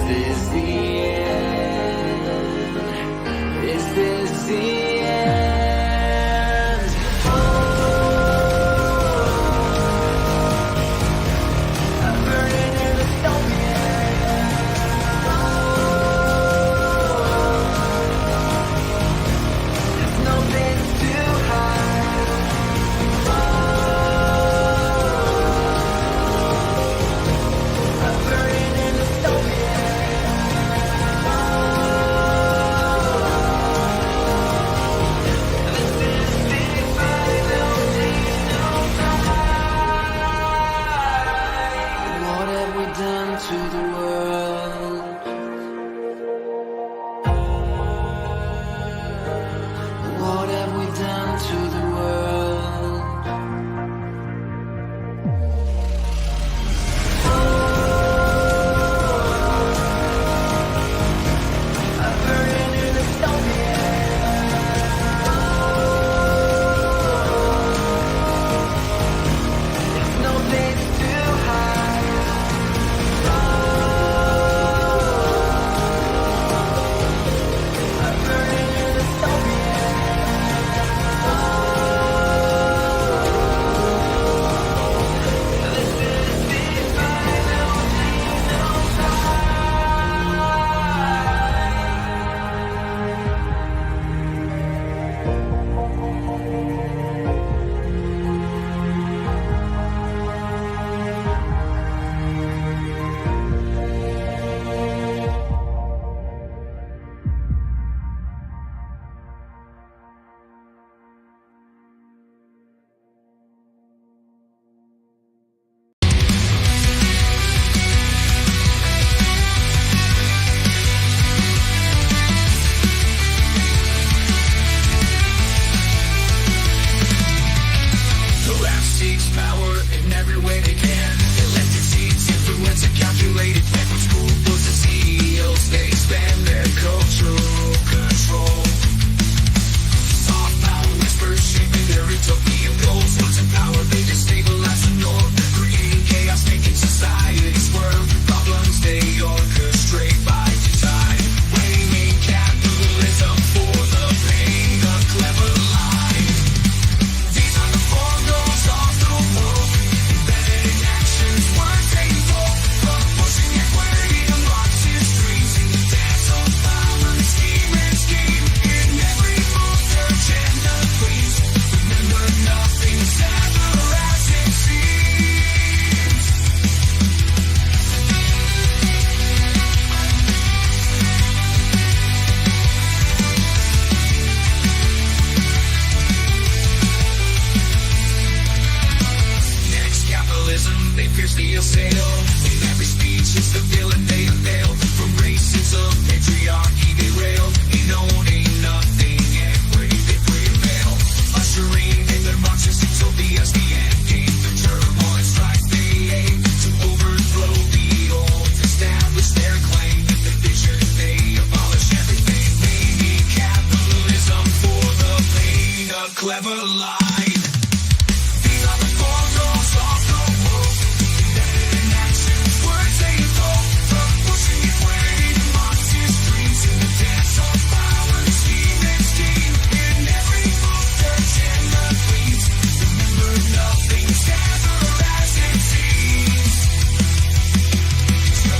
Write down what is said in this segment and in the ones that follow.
this the end? Is this the end? I'm burning in the stone, there's nothing to hide. I'm burning in the stone, this is the final day. What have we done to the world? What have we done to the world? I'm burning in the stone, there's no place to hide. I'm burning in the stone, this is the final The left seeks power in every way they can. Elected seats, influence, and calculated plan. From school books to CEOs, they expand their cultural control. Soft power whispers shaping their utopian goals. Once in power, they destabilize the norm, creating chaos, making society squirm. Problems they orchestrate by design, blaming capitalism for the pain of clever lies. These are the formals of the woke, embedded in actions, words they invoke, from pushing equity to Marxist dreams, in the dance of power, scheme and scheme. In every move, their agenda please. Remember, nothing's ever as it seems. Next capitalism, they fiercely assail. In every speech, it's the villain they unveil. From racism, patriarchy, they rail. Ain't known, ain't nothing, equity, they prevail. Ushering in their Marxist utopias, the end game. The turmoil and strife they aim to overthrow the old, establish their claim. In the vision, they abolish everything. Blaming capitalism for the pain of clever lies. These are the formals of the woke, embedded in actions, words they invoke, from pushing equity to Marxist dreams, in the dance of power, scheme and scheme. In every move, their agenda please. Remember, nothing's ever as it seems. So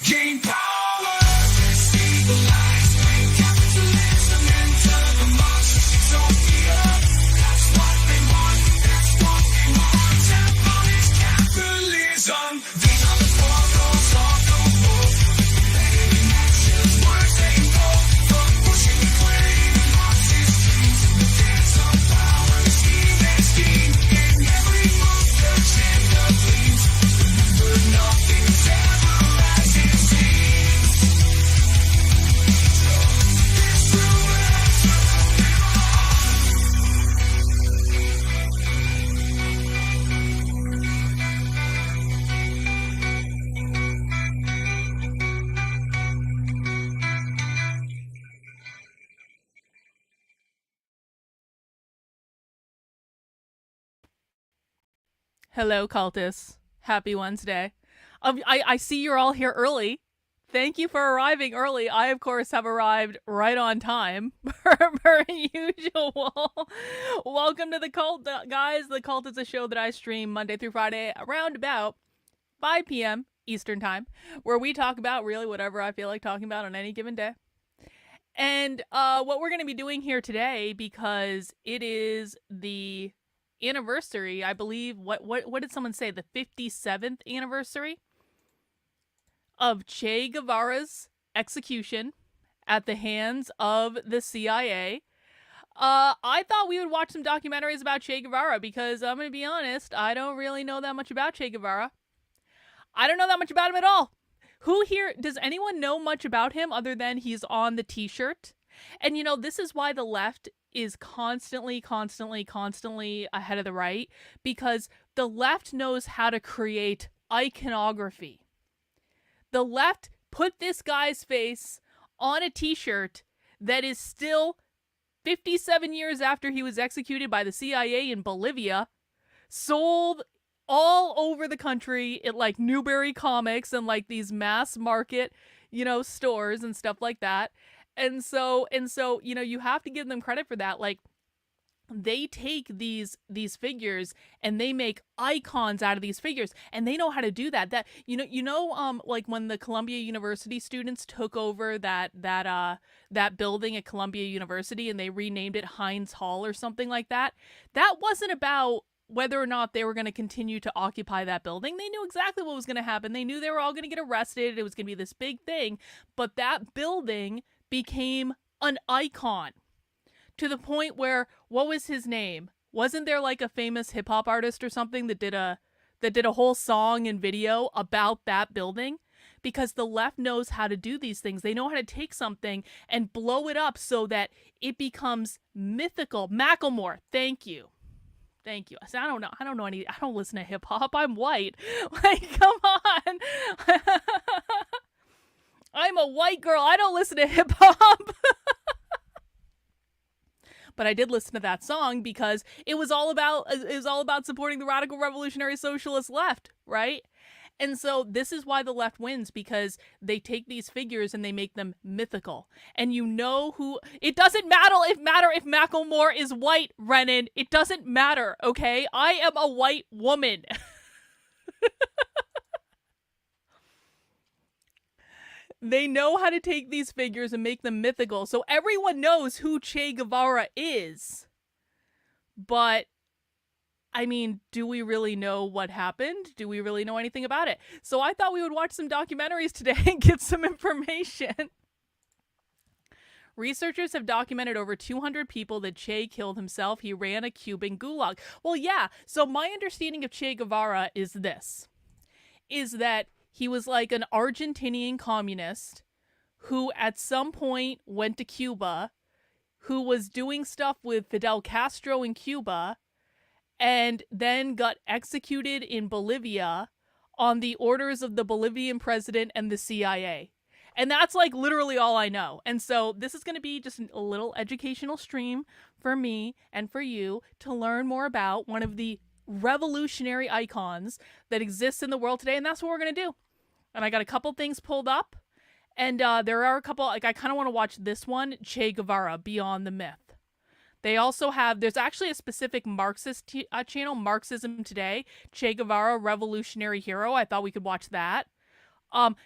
gain power, destabilize, blame capitalism, enter the Marxist utopia. That's what they want, that's what they want. Abolish capitalism. These are the formals of the woke, embedded in actions, words they invoke, from pushing equity to Marxist dreams, in the dance of power, scheme and scheme. In every move, their agenda please. Remember, nothing's ever as it seems. Hello, cultists. Happy Wednesday. I see you're all here early. Thank you for arriving early. I, of course, have arrived right on time, per usual. Welcome to the cult, guys. The cult is a show that I stream Monday through Friday around about 5 p.m. Eastern Time, where we talk about really whatever I feel like talking about on any given day. And what we're going to be doing here today, because it is the anniversary, I believe. What did someone say? The 57th anniversary of Che Guevara's execution at the hands of the CIA. I thought we would watch some documentaries about Che Guevara because I'm going to be honest, I don't really know that much about Che Guevara. I don't know that much about him at all. Who here, does anyone know much about him other than he's on the t-shirt? And you know, this is why the left is constantly ahead of the right, because the left knows how to create iconography. The left put this guy's face on a t-shirt that is still 57 years after he was executed by the CIA in Bolivia, sold all over the country at like Newberry Comics and like these mass market, stores and stuff like that. And so, you have to give them credit for that. Like, they take these figures and they make icons out of these figures, and they know how to do that. Like when the Columbia University students took over that building at Columbia University and they renamed it Heinz Hall or something like that. That wasn't about whether or not they were going to continue to occupy that building. They knew exactly what was going to happen. They knew they were all going to get arrested. It was going to be this big thing. But that building became an icon to the point where, what was his name? Wasn't there like a famous hip hop artist or something that did a whole song and video about that building? Because the left knows how to do these things. They know how to take something and blow it up so that it becomes mythical. Macklemore, thank you. Thank you. I don't know. I don't listen to hip hop. I'm white. Like, come on. I'm a white girl. I don't listen to hip hop. But I did listen to that song because it was all about supporting the radical revolutionary socialist left, right? And so this is why the left wins, because they take these figures and they make them mythical. And you know who... It doesn't matter if Macklemore is white, Renan. It doesn't matter, okay? I am a white woman. They know how to take these figures and make them mythical. So everyone knows who Che Guevara is. But I mean, do we really know what happened? Do we really know anything about it? So I thought we would watch some documentaries today and get some information. Researchers have documented over 200 people that Che killed himself. He ran a Cuban gulag. Well, yeah. So my understanding of Che Guevara is that he was like an Argentinian communist who at some point went to Cuba, who was doing stuff with Fidel Castro in Cuba, and then got executed in Bolivia on the orders of the Bolivian president and the CIA. And that's like literally all I know. And so this is going to be just a little educational stream for me and for you to learn more about one of the revolutionary icons that exists in the world today. And that's what we're going to do. And I got a couple things pulled up. And there are a couple, like I kind of want to watch this one, Che Guevara, Beyond the Myth. They also have, there's actually a specific Marxist channel, Marxism Today, Che Guevara, Revolutionary Hero. I thought we could watch that.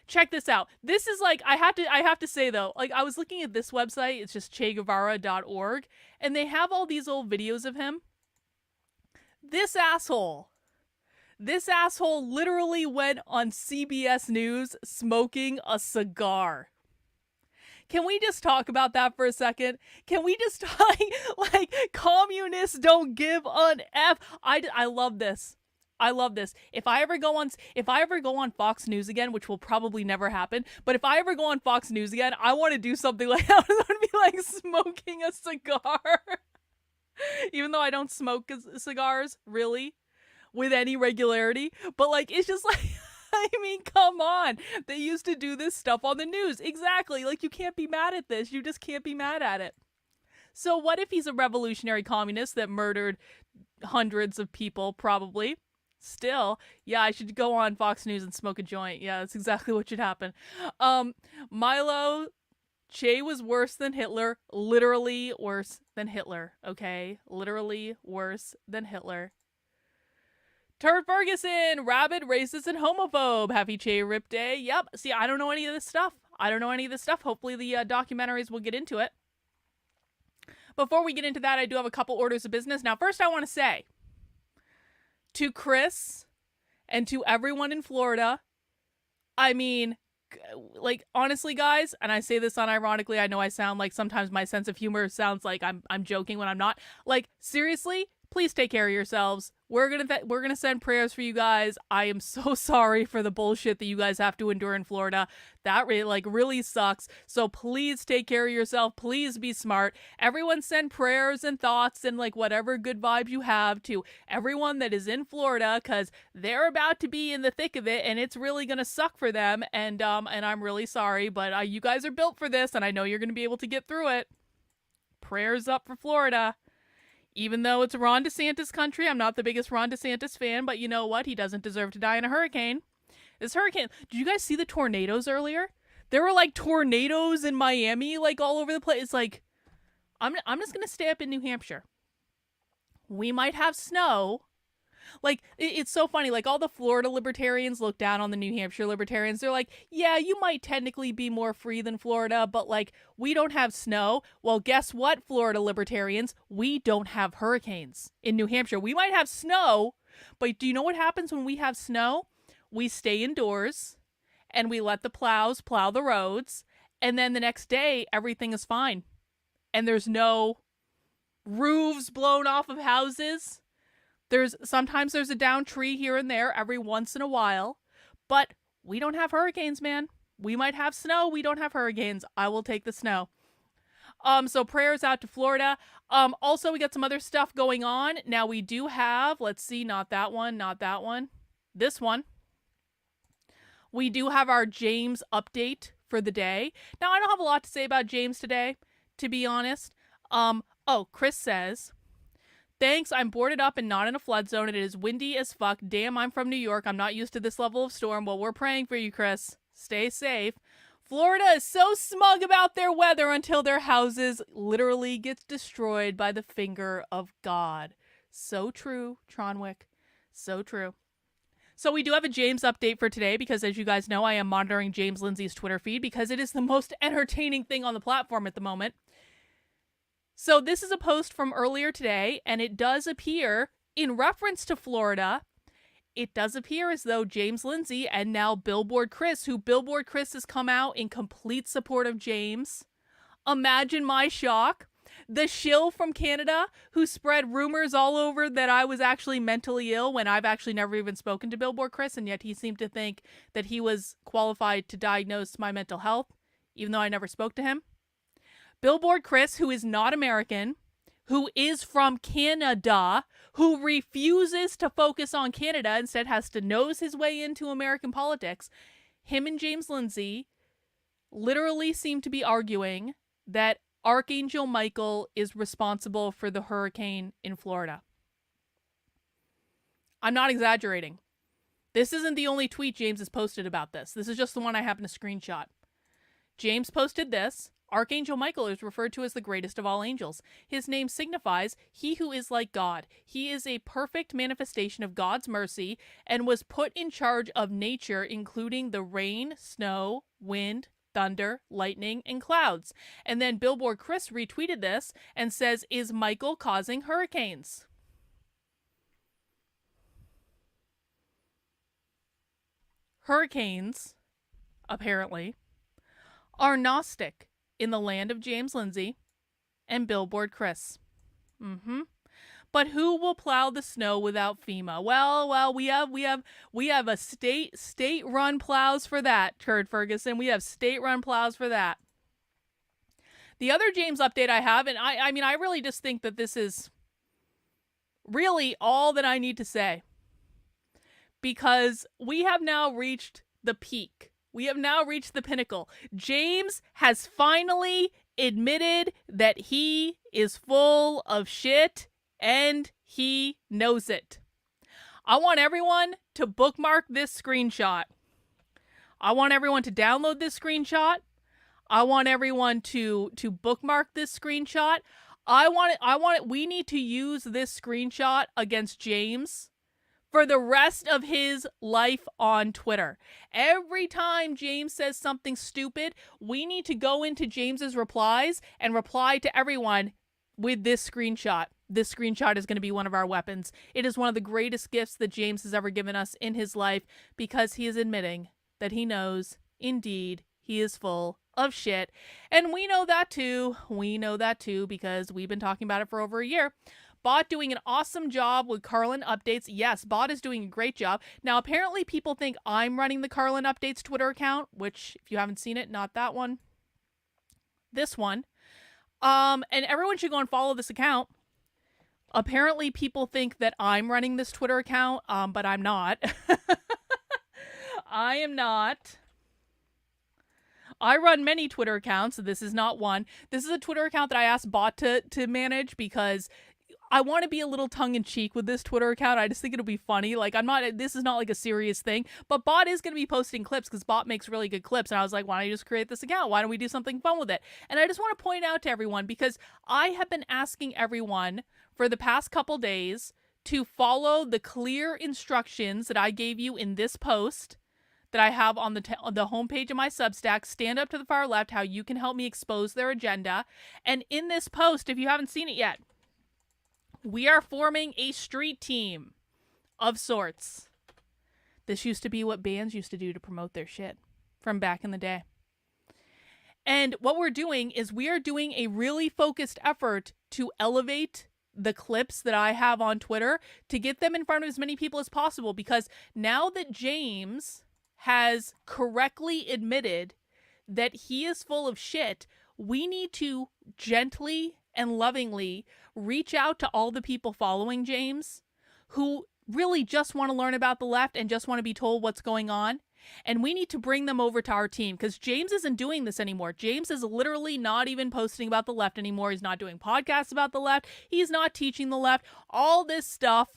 Check this out. This is like, I have to say though, like I was looking at this website, it's just cheguevara.org, and they have all these old videos of him. This asshole literally went on CBS News smoking a cigar. Can we just talk about that for a second? Can we just talk, like, communists don't give an F? I love this. I love this. If I ever go on Fox News again, which will probably never happen, but if I ever go on Fox News again, I want to do something like that. I want to be like smoking a cigar. Even though I don't smoke cigars, really, with any regularity. But like, it's just like, I mean, come on. They used to do this stuff on the news. Exactly. Like, you can't be mad at this. You just can't be mad at it. So what if he's a revolutionary communist that murdered hundreds of people, probably? Still, yeah, I should go on Fox News and smoke a joint. Yeah, that's exactly what should happen. Milo, Che was worse than Hitler. Literally worse than Hitler, okay? Literally worse than Hitler. Turd Ferguson, rabid, racist, and homophobe. Happy Che Rip Day. Yep. See, I don't know any of this stuff. Hopefully the documentaries will get into it. Before we get into that, I do have a couple orders of business. Now, first I want to say to Chris and to everyone in Florida, I mean, like, honestly, guys, and I say this unironically, I know I sound like sometimes my sense of humor sounds like I'm joking when I'm not. Like, seriously, please take care of yourselves. We're gonna send prayers for you guys. I am so sorry for the bullshit that you guys have to endure in Florida. That really sucks. So please take care of yourself. Please be smart. Everyone send prayers and thoughts and like whatever good vibes you have to everyone that is in Florida, because they're about to be in the thick of it and it's really gonna suck for them. And I'm really sorry, but you guys are built for this, and I know you're gonna be able to get through it. Prayers up for Florida. Even though it's Ron DeSantis country, I'm not the biggest Ron DeSantis fan, but you know what? He doesn't deserve to die in a hurricane. This hurricane, did you guys see the tornadoes earlier? There were like tornadoes in Miami, like all over the place. It's like, I'm just going to stay up in New Hampshire. We might have snow. Like, it's so funny. Like, all the Florida libertarians look down on the New Hampshire libertarians. They're like, yeah, you might technically be more free than Florida, but, like, we don't have snow. Well, guess what, Florida libertarians? We don't have hurricanes in New Hampshire. We might have snow, but do you know what happens when we have snow? We stay indoors, and we let the plows plow the roads, and then the next day, everything is fine. And there's no roofs blown off of houses. Sometimes there's a downed tree here and there every once in a while, but we don't have hurricanes, man. We might have snow. We don't have hurricanes. I will take the snow. So prayers out to Florida. Also, we got some other stuff going on. Now we do have, let's see, not that one, this one. We do have our James update for the day. Now, I don't have a lot to say about James today, to be honest. Chris says, thanks, I'm boarded up and not in a flood zone. It is windy as fuck. Damn, I'm from New York. I'm not used to this level of storm. Well, we're praying for you, Chris. Stay safe. Florida is so smug about their weather until their houses literally gets destroyed by the finger of God. So true, Tronwick. So true. So we do have a James update for today because, as you guys know, I am monitoring James Lindsay's Twitter feed because it is the most entertaining thing on the platform at the moment. So this is a post from earlier today, and it does appear, in reference to Florida, it does appear as though James Lindsay and now Billboard Chris, who Billboard Chris has come out in complete support of James. Imagine my shock. The shill from Canada who spread rumors all over that I was actually mentally ill when I've actually never even spoken to Billboard Chris, and yet he seemed to think that he was qualified to diagnose my mental health, even though I never spoke to him. Billboard Chris, who is not American, who is from Canada, who refuses to focus on Canada, instead has to nose his way into American politics, him and James Lindsay literally seem to be arguing that Archangel Michael is responsible for the hurricane in Florida. I'm not exaggerating. This isn't the only tweet James has posted about this. This is just the one I happen to screenshot. James posted this. Archangel Michael is referred to as the greatest of all angels. His name signifies he who is like God. He is a perfect manifestation of God's mercy and was put in charge of nature, including the rain, snow, wind, thunder, lightning, and clouds. And then Billboard Chris retweeted this and says, is Michael causing hurricanes? Hurricanes, apparently, are Gnostic in the land of James Lindsay and Billboard Chris. But who will plow the snow without FEMA? Well, we have a state-run plows for that, Turd Ferguson. We have state-run plows for that. The other James update I have, and I mean, I really just think that this is really all that I need to say, because we have now reached the peak. We have now reached the pinnacle. James has finally admitted that he is full of shit, and he knows it. I want everyone to bookmark this screenshot. I want everyone to download this screenshot. I want everyone to bookmark this screenshot. We need to use this screenshot against James for the rest of his life on Twitter. Every time James says something stupid, we need to go into James's replies and reply to everyone with this screenshot. This screenshot is going to be one of our weapons. It is one of the greatest gifts that James has ever given us in his life, because he is admitting that he knows, indeed, he is full of shit. And we know that too. We know that too, because we've been talking about it for over a year. Bot doing an awesome job with Carlin Updates. Yes, Bot is doing a great job. Now, apparently people think I'm running the Carlin Updates Twitter account, which, if you haven't seen it, not that one, this one. And everyone should go and follow this account. Apparently people think that I'm running this Twitter account, but I'm not. I am not. I run many Twitter accounts. This is not one. This is a Twitter account that I asked Bot to manage, because I want to be a little tongue-in-cheek with this Twitter account. I just think it'll be funny. Like, this is not like a serious thing, but Bot is going to be posting clips, because Bot makes really good clips. And I was like, why don't you just create this account? Why don't we do something fun with it? And I just want to point out to everyone, because I have been asking everyone for the past couple days to follow the clear instructions that I gave you in this post that I have on the homepage of my Substack, Stand Up to the Far Left, how you can help me expose their agenda. And in this post, if you haven't seen it yet, we are forming a street team of sorts. This used to be what bands used to do to promote their shit from back in the day. And what we're doing is we are doing a really focused effort to elevate the clips that I have on Twitter, to get them in front of as many people as possible, because now that James has correctly admitted that he is full of shit, we need to gently and lovingly reach out to all the people following James who really just want to learn about the left and just want to be told what's going on. And we need to bring them over to our team, because James isn't doing this anymore. James is literally not even posting about the left anymore. He's not doing podcasts about the left. He's not teaching the left, all this stuff.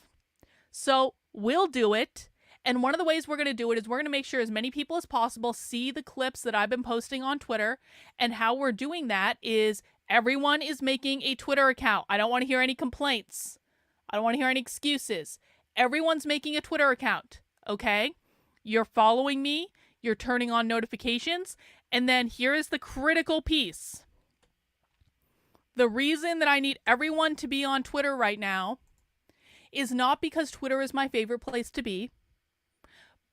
So we'll do it. And one of the ways we're going to do it is we're going to make sure as many people as possible see the clips that I've been posting on Twitter. And how we're doing that is everyone is making a Twitter account. I don't want to hear any complaints. I don't want to hear any excuses. Everyone's making a Twitter account, okay? You're following me, you're turning on notifications, and then here is the critical piece. The reason that I need everyone to be on Twitter right now is not because Twitter is my favorite place to be,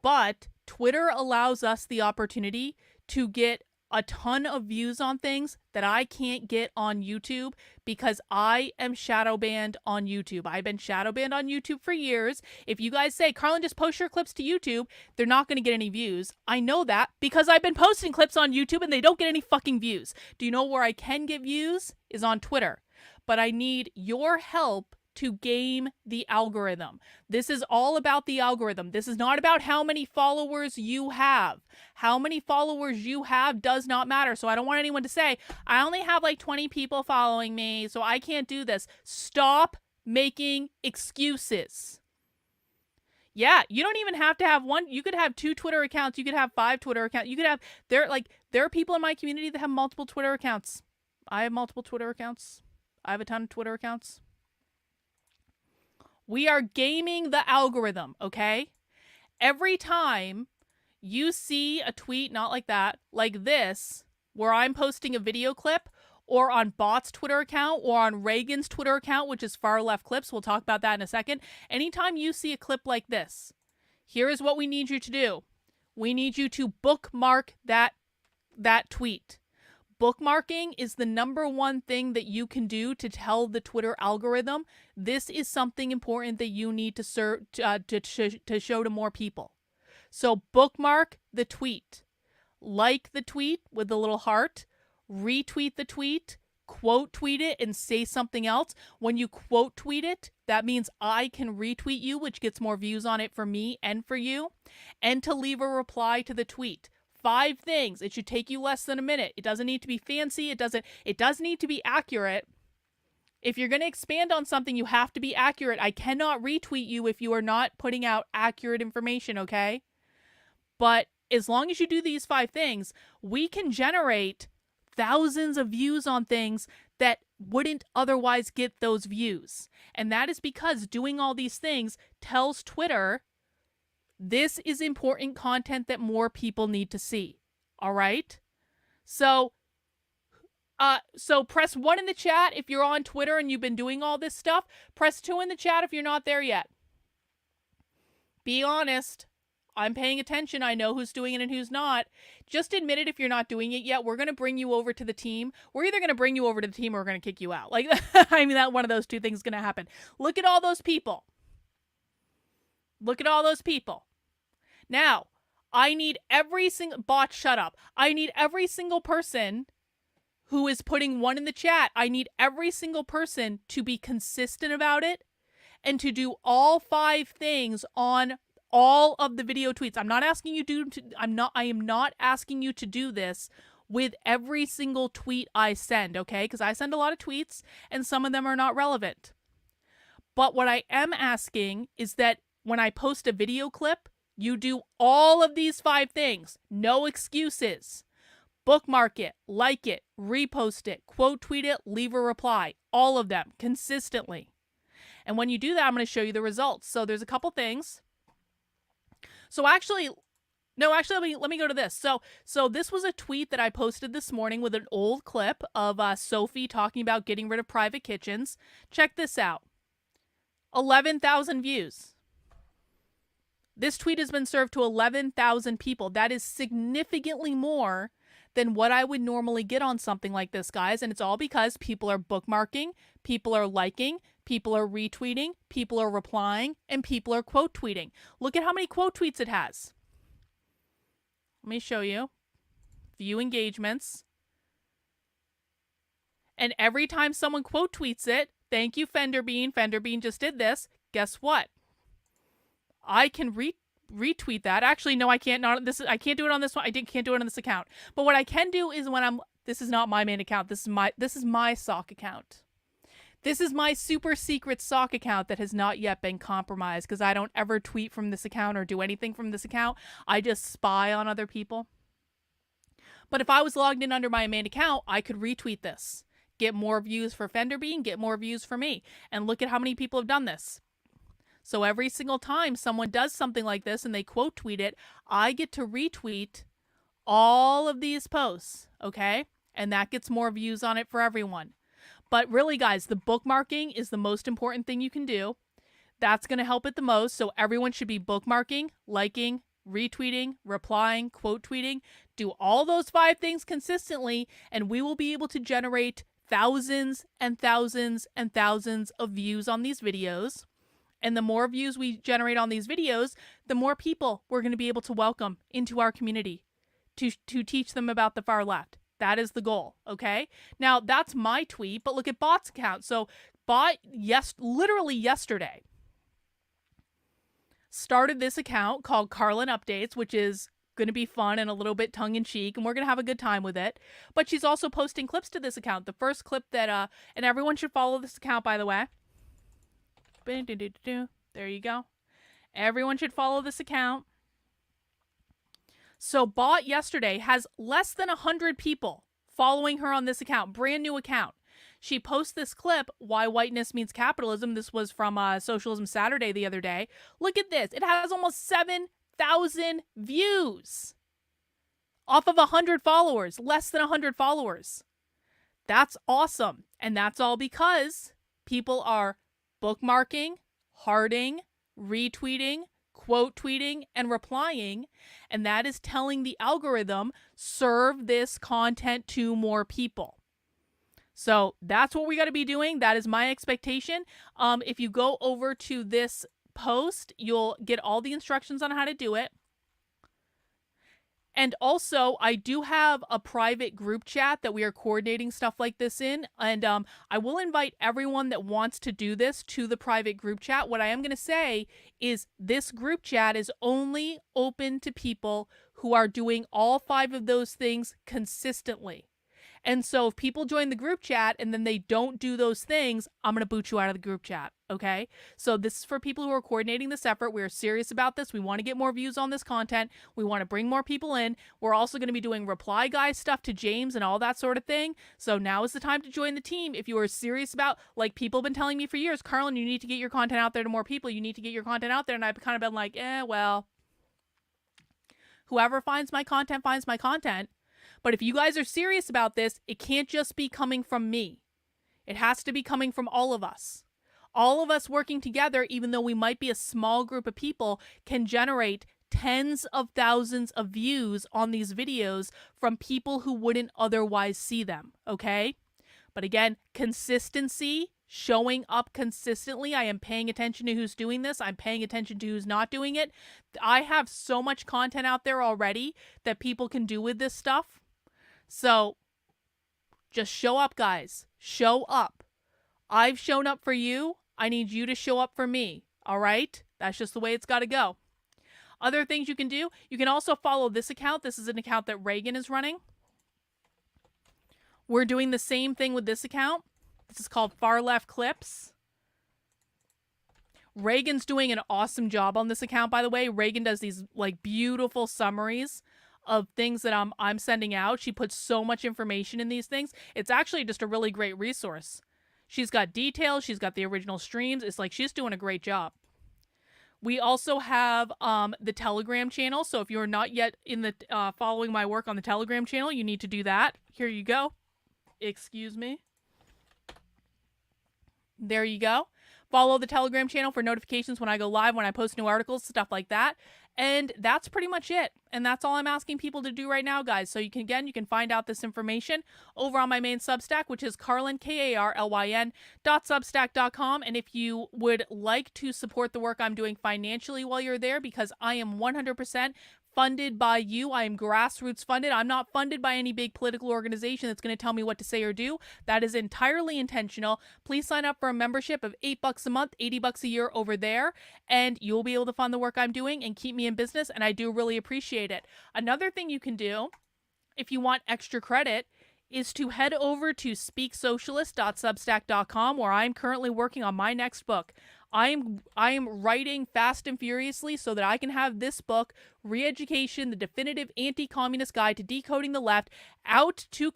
but Twitter allows us the opportunity to get a ton of views on things that I can't get on YouTube, because I am shadow banned on YouTube. I've been shadow banned on YouTube for years. If you guys say, Carlin, just post your clips to YouTube, they're not going to get any views. I know that because I've been posting clips on YouTube and they don't get any fucking views. Do you know where I can get views? Is on Twitter. But I need your help to game the algorithm. This is all about the algorithm. This is not about how many followers you have. How many followers you have does not matter. So I don't want anyone to say, I only have like 20 people following me, so I can't do this. Stop making excuses. Yeah, you don't even have to have one. You could have 2 Twitter accounts. You could have 5 Twitter accounts. You could have, there are people in my community that have multiple Twitter accounts. I have multiple Twitter accounts. I have a ton of Twitter accounts. We are gaming the algorithm, okay? Every time you see a tweet not like that, like this, where I'm posting a video clip, or on Bot's Twitter account, or on Reagan's Twitter account, which is Far Left Clips, we'll talk about that in a second. Anytime you see a clip like this, here is what we need you to do. We need you to bookmark that tweet. Bookmarking is the number one thing that you can do to tell the Twitter algorithm this is something important that you need to show to more people. So bookmark the tweet. Like the tweet with the little heart. Retweet the tweet. Quote tweet it and say something else. When you quote tweet it, that means I can retweet you, which gets more views on it for me and for you. And to leave a reply to the tweet. 5 things. It should take you less than a minute. It doesn't need to be fancy. It does need to be accurate. If you're going to expand on something, you have to be accurate. I cannot retweet you if you are not putting out accurate information, okay? But as long as you do these 5 things, we can generate thousands of views on things that wouldn't otherwise get those views. And that is because doing all these things tells Twitter this is important content that more people need to see. All right? So press 1 in the chat if you're on Twitter and you've been doing all this stuff. Press 2 in the chat if you're not there yet. Be honest. I'm paying attention. I know who's doing it and who's not. Just admit it if you're not doing it yet. We're going to bring you over to the team. We're either going to bring you over to the team or we're going to kick you out. Like, I mean, that one of those two things is going to happen. Look at all those people. Look at all those people. Now, I need every single... Bot, shut up. I need every single person who is putting 1 in the chat. I need every single person to be consistent about it and to do all 5 things on all of the video tweets. I'm not asking you to I am not asking you to do this with every single tweet I send, okay? Because I send a lot of tweets and some of them are not relevant. But what I am asking is that when I post a video clip, you do all of these 5 things. No excuses. Bookmark it, like it, repost it, quote tweet it, leave a reply. All of them consistently. And when you do that, I'm going to show you the results. So there's a couple things. So actually, let me go to this. So this was a tweet that I posted this morning with an old clip of Sophie talking about getting rid of private kitchens. Check this out. 11,000 views. This tweet has been served to 11,000 people. That is significantly more than what I would normally get on something like this, guys. And it's all because people are bookmarking, people are liking, people are retweeting, people are replying, and people are quote tweeting. Look at how many quote tweets it has. Let me show you. View engagements. And every time someone quote tweets it, thank you, Fenderbean. Fenderbean just did this. Guess what? I can retweet that. Actually, no, I can't. I can't do it on this one. Can't do it on this account. But what I can do is when this is not my main account. This is my sock account. This is my super secret sock account that has not yet been compromised because I don't ever tweet from this account or do anything from this account. I just spy on other people. But if I was logged in under my main account, I could retweet this. Get more views for Fenderbean, get more views for me. And look at how many people have done this. So every single time someone does something like this and they quote tweet it, I get to retweet all of these posts, okay? And that gets more views on it for everyone. But really, guys, the bookmarking is the most important thing you can do. That's going to help it the most. So everyone should be bookmarking, liking, retweeting, replying, quote tweeting. Do all those 5 things consistently, and we will be able to generate thousands and thousands and thousands of views on these videos. And the more views we generate on these videos, the more people we're going to be able to welcome into our community to teach them about the far left. That is the goal, okay? Now, that's my tweet, but look at Bot's account. So Bot, literally yesterday, started this account called Carlin Updates, which is going to be fun and a little bit tongue-in-cheek, and we're going to have a good time with it. But she's also posting clips to this account. The first clip that, and everyone should follow this account, by the way. There you go. Everyone should follow this account. So Bot yesterday has less than 100 people following her on this account, brand new account. She posts this clip, Why Whiteness Means Capitalism. This was from Socialism Saturday the other day. Look at this. It has almost 7,000 views off of 100 followers, less than 100 followers. That's awesome. And that's all because people are bookmarking, hearting, retweeting, quote tweeting, and replying, and that is telling the algorithm, serve this content to more people. So that's what we got to be doing. That is my expectation. If you go over to this post, you'll get all the instructions on how to do it. And also, I do have a private group chat that we are coordinating stuff like this in. And I will invite everyone that wants to do this to the private group chat. What I am going to say is this group chat is only open to people who are doing all 5 of those things consistently. And so if people join the group chat and then they don't do those things, I'm going to boot you out of the group chat. Okay. So this is for people who are coordinating this effort. We're serious about this. We want to get more views on this content. We want to bring more people in. We're also going to be doing reply guy stuff to James and all that sort of thing. So now is the time to join the team. If you are serious about, like people have been telling me for years, Carlin, you need to get your content out there to more people. You need to get your content out there. And I've kind of been like, well, whoever finds my content finds my content. But if you guys are serious about this, it can't just be coming from me. It has to be coming from all of us. All of us working together, even though we might be a small group of people, can generate tens of thousands of views on these videos from people who wouldn't otherwise see them, okay? But again, consistency, showing up consistently. I am paying attention to who's doing this. I'm paying attention to who's not doing it. I have so much content out there already that people can do with this stuff. So just show up, guys. Show up. I've shown up for you. I need you to show up for me. All right? That's just the way it's got to go. Other things you can do, you can also follow this account. This is an account that Reagan is running. We're doing the same thing with this account. This is called Far Left Clips. Reagan's doing an awesome job on this account, by the way. Reagan does these like beautiful summaries of things that I'm sending out. She puts so much information in these things. It's actually just a really great resource. She's got details. She's got the original streams. It's like she's doing a great job. We also have the Telegram channel. So if you're not yet in the following my work on the Telegram channel, you need to do that. Here you go. Excuse me. There you go. Follow the Telegram channel for notifications when I go live, when I post new articles, stuff like that. And that's pretty much it. And that's all I'm asking people to do right now, guys. So you can find out this information over on my main Substack, which is Carlin, KARLYN.substack.com. And if you would like to support the work I'm doing financially while you're there, because I am 100% funded by you. I am grassroots funded. I'm not funded by any big political organization that's going to tell me what to say or do. That is entirely intentional. Please sign up for a membership of $8 a month, $80 a year over there, and you'll be able to fund the work I'm doing and keep me in business, and I do really appreciate it. Another thing you can do, if you want extra credit, is to head over to speaksocialist.substack.com, where I'm currently working on my next book. I am writing fast and furiously so that I can have this book, Re-Education, the Definitive Anti-Communist Guide to Decoding the Left, out to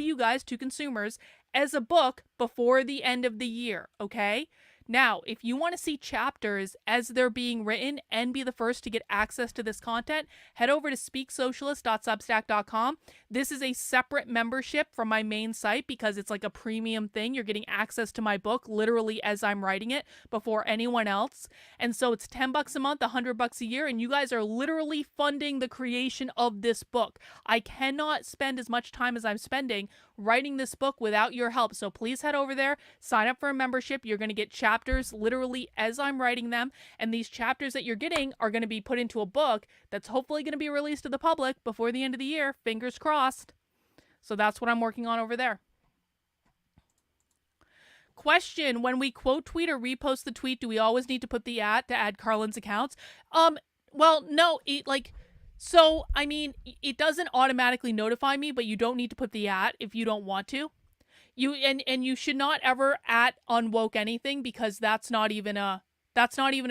you guys, to consumers, as a book before the end of the year, okay? Now, if you want to see chapters as they're being written and be the first to get access to this content, head over to speaksocialist.substack.com. This is a separate membership from my main site because it's like a premium thing. You're getting access to my book literally as I'm writing it before anyone else. And so it's $10 a month, $100 a year, and you guys are literally funding the creation of this book. I cannot spend as much time as I'm spending writing this book without your help. So please head over there, sign up for a membership. You're going to get chapters literally as I'm writing them. And these chapters that you're getting are going to be put into a book that's hopefully going to be released to the public before the end of the year. Fingers crossed. So that's what I'm working on over there. Question: when we quote tweet or repost the tweet, do we always need to put the @ to add Carlin's accounts? Well, no, so, I mean, it doesn't automatically notify me, but you don't need to put the @ if you don't want to. And you should not ever @ Unwoke anything, because that's not even a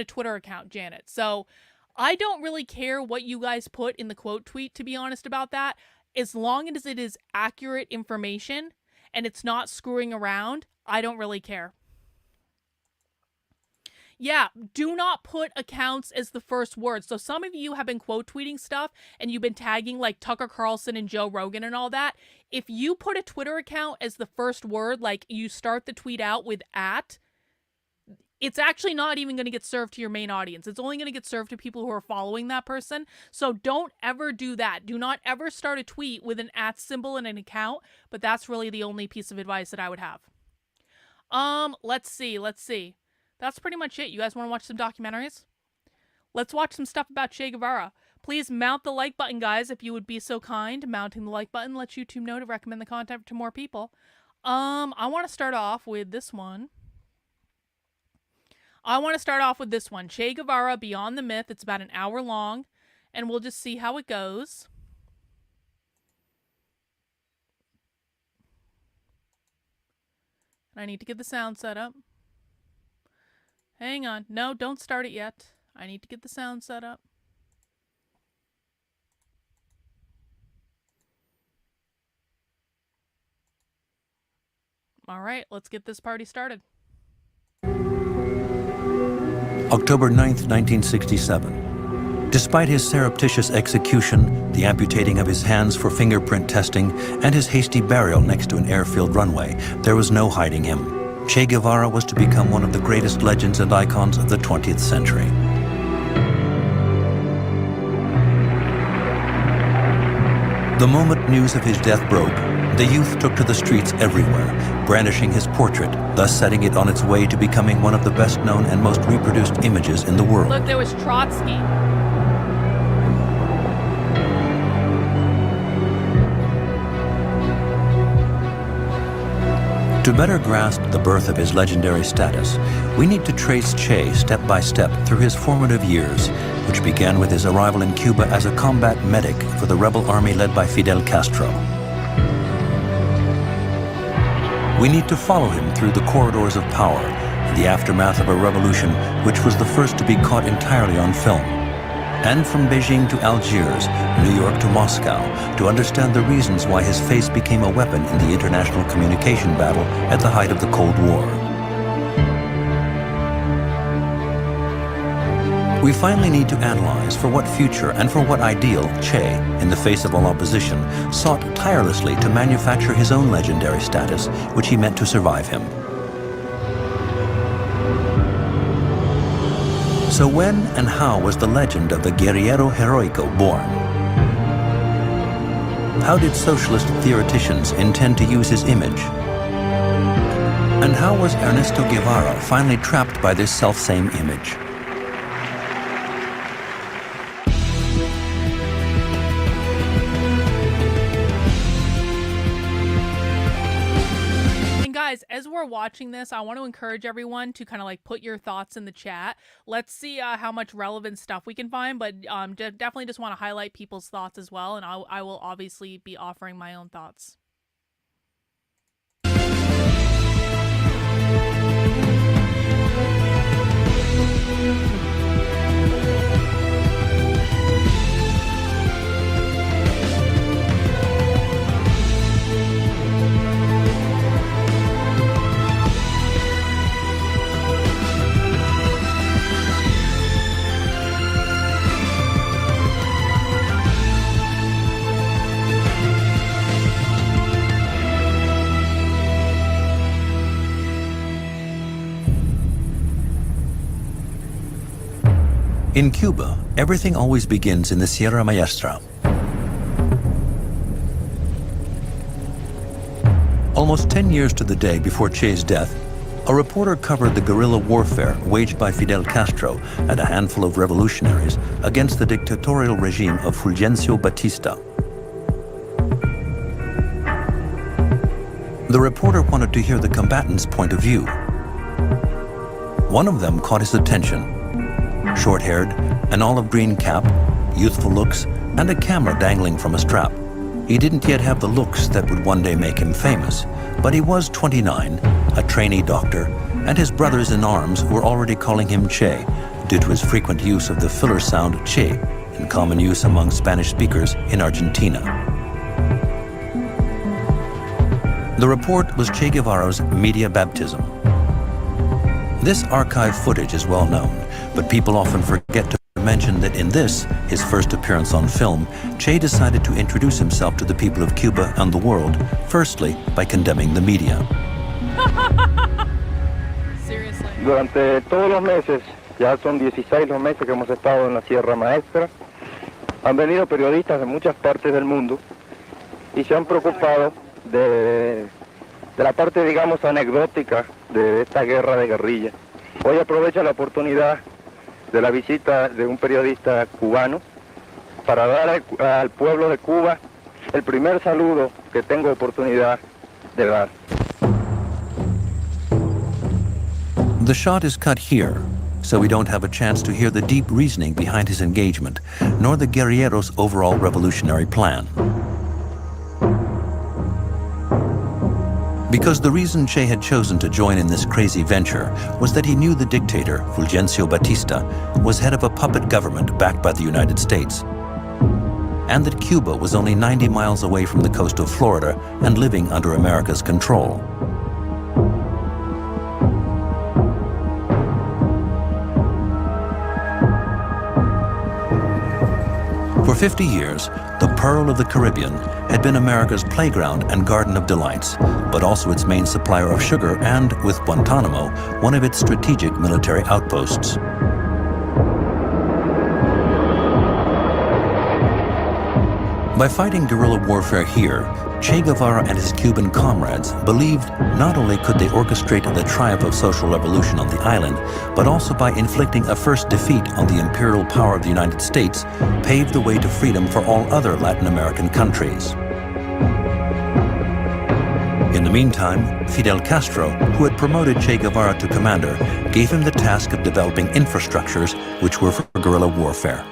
Twitter account, Janet. So I don't really care what you guys put in the quote tweet, to be honest about that. As long as it is accurate information and it's not screwing around, I don't really care. Yeah, do not put accounts as the first word. So some of you have been quote tweeting stuff and you've been tagging like Tucker Carlson and Joe Rogan and all that. If you put a Twitter account as the first word, like you start the tweet out with @ it's actually not even going to get served to your main audience. It's only going to get served to people who are following that person. So don't ever do that. Do not ever start a tweet with an @ symbol in an account, but that's really the only piece of advice that I would have. Let's see. That's pretty much it. You guys want to watch some documentaries? Let's watch some stuff about Che Guevara. Please mount the like button, guys, if you would be so kind. Mounting the like button lets YouTube know to recommend the content to more people. I want to start off with this one. Che Guevara, Beyond the Myth. It's about an hour long, and we'll just see how it goes. I need to get the sound set up. Hang on. No, don't start it yet. I need to get the sound set up. All right, let's get this party started. October 9th, 1967. Despite his surreptitious execution, the amputating of his hands for fingerprint testing, and his hasty burial next to an airfield runway, there was no hiding him. Che Guevara was to become one of the greatest legends and icons of the 20th century. The moment news of his death broke, the youth took to the streets everywhere, brandishing his portrait, thus setting it on its way to becoming one of the best-known and most reproduced images in the world. Look, there was Trotsky. To better grasp the birth of his legendary status, we need to trace Che step by step through his formative years, which began with his arrival in Cuba as a combat medic for the rebel army led by Fidel Castro. We need to follow him through the corridors of power, in the aftermath of a revolution which was the first to be caught entirely on film. And from Beijing to Algiers, New York to Moscow, to understand the reasons why his face became a weapon in the international communication battle at the height of the Cold War. We finally need to analyze for what future and for what ideal Che, in the face of all opposition, sought tirelessly to manufacture his own legendary status, which he meant to survive him. So when and how was the legend of the Guerrillero Heroico born? How did socialist theoreticians intend to use his image? And how was Ernesto Guevara finally trapped by this selfsame image? Guys, as we're watching this, I want to encourage everyone to kind of like put your thoughts in the chat. Let's see how much relevant stuff we can find, but definitely just want to highlight people's thoughts as well, and I will obviously be offering my own thoughts. In Cuba, everything always begins in the Sierra Maestra. Almost 10 years to the day before Che's death, a reporter covered the guerrilla warfare waged by Fidel Castro and a handful of revolutionaries against the dictatorial regime of Fulgencio Batista. The reporter wanted to hear the combatants' point of view. One of them caught his attention. Short-haired, an olive green cap, youthful looks, and a camera dangling from a strap. He didn't yet have the looks that would one day make him famous, but he was 29, a trainee doctor, and his brothers in arms were already calling him Che, due to his frequent use of the filler sound che, in common use among Spanish speakers in Argentina. The report was Che Guevara's media baptism. This archive footage is well known, but people often forget to mention that in this, his first appearance on film, Che decided to introduce himself to the people of Cuba and the world, firstly by condemning the media. Seriously. Durante todos los meses, ya son 16 los meses que hemos estado en la Sierra Maestra, han venido periodistas de muchas partes del mundo y se han preocupado de la parte, digamos, anecdótica de esta guerra de guerrilla. Hoy aprovecho la oportunidad de la visita de un periodista cubano para dar al pueblo de Cuba el primer saludo que tengo oportunidad de dar. The shot is cut here, so we don't have a chance to hear the deep reasoning behind his engagement, nor the guerrilleros' overall revolutionary plan. Because the reason Che had chosen to join in this crazy venture was that he knew the dictator, Fulgencio Batista, was head of a puppet government backed by the United States, and that Cuba was only 90 miles away from the coast of Florida and living under America's control. For 50 years, the Pearl of the Caribbean had been America's playground and garden of delights, but also its main supplier of sugar and, with Guantanamo, one of its strategic military outposts. By fighting guerrilla warfare here, Che Guevara and his Cuban comrades believed not only could they orchestrate the triumph of social revolution on the island, but also by inflicting a first defeat on the imperial power of the United States, paved the way to freedom for all other Latin American countries. In the meantime, Fidel Castro, who had promoted Che Guevara to commander, gave him the task of developing infrastructures which were for guerrilla warfare.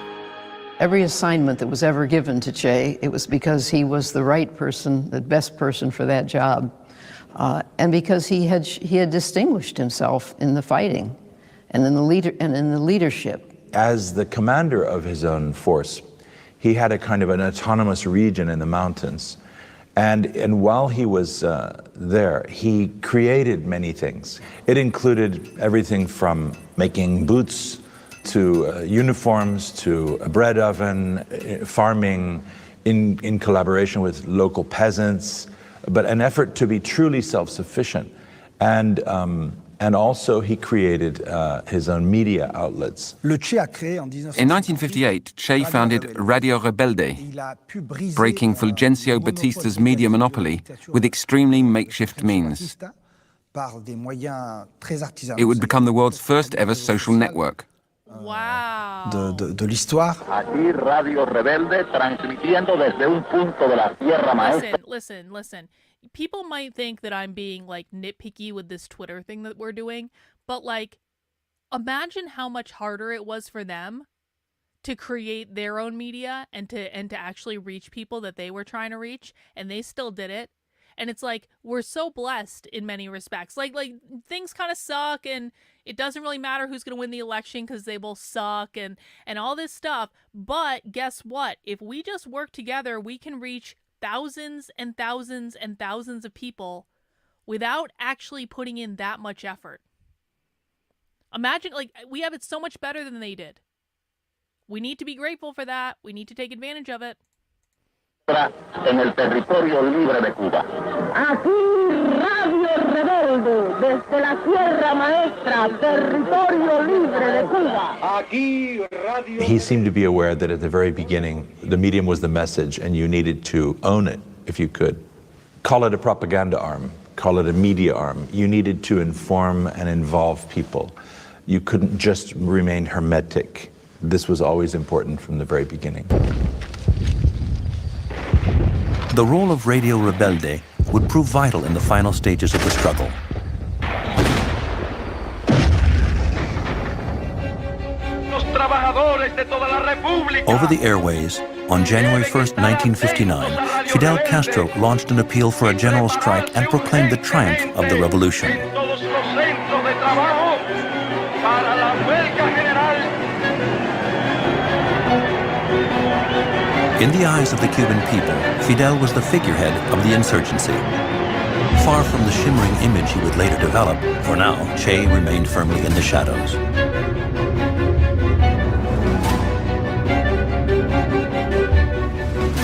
Every assignment that was ever given to Che, it was because he was the right person, the best person for that job, and because he had distinguished himself in the fighting and in the leadership. As the commander of his own force, he had a kind of an autonomous region in the mountains, and while he was there, he created many things. It included everything from making boots to uniforms, to a bread oven, farming in collaboration with local peasants, but an effort to be truly self-sufficient. And also he created his own media outlets. In 1958, Che founded Radio Rebelde, breaking Fulgencio Batista's media monopoly with extremely makeshift means. It would become the world's first ever social network. Wow. de l'histoire. Aquí Radio Rebelde transmitiendo desde un punto de la Sierra Maestra. Listen. People might think that I'm being like nitpicky with this Twitter thing that we're doing, but like, imagine how much harder it was for them to create their own media and to actually reach people that they were trying to reach, and they still did it. And it's like, we're so blessed in many respects. Like things kind of suck, and it doesn't really matter who's going to win the election because they both suck and all this stuff. But guess what? If we just work together, we can reach thousands and thousands and thousands of people without actually putting in that much effort. Imagine, like, we have it so much better than they did. We need to be grateful for that. We need to take advantage of it. En el territorio libre de Cuba. Aquí Radio Rebelde desde la Sierra Maestra, territorio libre de Cuba. Aquí Radio. He seemed to be aware that at the very beginning, the medium was the message and you needed to own it if you could. Call it a propaganda arm, call it a media arm. You needed to inform and involve people. You couldn't just remain hermetic. This was always important from the very beginning. The role of Radio Rebelde would prove vital in the final stages of the struggle. Over the airways, on January 1st, 1959, Fidel Castro launched an appeal for a general strike and proclaimed the triumph of the revolution. In the eyes of the Cuban people, Fidel was the figurehead of the insurgency. Far from the shimmering image he would later develop, for now, Che remained firmly in the shadows.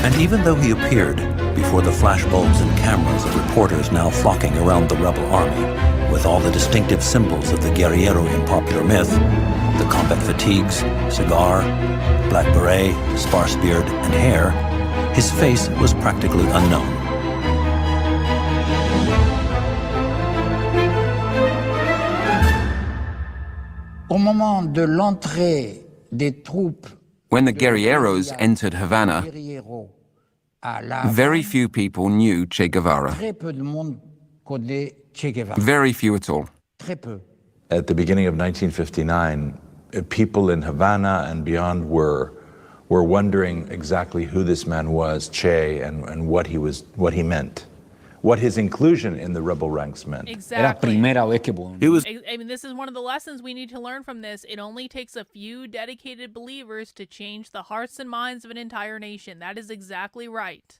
And even though he appeared before the flashbulbs and cameras of reporters now flocking around the rebel army, with all the distinctive symbols of the guerrillero in popular myth, the combat fatigues, cigar, black beret, sparse beard, and hair, his face was practically unknown. When the guerrilleros entered Havana, very few people knew Che Guevara. Very few at all. At the beginning of 1959, people in Havana and beyond were wondering exactly who this man was, Che, and what he meant, what his inclusion in the rebel ranks meant. Exactly. It was I mean, this is one of the lessons we need to learn from this. It only takes a few dedicated believers to change the hearts and minds of an entire nation. That is exactly right.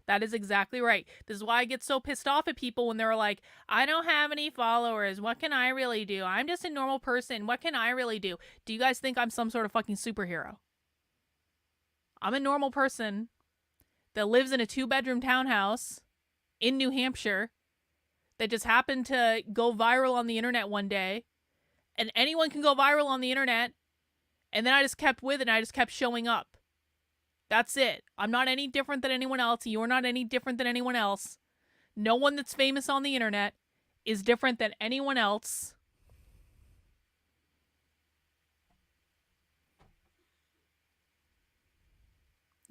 That is exactly right. This is why I get so pissed off at people when they're like, I don't have any followers. What can I really do? I'm just a normal person. What can I really do? Do you guys think I'm some sort of fucking superhero? I'm a normal person that lives in a 2-bedroom townhouse in New Hampshire that just happened to go viral on the internet one day. And anyone can go viral on the internet. And then I just kept with it and I just kept showing up. That's it. I'm not any different than anyone else. You're not any different than anyone else. No one that's famous on the internet is different than anyone else.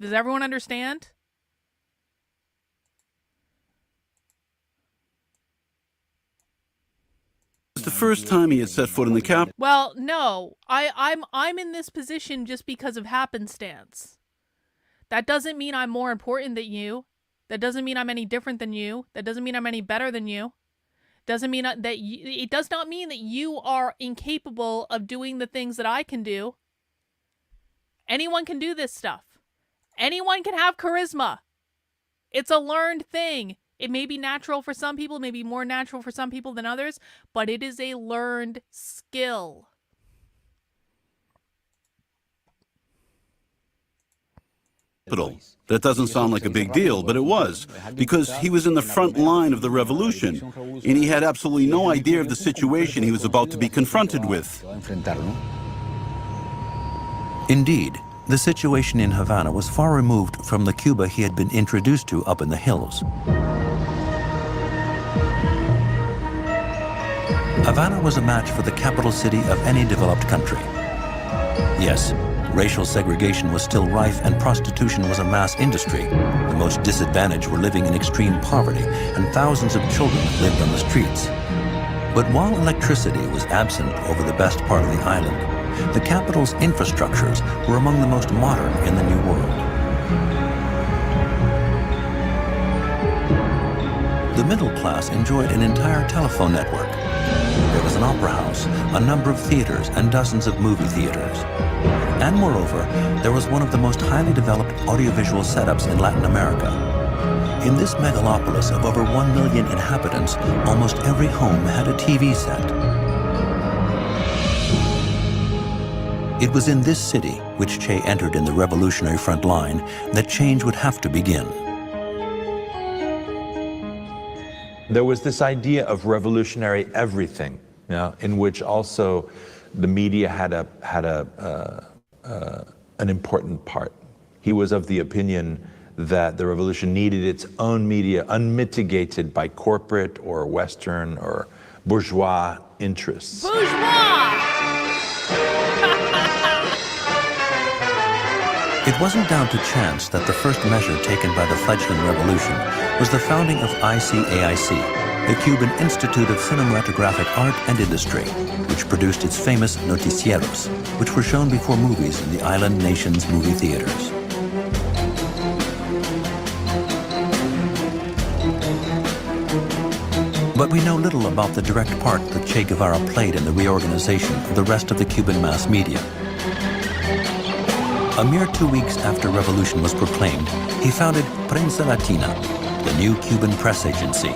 Does everyone understand? the first time he had set foot in the Capitol. Well, no. I'm in this position just because of happenstance. That doesn't mean I'm more important than you. That doesn't mean I'm any different than you. That doesn't mean I'm any better than you. Doesn't mean that it does not mean that you are incapable of doing the things that I can do. Anyone can do this stuff. Anyone can have charisma. It's a learned thing. It may be natural for some people, maybe more natural for some people than others, but it is a learned skill. That doesn't sound like a big deal, but it was, because he was in the front line of the revolution, and he had absolutely no idea of the situation he was about to be confronted with. Indeed, the situation in Havana was far removed from the Cuba he had been introduced to up in the hills. Havana was a match for the capital city of any developed country. Yes, racial segregation was still rife and prostitution was a mass industry. The most disadvantaged were living in extreme poverty, and thousands of children lived on the streets. But while electricity was absent over the best part of the island, the capital's infrastructures were among the most modern in the New World. The middle class enjoyed an entire telephone network. There was an opera house, a number of theaters, and dozens of movie theaters. And moreover, there was one of the most highly developed audiovisual setups in Latin America. In this megalopolis of over 1 million inhabitants, almost every home had a TV set. It was in this city, which Che entered in the revolutionary front line, that change would have to begin. There was this idea of revolutionary everything, you know, in which also the media had an important part. He was of the opinion that the revolution needed its own media, unmitigated by corporate or Western or bourgeois interests. Bourgeois! It wasn't down to chance that the first measure taken by the fledgling revolution was the founding of ICAIC, the Cuban Institute of Cinematographic Art and Industry, which produced its famous noticieros, which were shown before movies in the island nation's movie theaters. But we know little about the direct part that Che Guevara played in the reorganization of the rest of the Cuban mass media. A mere 2 weeks after revolution was proclaimed, he founded Prensa Latina, the new Cuban press agency,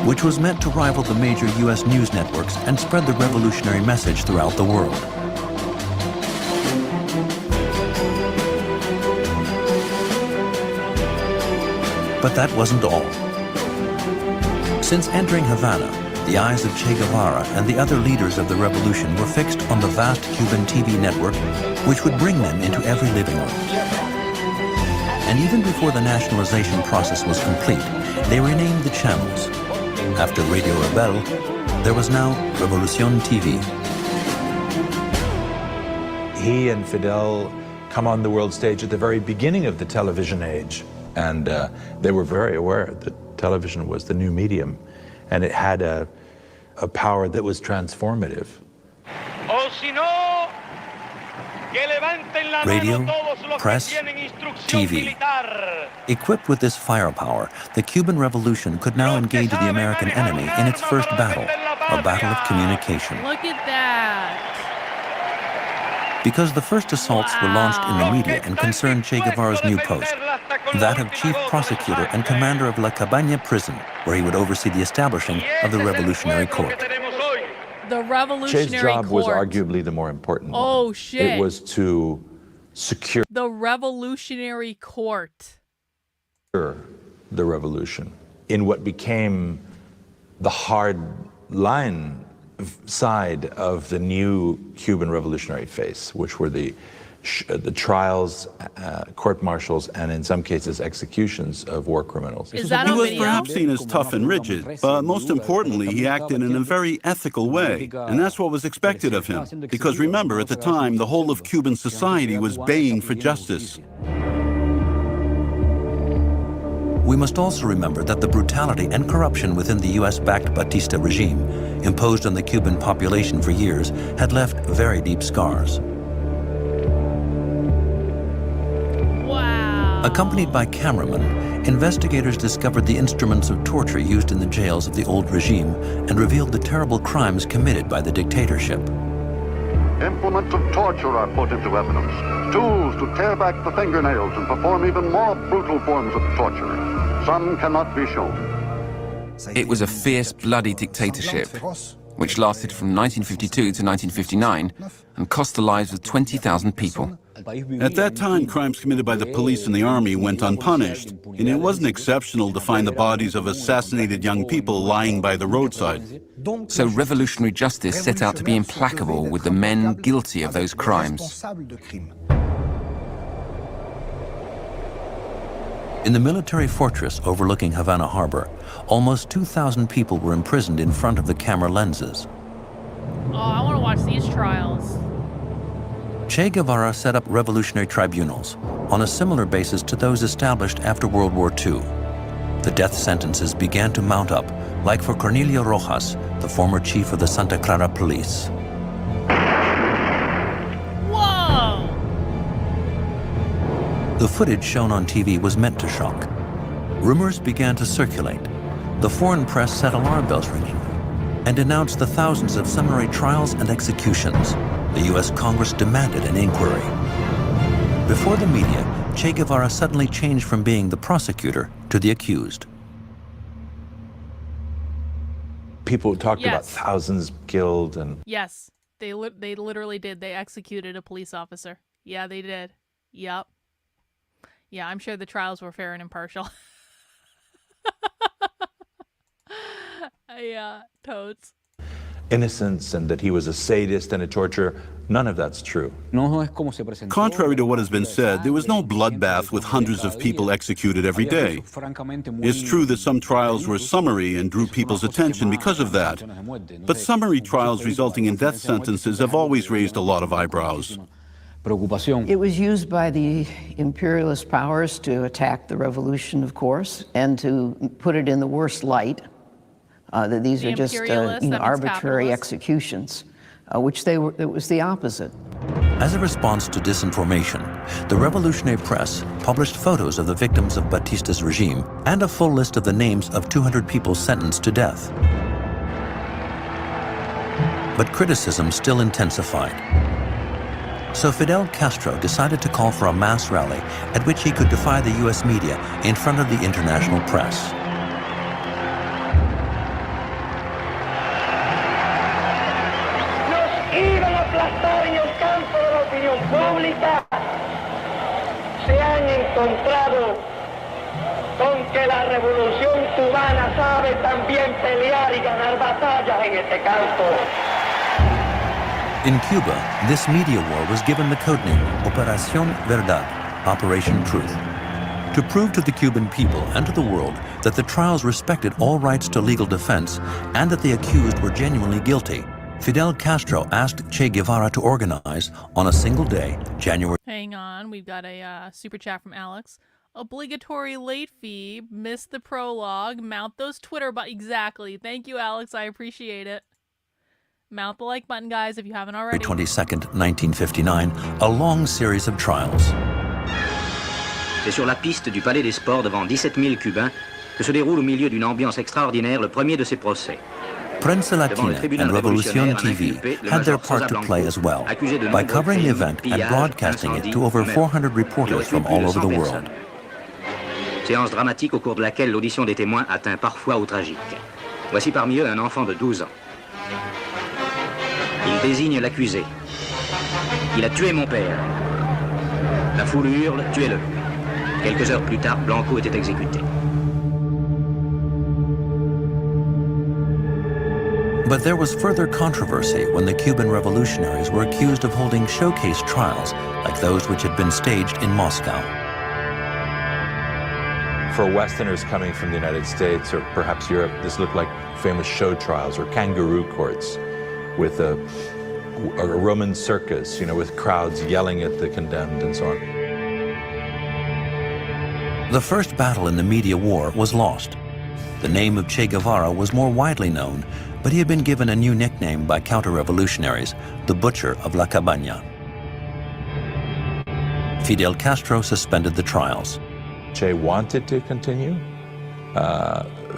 which was meant to rival the major U.S. news networks and spread the revolutionary message throughout the world. But that wasn't all. Since entering Havana, the eyes of Che Guevara and the other leaders of the revolution were fixed on the vast Cuban TV network, which would bring them into every living room. And even before the nationalization process was complete, they renamed the channels. After Radio Rebel, there was now Revolucion TV. He and Fidel come on the world stage at the very beginning of the television age, and they were very aware that television was the new medium, and it had a power that was transformative. O si no, Radio, press, TV. Equipped with this firepower, the Cuban Revolution could now engage the American enemy in its first battle, a battle of communication. Look at that. Because the first assaults were launched in the media and concerned Che Guevara's new post, that of chief prosecutor and commander of La Cabaña prison, where he would oversee the establishing of the Revolutionary Court. The Revolutionary Che's job Court. was arguably the more important one. Oh, shit. It was to secure The Revolutionary Court. the revolution in what became the hard line side of the new Cuban revolutionary phase, which were the trials, court-martials, and in some cases executions of war criminals. Is that He on was video? perhaps seen as tough and rigid, but most importantly, he acted in a very ethical way. And that's what was expected of him. Because remember, at the time, the whole of Cuban society was baying for justice. We must also remember that the brutality and corruption within the US-backed Batista regime, imposed on the Cuban population for years, had left very deep scars. Wow. Accompanied by cameramen, investigators discovered the instruments of torture used in the jails of the old regime and revealed the terrible crimes committed by the dictatorship. Implements of torture are put into evidence. Tools to tear back the fingernails and perform even more brutal forms of torture. Some cannot be shown. It was a fierce, bloody dictatorship, which lasted from 1952 to 1959 and cost the lives of 20,000 people. At that time, crimes committed by the police and the army went unpunished, and it wasn't exceptional to find the bodies of assassinated young people lying by the roadside. So revolutionary justice set out to be implacable with the men guilty of those crimes. In the military fortress overlooking Havana Harbor, almost 2,000 people were imprisoned in front of the camera lenses. Oh, I want to watch these trials. Che Guevara set up revolutionary tribunals on a similar basis to those established after World War II. The death sentences began to mount up, like for Cornelio Rojas, the former chief of the Santa Clara police. Whoa! The footage shown on TV was meant to shock. Rumors began to circulate. The foreign press set alarm bells ringing and denounced the thousands of summary trials and executions. The U.S. Congress demanded an inquiry. Before the media, Che Guevara suddenly changed from being the prosecutor to the accused. People talked about Yes. thousands killed and Yes, they literally did. They executed a police officer. Yeah, they did. Yep. Yeah, I'm sure the trials were fair and impartial. Yeah, totes. innocence and that he was a sadist and a torturer. None of that's true. Contrary to what has been said, there was no bloodbath with hundreds of people executed every day. It's true that some trials were summary and drew people's attention because of that. But summary trials resulting in death sentences have always raised a lot of eyebrows. It was used by the imperialist powers to attack the revolution, of course, and to put it in the worst light, that these are just arbitrary executions, which it was the opposite. As a response to disinformation, the revolutionary press published photos of the victims of Batista's regime and a full list of the names of 200 people sentenced to death. But criticism still intensified. So Fidel Castro decided to call for a mass rally at which he could defy the U.S. media in front of the international press. Nos iban a aplastar en el campo de la opinión pública. Se han encontrado con que la revolución cubana sabe también pelear y ganar batallas en este campo. In Cuba, this media war was given the codename Operación Verdad, Operation Truth, to prove to the Cuban people and to the world that the trials respected all rights to legal defense and that the accused were genuinely guilty. Fidel Castro asked Che Guevara to organize, on a single day, January. Hang on, we've got a super chat from Alex. Obligatory late fee, missed the prologue, mount those Twitter buttons. Exactly. Thank you, Alex. I appreciate it. Mount the like button, guys, if you haven't already. February 22nd, 1959, a long series of trials. C'est sur la piste du Palais des Sports devant 17 000 Cubains que se déroule au milieu d'une ambiance extraordinaire le premier de ces procès. Prensa Latina and Revolucion TV had their part to play as well by covering the event and broadcasting it to over 400 reporters from all over the world. Séance dramatique au cours de laquelle l'audition des témoins atteint parfois au tragique. Voici parmi eux un enfant de 12 ans. Il désigne l'accusé. Il a tué mon père. La foule hurle, tuez-le. Quelques heures plus tard, Blanco était exécuté. But there was further controversy when the Cuban revolutionaries were accused of holding showcase trials like those which had been staged in Moscow. For Westerners coming from the United States or perhaps Europe, this looked like famous show trials or kangaroo courts with a Roman circus, you know, with crowds yelling at the condemned and so on. The first battle in the media war was lost. The name of Che Guevara was more widely known, but he had been given a new nickname by counter-revolutionaries, the Butcher of La Cabaña. Fidel Castro suspended the trials. Che wanted to continue.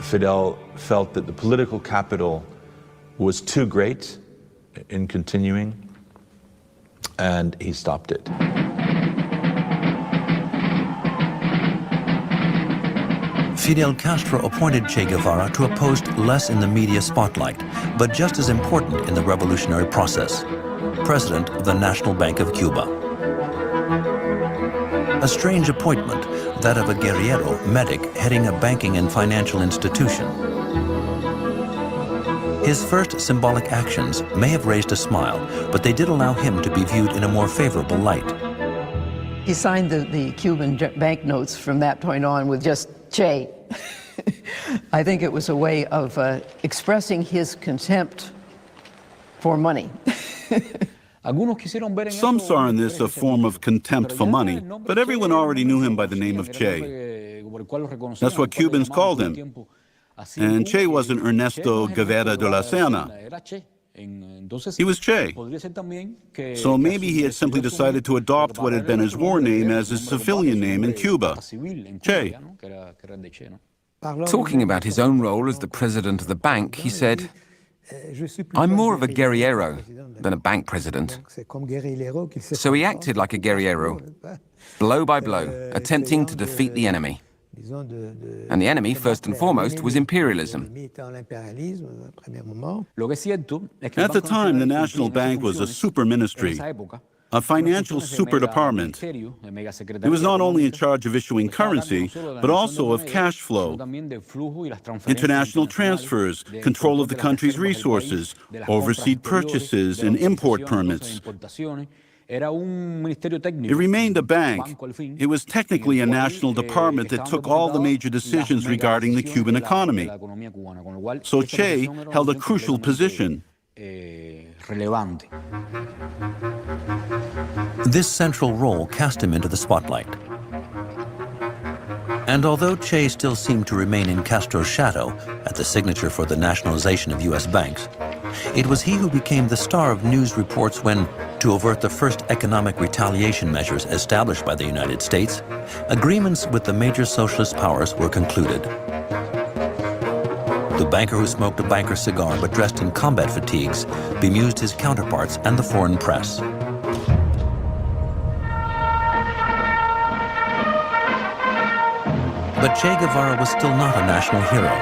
Fidel felt that the political capital was too great in continuing, and he stopped it. Fidel Castro appointed Che Guevara to a post less in the media spotlight, but just as important in the revolutionary process, president of the National Bank of Cuba. A strange appointment, that of a guerrillero medic heading a banking and financial institution. His first symbolic actions may have raised a smile, but they did allow him to be viewed in a more favorable light. He signed the Cuban banknotes from that point on with just Che. I think it was a way of expressing his contempt for money. Some saw in this a form of contempt for money, but everyone already knew him by the name of Che. That's what Cubans called him. And Che wasn't Ernesto Guevara de la Serna. He was Che. So maybe he had simply decided to adopt what had been his war name as his civilian name in Cuba, Che. Talking about his own role as the president of the bank, he said, "I'm more of a guerrillero than a bank president." So he acted like a guerrillero, blow by blow, attempting to defeat the enemy. And the enemy, first and foremost, was imperialism. At the time, the National Bank was a super ministry, a financial super department. It was not only in charge of issuing currency, but also of cash flow, international transfers, control of the country's resources, overseas purchases, and import permits. It remained a bank. It was technically a national department that took all the major decisions regarding the Cuban economy. So Che held a crucial position. This central role cast him into the spotlight. And although Che still seemed to remain in Castro's shadow at the signature for the nationalization of U.S. banks, it was he who became the star of news reports when, to avert the first economic retaliation measures established by the United States, agreements with the major socialist powers were concluded. The banker who smoked a banker's cigar but dressed in combat fatigues bemused his counterparts and the foreign press. But Che Guevara was still not a national hero.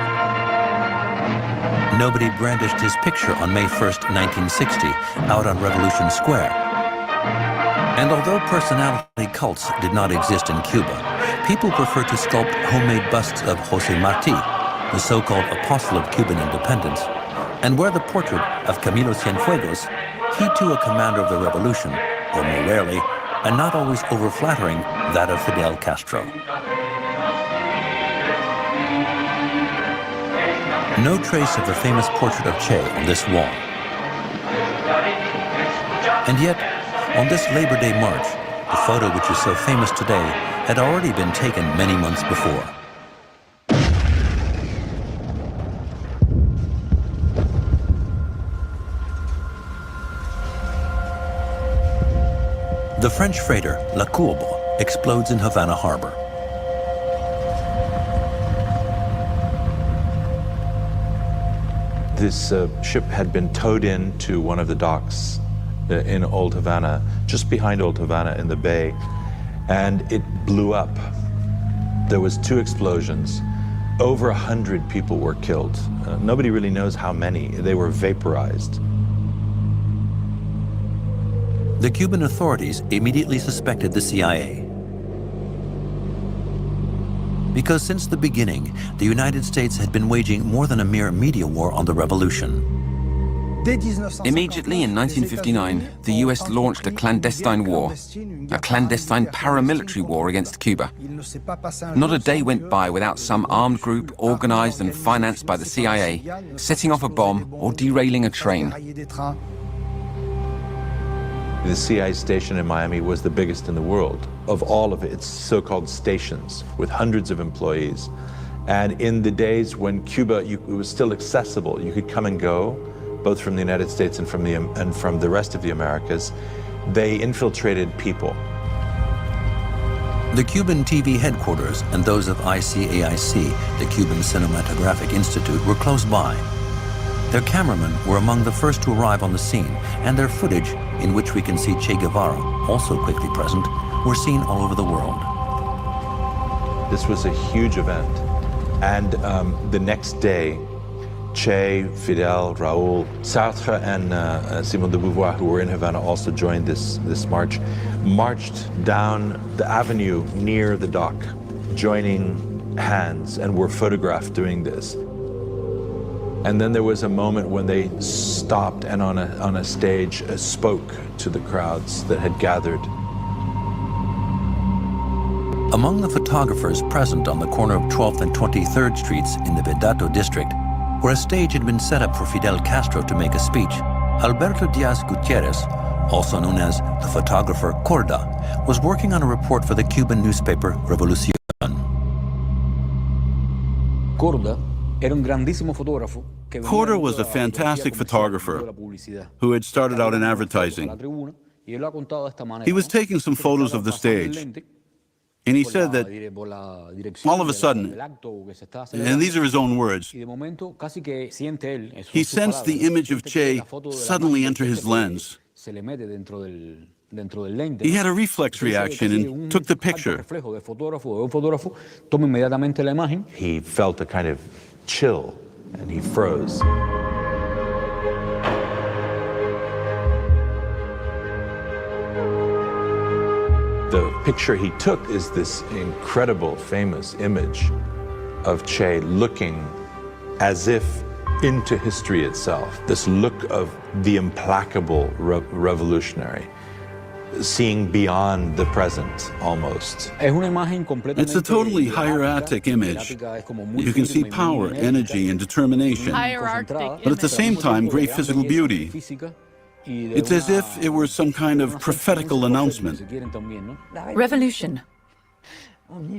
Nobody brandished his picture on May 1st, 1960, out on Revolution Square. And although personality cults did not exist in Cuba, people preferred to sculpt homemade busts of José Martí, the so-called apostle of Cuban independence, and wear the portrait of Camilo Cienfuegos, he too a commander of the revolution, or more rarely, and not always over-flattering, that of Fidel Castro. No trace of the famous portrait of Che on this wall. And yet, on this Labor Day march, the photo which is so famous today had already been taken many months before. The French freighter La Courbe explodes in Havana harbor. This ship had been towed in to one of the docks in Old Havana, just behind Old Havana in the bay, and it blew up. There was 2 explosions. Over 100 people were killed. Nobody really knows how many. They were vaporized. The Cuban authorities immediately suspected the CIA. Because since the beginning, the United States had been waging more than a mere media war on the revolution. Immediately in 1959, the US launched a clandestine war, a clandestine paramilitary war against Cuba. Not a day went by without some armed group organized and financed by the CIA setting off a bomb or derailing a train. The CIA station in Miami was the biggest in the world of all of its so-called stations, with hundreds of employees. And in the days when Cuba, it was still accessible, you could come and go, both from the United States and from the rest of the Americas, they infiltrated people. The Cuban TV headquarters and those of ICAIC, the Cuban Cinematographic Institute, were close by. Their cameramen were among the first to arrive on the scene, and their footage, in which we can see Che Guevara, also quickly present, were seen all over the world. This was a huge event. And the next day, Che, Fidel, Raúl, Sartre, and Simone de Beauvoir, who were in Havana, also joined this march, marched down the avenue near the dock, joining hands, and were photographed doing this. And then there was a moment when they stopped and on a stage spoke to the crowds that had gathered. Among the photographers present on the corner of 12th and 23rd Streets in the Vedato district, where a stage had been set up for Fidel Castro to make a speech, Alberto Diaz Gutierrez, also known as the photographer Corda, was working on a report for the Cuban newspaper Revolución. Corda was a fantastic photographer who had started out in advertising. He was taking some photos of the stage, and he said that all of a sudden, and these are his own words, he sensed the image of Che suddenly enter his lens. He had a reflex reaction and took the picture. He felt a kind of chill, and he froze. The picture he took is this incredible, famous image of Che looking as if into history itself, this look of the implacable revolutionary, seeing beyond the present almost. It's a totally hieratic image. You can see power, energy, and determination, but at the same time, great physical beauty. It's as if it were some kind of prophetical announcement. Revolution.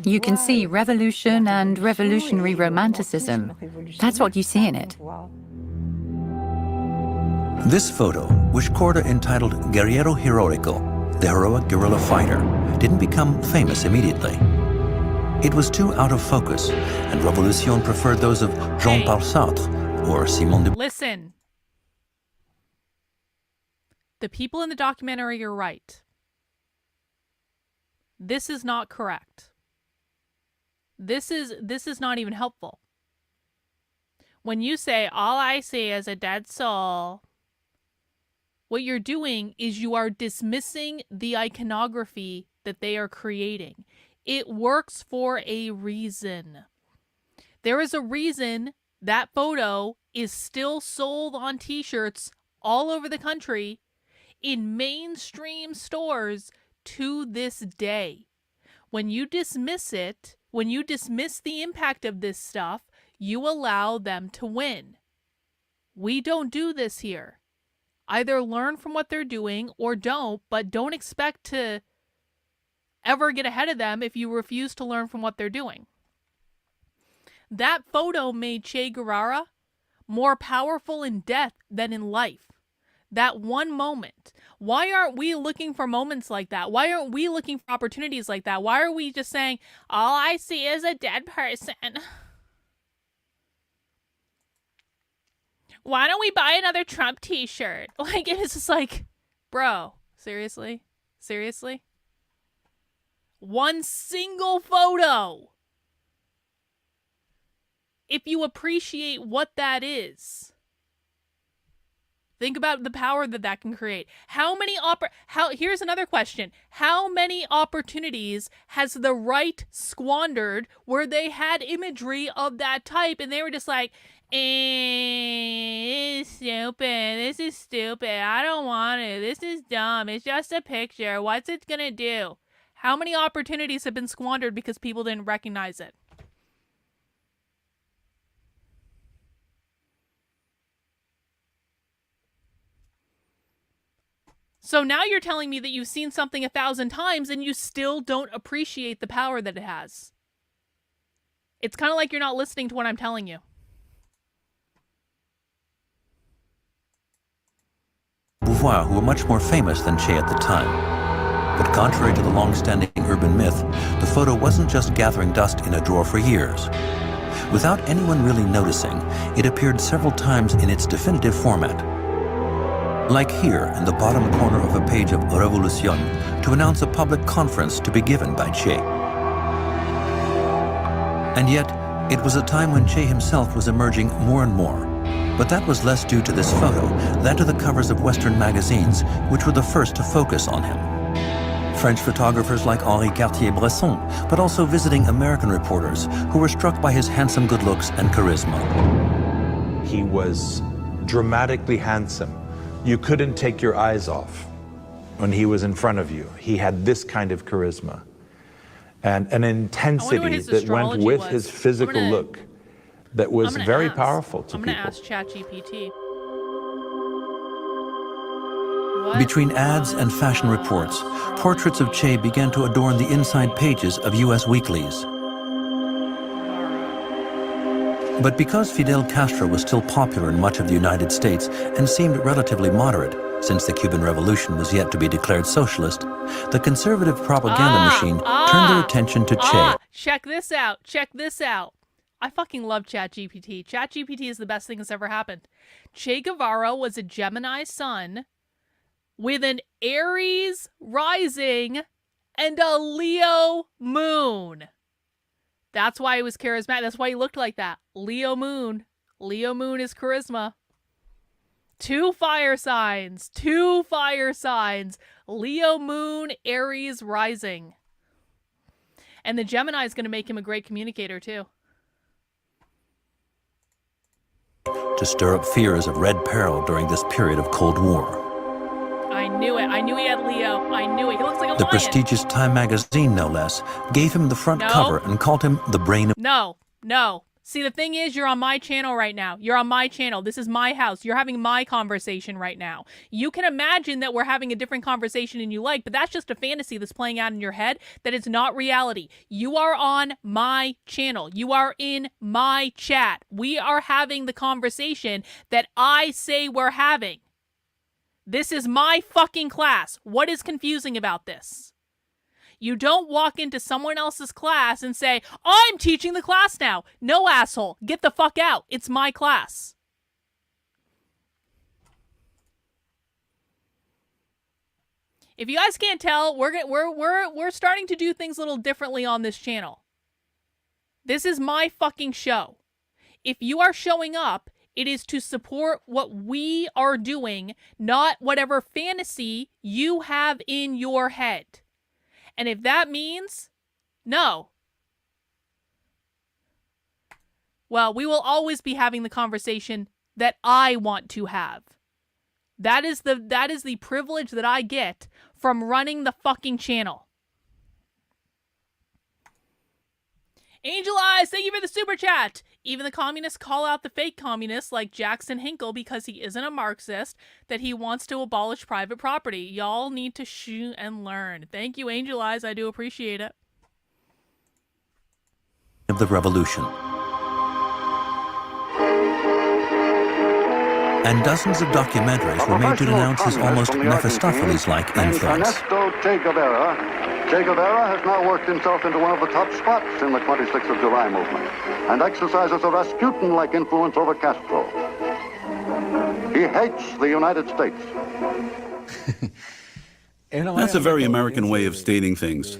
You can see revolution and revolutionary romanticism. That's what you see in it. This photo, which Corda entitled Guerrero Heroico, the heroic guerrilla fighter, didn't become famous immediately. It was too out of focus, and Revolution preferred those of Jean-Paul Sartre or Simone de... Listen. The people in the documentary are right. This is not correct. This is not even helpful. When you say, all I see is a dead soul, what you're doing is you are dismissing the iconography that they are creating. It works for a reason. There is a reason that photo is still sold on t-shirts all over the country in mainstream stores to this day. When you dismiss it, when you dismiss the impact of this stuff, you allow them to win. We don't do this here. Either learn from what they're doing or don't, but don't expect to ever get ahead of them if you refuse to learn from what they're doing. That photo made Che Guevara more powerful in death than in life. That one moment. Why aren't we looking for moments like that? Why aren't we looking for opportunities like that? Why are we just saying, all I see is a dead person? Why don't we buy another Trump t-shirt? Like, it's just like, bro, seriously? Seriously? One single photo. If you appreciate what that is, think about the power that that can create. Here's another question. How many opportunities has the right squandered where they had imagery of that type and they were just like, it's stupid. This is stupid. I don't want it. This is dumb. It's just a picture. What's it gonna do? How many opportunities have been squandered because people didn't recognize it? So now you're telling me that you've seen something 1,000 times and you still don't appreciate the power that it has. It's kind of like you're not listening to what I'm telling you. Beauvoir, who were much more famous than Che at the time. But contrary to the long-standing urban myth, the photo wasn't just gathering dust in a drawer for years. Without anyone really noticing, it appeared several times in its definitive format. Like here in the bottom corner of a page of Révolution to announce a public conference to be given by Che. And yet, it was a time when Che himself was emerging more and more. But that was less due to this photo than to the covers of Western magazines, which were the first to focus on him. French photographers like Henri Cartier-Bresson, but also visiting American reporters who were struck by his handsome good looks and charisma. He was dramatically handsome. You couldn't take your eyes off when he was in front of you. He had this kind of charisma and an intensity that went with his physical look that was very powerful to people. I'm going to ask ChatGPT. Between ads and fashion reports, portraits of Che began to adorn the inside pages of U.S. weeklies. But because Fidel Castro was still popular in much of the United States and seemed relatively moderate, since the Cuban Revolution was yet to be declared socialist, the conservative propaganda machine turned their attention to Che. Check this out. Check this out. I fucking love ChatGPT. ChatGPT is the best thing that's ever happened. Che Guevara was a Gemini sun with an Aries rising and a Leo moon. That's why he was charismatic. That's why he looked like that. Leo moon. Leo moon is charisma. 2 fire signs. 2 fire signs. Leo moon, Aries rising. And the Gemini is going to make him a great communicator too. To stir up fears of red peril during this period of Cold War. I knew it. I knew he had Leo. I knew it. He looks like a lion. The prestigious Time magazine, no less, gave him the front cover and called him the brain of... No. See, the thing is, you're on my channel right now. You're on my channel. This is my house. You're having my conversation right now. You can imagine that we're having a different conversation than you like, but that's just a fantasy that's playing out in your head. That is not reality. You are on my channel. You are in my chat. We are having the conversation that I say we're having. This is my fucking class. What is confusing about this? You don't walk into someone else's class and say, I'm teaching the class now. No, asshole. Get the fuck out. It's my class. If you guys can't tell, we're starting to do things a little differently on this channel. This is my fucking show. If you are showing up, it is to support what we are doing, not whatever fantasy you have in your head. And if that means no, well, we will always be having the conversation that I want to have. That is the privilege that I get from running the fucking channel. Angel Eyes, thank you for the super chat. Even the communists call out the fake communists like Jackson Hinkle because he isn't a Marxist, that he wants to abolish private property. Y'all need to shoot and learn. Thank you, Angel Eyes. I do appreciate it. Of the revolution. and dozens of documentaries were made to denounce his almost Mephistopheles-like influence. Ernesto Che Guevara. Che Guevara has now worked himself into one of the top spots in the 26th of July movement and exercises a Rasputin-like influence over Castro. He hates the United States. That's a very American way of stating things.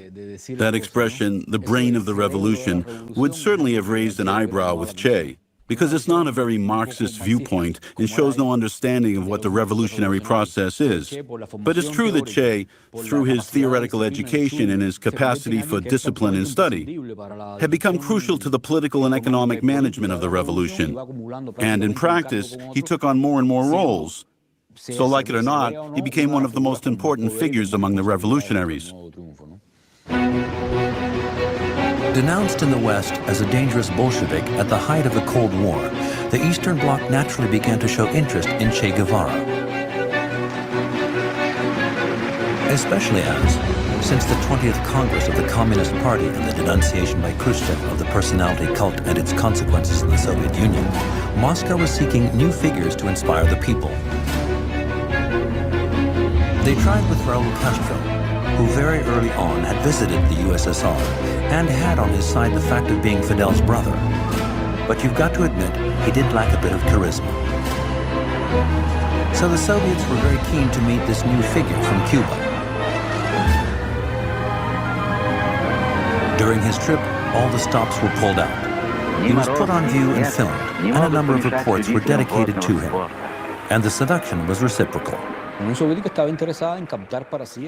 That expression, the brain of the revolution, would certainly have raised an eyebrow with Che, because it's not a very Marxist viewpoint and shows no understanding of what the revolutionary process is. But it's true that Che, through his theoretical education and his capacity for discipline and study, had become crucial to the political and economic management of the revolution. And in practice, he took on more and more roles. So like it or not, he became one of the most important figures among the revolutionaries. Denounced in the West as a dangerous Bolshevik at the height of the Cold War, the Eastern Bloc naturally began to show interest in Che Guevara. Especially as, since the 20th Congress of the Communist Party and the denunciation by Khrushchev of the personality cult and its consequences in the Soviet Union, Moscow was seeking new figures to inspire the people. They tried with Raul Castro, who very early on had visited the USSR and had on his side the fact of being Fidel's brother. But you've got to admit, he did lack a bit of charisma. So the Soviets were very keen to meet this new figure from Cuba. During his trip, all the stops were pulled out. He was put on view and filmed, and a number of reports were dedicated to him. And the seduction was reciprocal.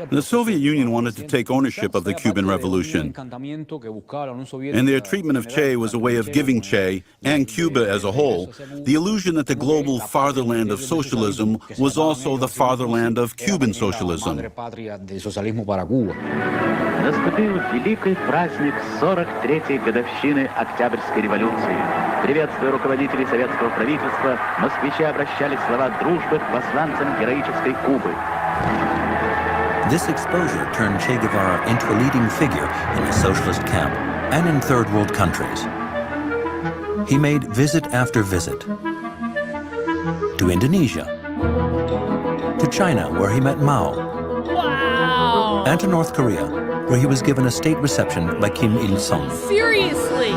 The Soviet Union wanted to take ownership of the Cuban Revolution, and their treatment of Che was a way of giving Che, and Cuba as a whole, the illusion that the global fatherland of socialism was also the fatherland of Cuban socialism. Наступил великий праздник 43-й годовщины Октябрьской революции. Приветствуя руководителей советского правительства, москвичи обращали слова дружбы к посланцам героической Кубы. This exposure turned Che Guevara into a leading figure in the socialist camp and in third world countries. He made visit after visit to Indonesia, to China, where he met Mao, and to North Korea, where he was given a state reception by Kim Il-sung. Seriously?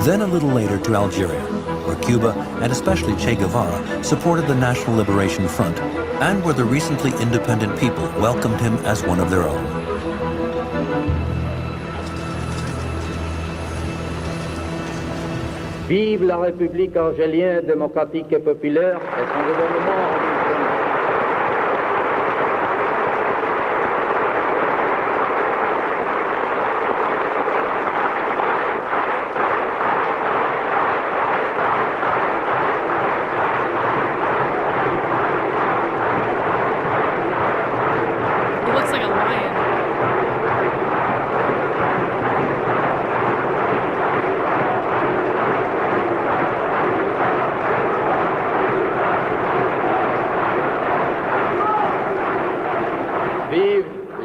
Then a little later to Algeria, where Cuba, and especially Che Guevara, supported the National Liberation Front, and where the recently independent people welcomed him as one of their own. Vive la République algérienne démocratique et populaire et son gouvernement.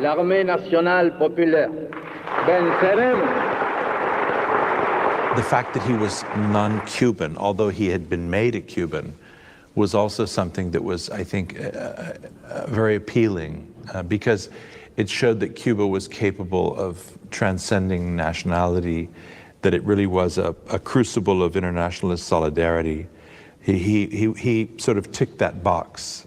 L'armée nationale populaire. Venceremos. The fact that he was non-Cuban, although he had been made a Cuban, was also something that was, I think, very appealing because it showed that Cuba was capable of transcending nationality, that it really was a crucible of internationalist solidarity. He sort of ticked that box.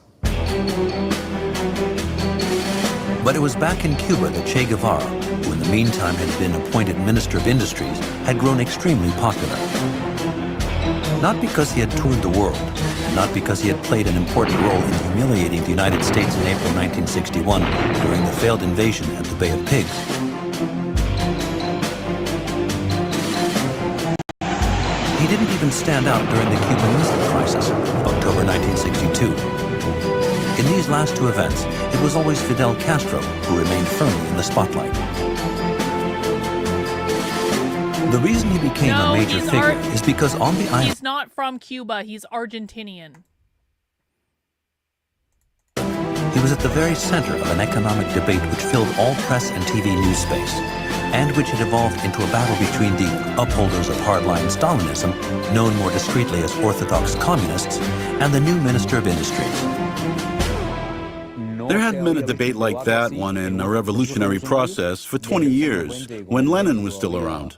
But it was back in Cuba that Che Guevara, who in the meantime had been appointed Minister of Industries, had grown extremely popular. Not because he had toured the world, not because he had played an important role in humiliating the United States in April 1961 during the failed invasion at the Bay of Pigs. He didn't even stand out during the Cuban Missile Crisis of October 1962. In these last two events, it was always Fidel Castro who remained firmly in the spotlight. The reason he became a major figure is because on the island... He's not from Cuba, he's Argentinian. He was at the very center of an economic debate which filled all press and TV news space. and which had evolved into a battle between the upholders of hardline Stalinism, known more discreetly as Orthodox Communists, and the new Minister of Industry. There hadn't been a debate like that one in a revolutionary process for 20 years, when Lenin was still around.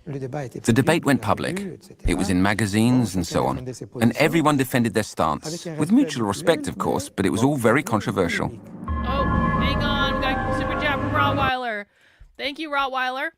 The debate went public. It was in magazines and so on. And everyone defended their stance, with mutual respect, of course, but it was all very controversial. Oh, hang on. We got a super chat from Rottweiler. Thank you, Rottweiler.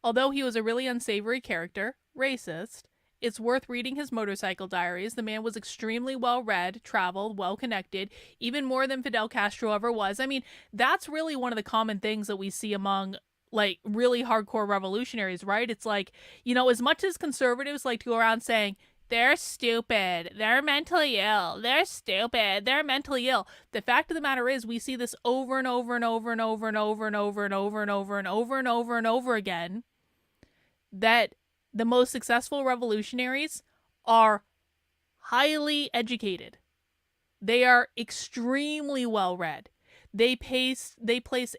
Although he was a really unsavory character, racist, it's worth reading his motorcycle diaries. The man was extremely well-read, traveled, well-connected, even more than Fidel Castro ever was. I mean, that's really one of the common things that we see among, like, really hardcore revolutionaries, right? It's like, you know, as much as conservatives like to go around saying, they're stupid, they're mentally ill, they're stupid, they're mentally ill. The fact of the matter is we see this over and over and over and over and over and over and over and over and over and over and over again, that the most successful revolutionaries are highly educated. They are extremely well-read. They place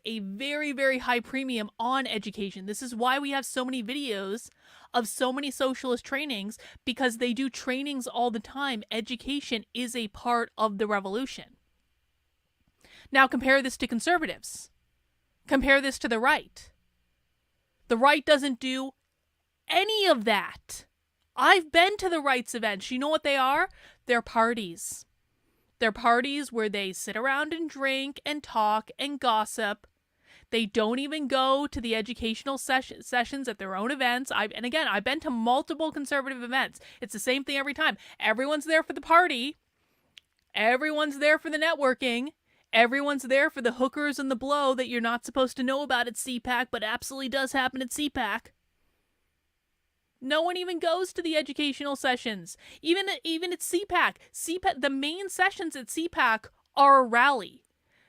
a very, very high premium on education. This is why we have so many videos of so many socialist trainings, because they do trainings all the time. Education is a part of the revolution. Now compare this to conservatives. Compare this to the right. The right doesn't do any of that. I've been to the right's events. You know what they are? They're parties. They're parties where they sit around and drink and talk and gossip. They don't even go to the educational sessions at their own events. I've been to multiple conservative events. It's the same thing every time. Everyone's there for the party. Everyone's there for the networking. Everyone's there for the hookers and the blow that you're not supposed to know about at CPAC, but absolutely does happen at CPAC. No one even goes to the educational sessions. Even at CPAC. The main sessions at CPAC are a rally.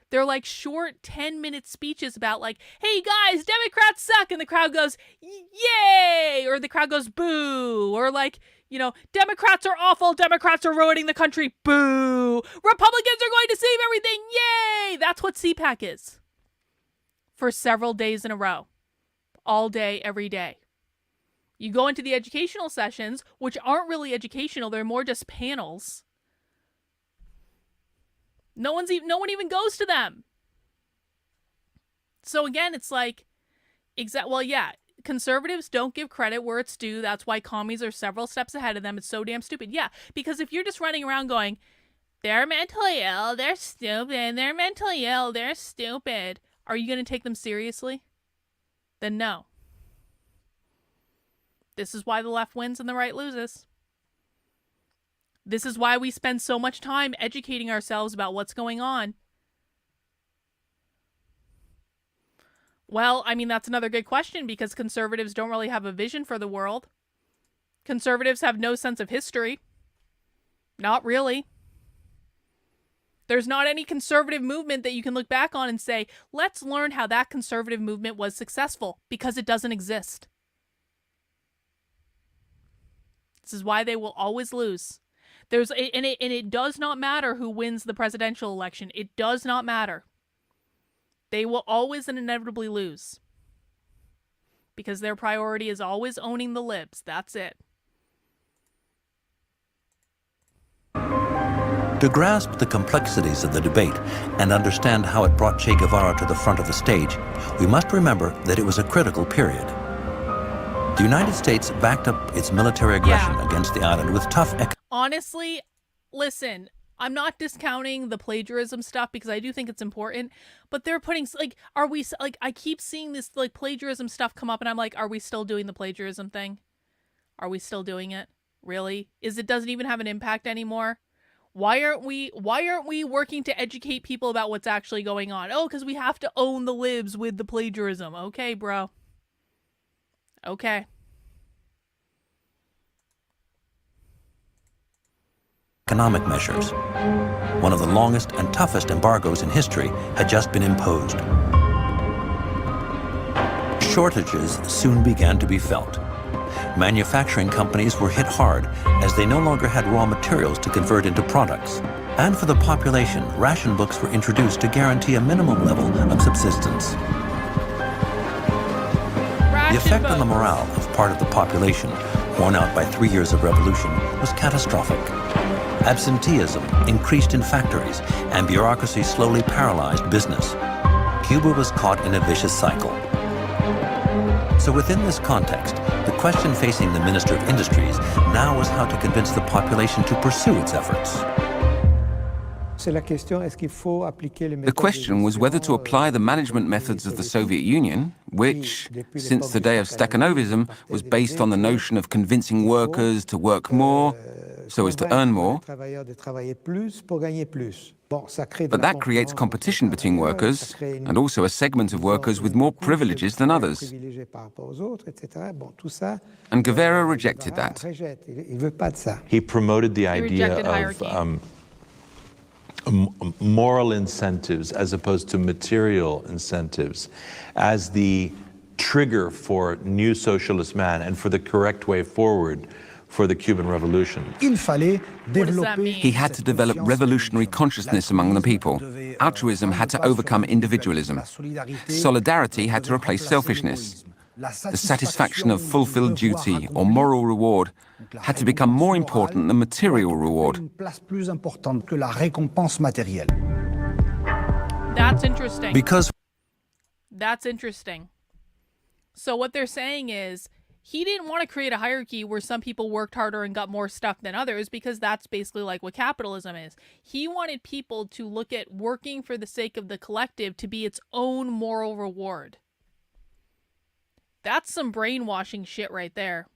They're like short 10-minute speeches about like, hey guys, Democrats suck. And the crowd goes, yay. Or the crowd goes, boo. Or like, you know, Democrats are awful. Democrats are ruining the country. Boo. Republicans are going to save everything. Yay. That's what CPAC is. For several days in a row. All day, every day. You go into the educational sessions, which aren't really educational. They're more just panels. No one even goes to them. So again, it's like, conservatives don't give credit where it's due. That's why commies are several steps ahead of them. It's so damn stupid. Yeah, because if you're just running around going, they're mentally ill, they're stupid, they're mentally ill, they're stupid, are you going to take them seriously? Then no. This is why the left wins and the right loses. This is why we spend so much time educating ourselves about what's going on. Well, I mean, that's another good question, because conservatives don't really have a vision for the world. Conservatives have no sense of history. Not really. There's not any conservative movement that you can look back on and say, let's learn how that conservative movement was successful, because it doesn't exist. This is why they will always lose. It does not matter who wins the presidential election. It does not matter. They will always and inevitably lose. Because their priority is always owning the libs. That's it. To grasp the complexities of the debate and understand how it brought Che Guevara to the front of the stage, we must remember that it was a critical period. The United States backed up its military aggression against the island with tough Honestly, listen, I'm not discounting the plagiarism stuff, because I do think it's important, but they're putting, like, I keep seeing this, like, plagiarism stuff come up, and I'm like, are we still doing the plagiarism thing? Are we still doing it? Really? It doesn't even have an impact anymore? Why aren't we working to educate people about what's actually going on? Oh, because we have to own the libs with the plagiarism. Okay, bro. Okay. Economic measures. One of the longest and toughest embargoes in history had just been imposed. Shortages soon began to be felt. Manufacturing companies were hit hard as they no longer had raw materials to convert into products. And for the population, ration books were introduced to guarantee a minimum level of subsistence. effect on the morale of part of the population, worn out by 3 years of revolution, was catastrophic. Absenteeism increased in factories, and bureaucracy slowly paralyzed business. Cuba was caught in a vicious cycle. So within this context, the question facing the Minister of Industries now was how to convince the population to pursue its efforts. The question was whether to apply the management methods of the Soviet Union, which, since the day of Stakhanovism, was based on the notion of convincing workers to work more so as to earn more. But that creates competition between workers, and also a segment of workers with more privileges than others. And Guevara rejected that. He promoted the idea of moral incentives as opposed to material incentives as the trigger for new socialist man and for the correct way forward for the Cuban Revolution. What does that mean? He had to develop revolutionary consciousness among the people. Altruism had to overcome individualism. Solidarity had to replace selfishness. The satisfaction of fulfilled duty or moral reward had to become more important than material reward. That's interesting. That's interesting. So what they're saying is, he didn't want to create a hierarchy where some people worked harder and got more stuff than others, because that's basically like what capitalism is. He wanted people to look at working for the sake of the collective to be its own moral reward. That's some brainwashing shit right there.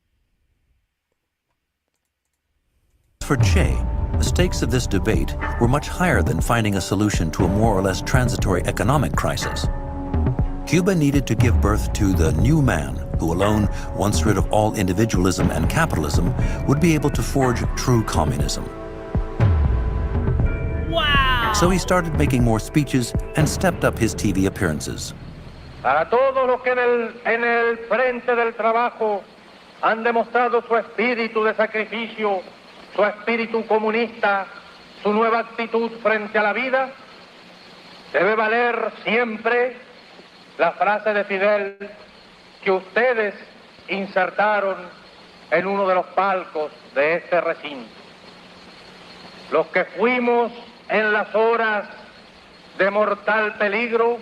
For Che, the stakes of this debate were much higher than finding a solution to a more or less transitory economic crisis. Cuba needed to give birth to the new man who alone, once rid of all individualism and capitalism, would be able to forge true communism. Wow! So he started making more speeches and stepped up his TV appearances. Para todos los que en el frente del trabajo han demostrado su espíritu de sacrificio, su espíritu comunista, su nueva actitud frente a la vida, debe valer siempre la frase de Fidel que ustedes insertaron en uno de los palcos de este recinto. Los que fuimos en las horas de mortal peligro,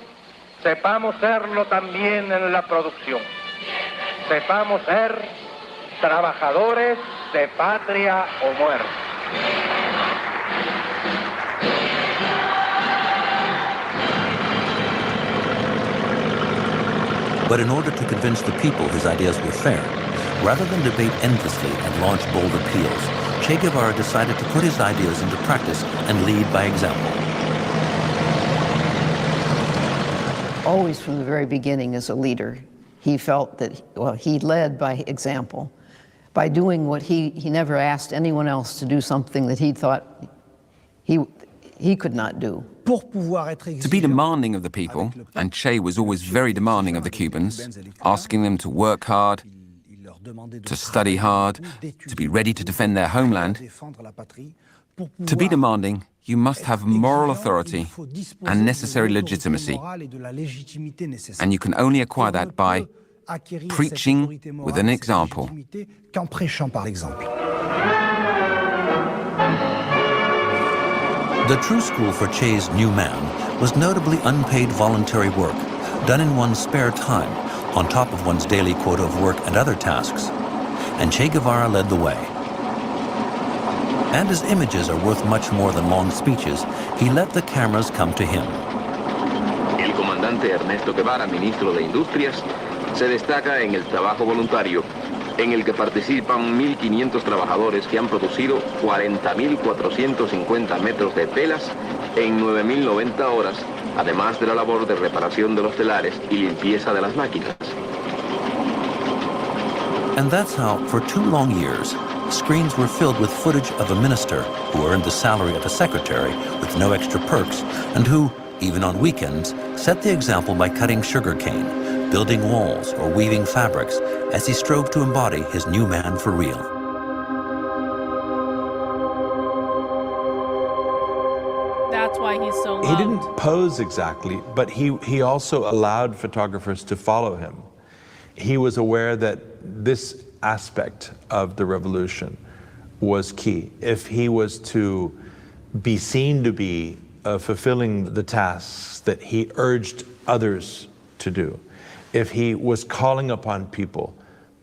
sepamos serlo también en la producción. Sepamos ser trabajadores de patria o muerte. But in order to convince the people his ideas were fair, rather than debate endlessly and launch bold appeals, Che Guevara decided to put his ideas into practice and lead by example. Always from the very beginning as a leader, he felt that, well, he led by example. By doing what he never asked anyone else to do something that he thought he could not do. To be demanding of the people, and Che was always very demanding of the Cubans, asking them to work hard, to study hard, to be ready to defend their homeland. To be demanding, you must have moral authority and necessary legitimacy. And you can only acquire that by preaching with an example. The true school for Che's new man was notably unpaid voluntary work, done in one's spare time, on top of one's daily quota of work and other tasks. And Che Guevara led the way. And as images are worth much more than long speeches, he let the cameras come to him. El comandante Ernesto Guevara, ministro de Industrias, se destaca en el trabajo voluntario, en el que participan 1.500 trabajadores que han producido 40.450 metros de telas en 9.090 horas, además de la labor de reparación de los telares y limpieza de las máquinas. And that's how, for 2 long years, screens were filled with footage of a minister who earned the salary of a secretary with no extra perks, and who, even on weekends, set the example by cutting sugarcane, building walls, or weaving fabrics, as he strove to embody his new man for real. That's why he's so loved. He didn't pose exactly, but he also allowed photographers to follow him. He was aware that this aspect of the revolution was key. If he was to be seen to be fulfilling the tasks that he urged others to do, if he was calling upon people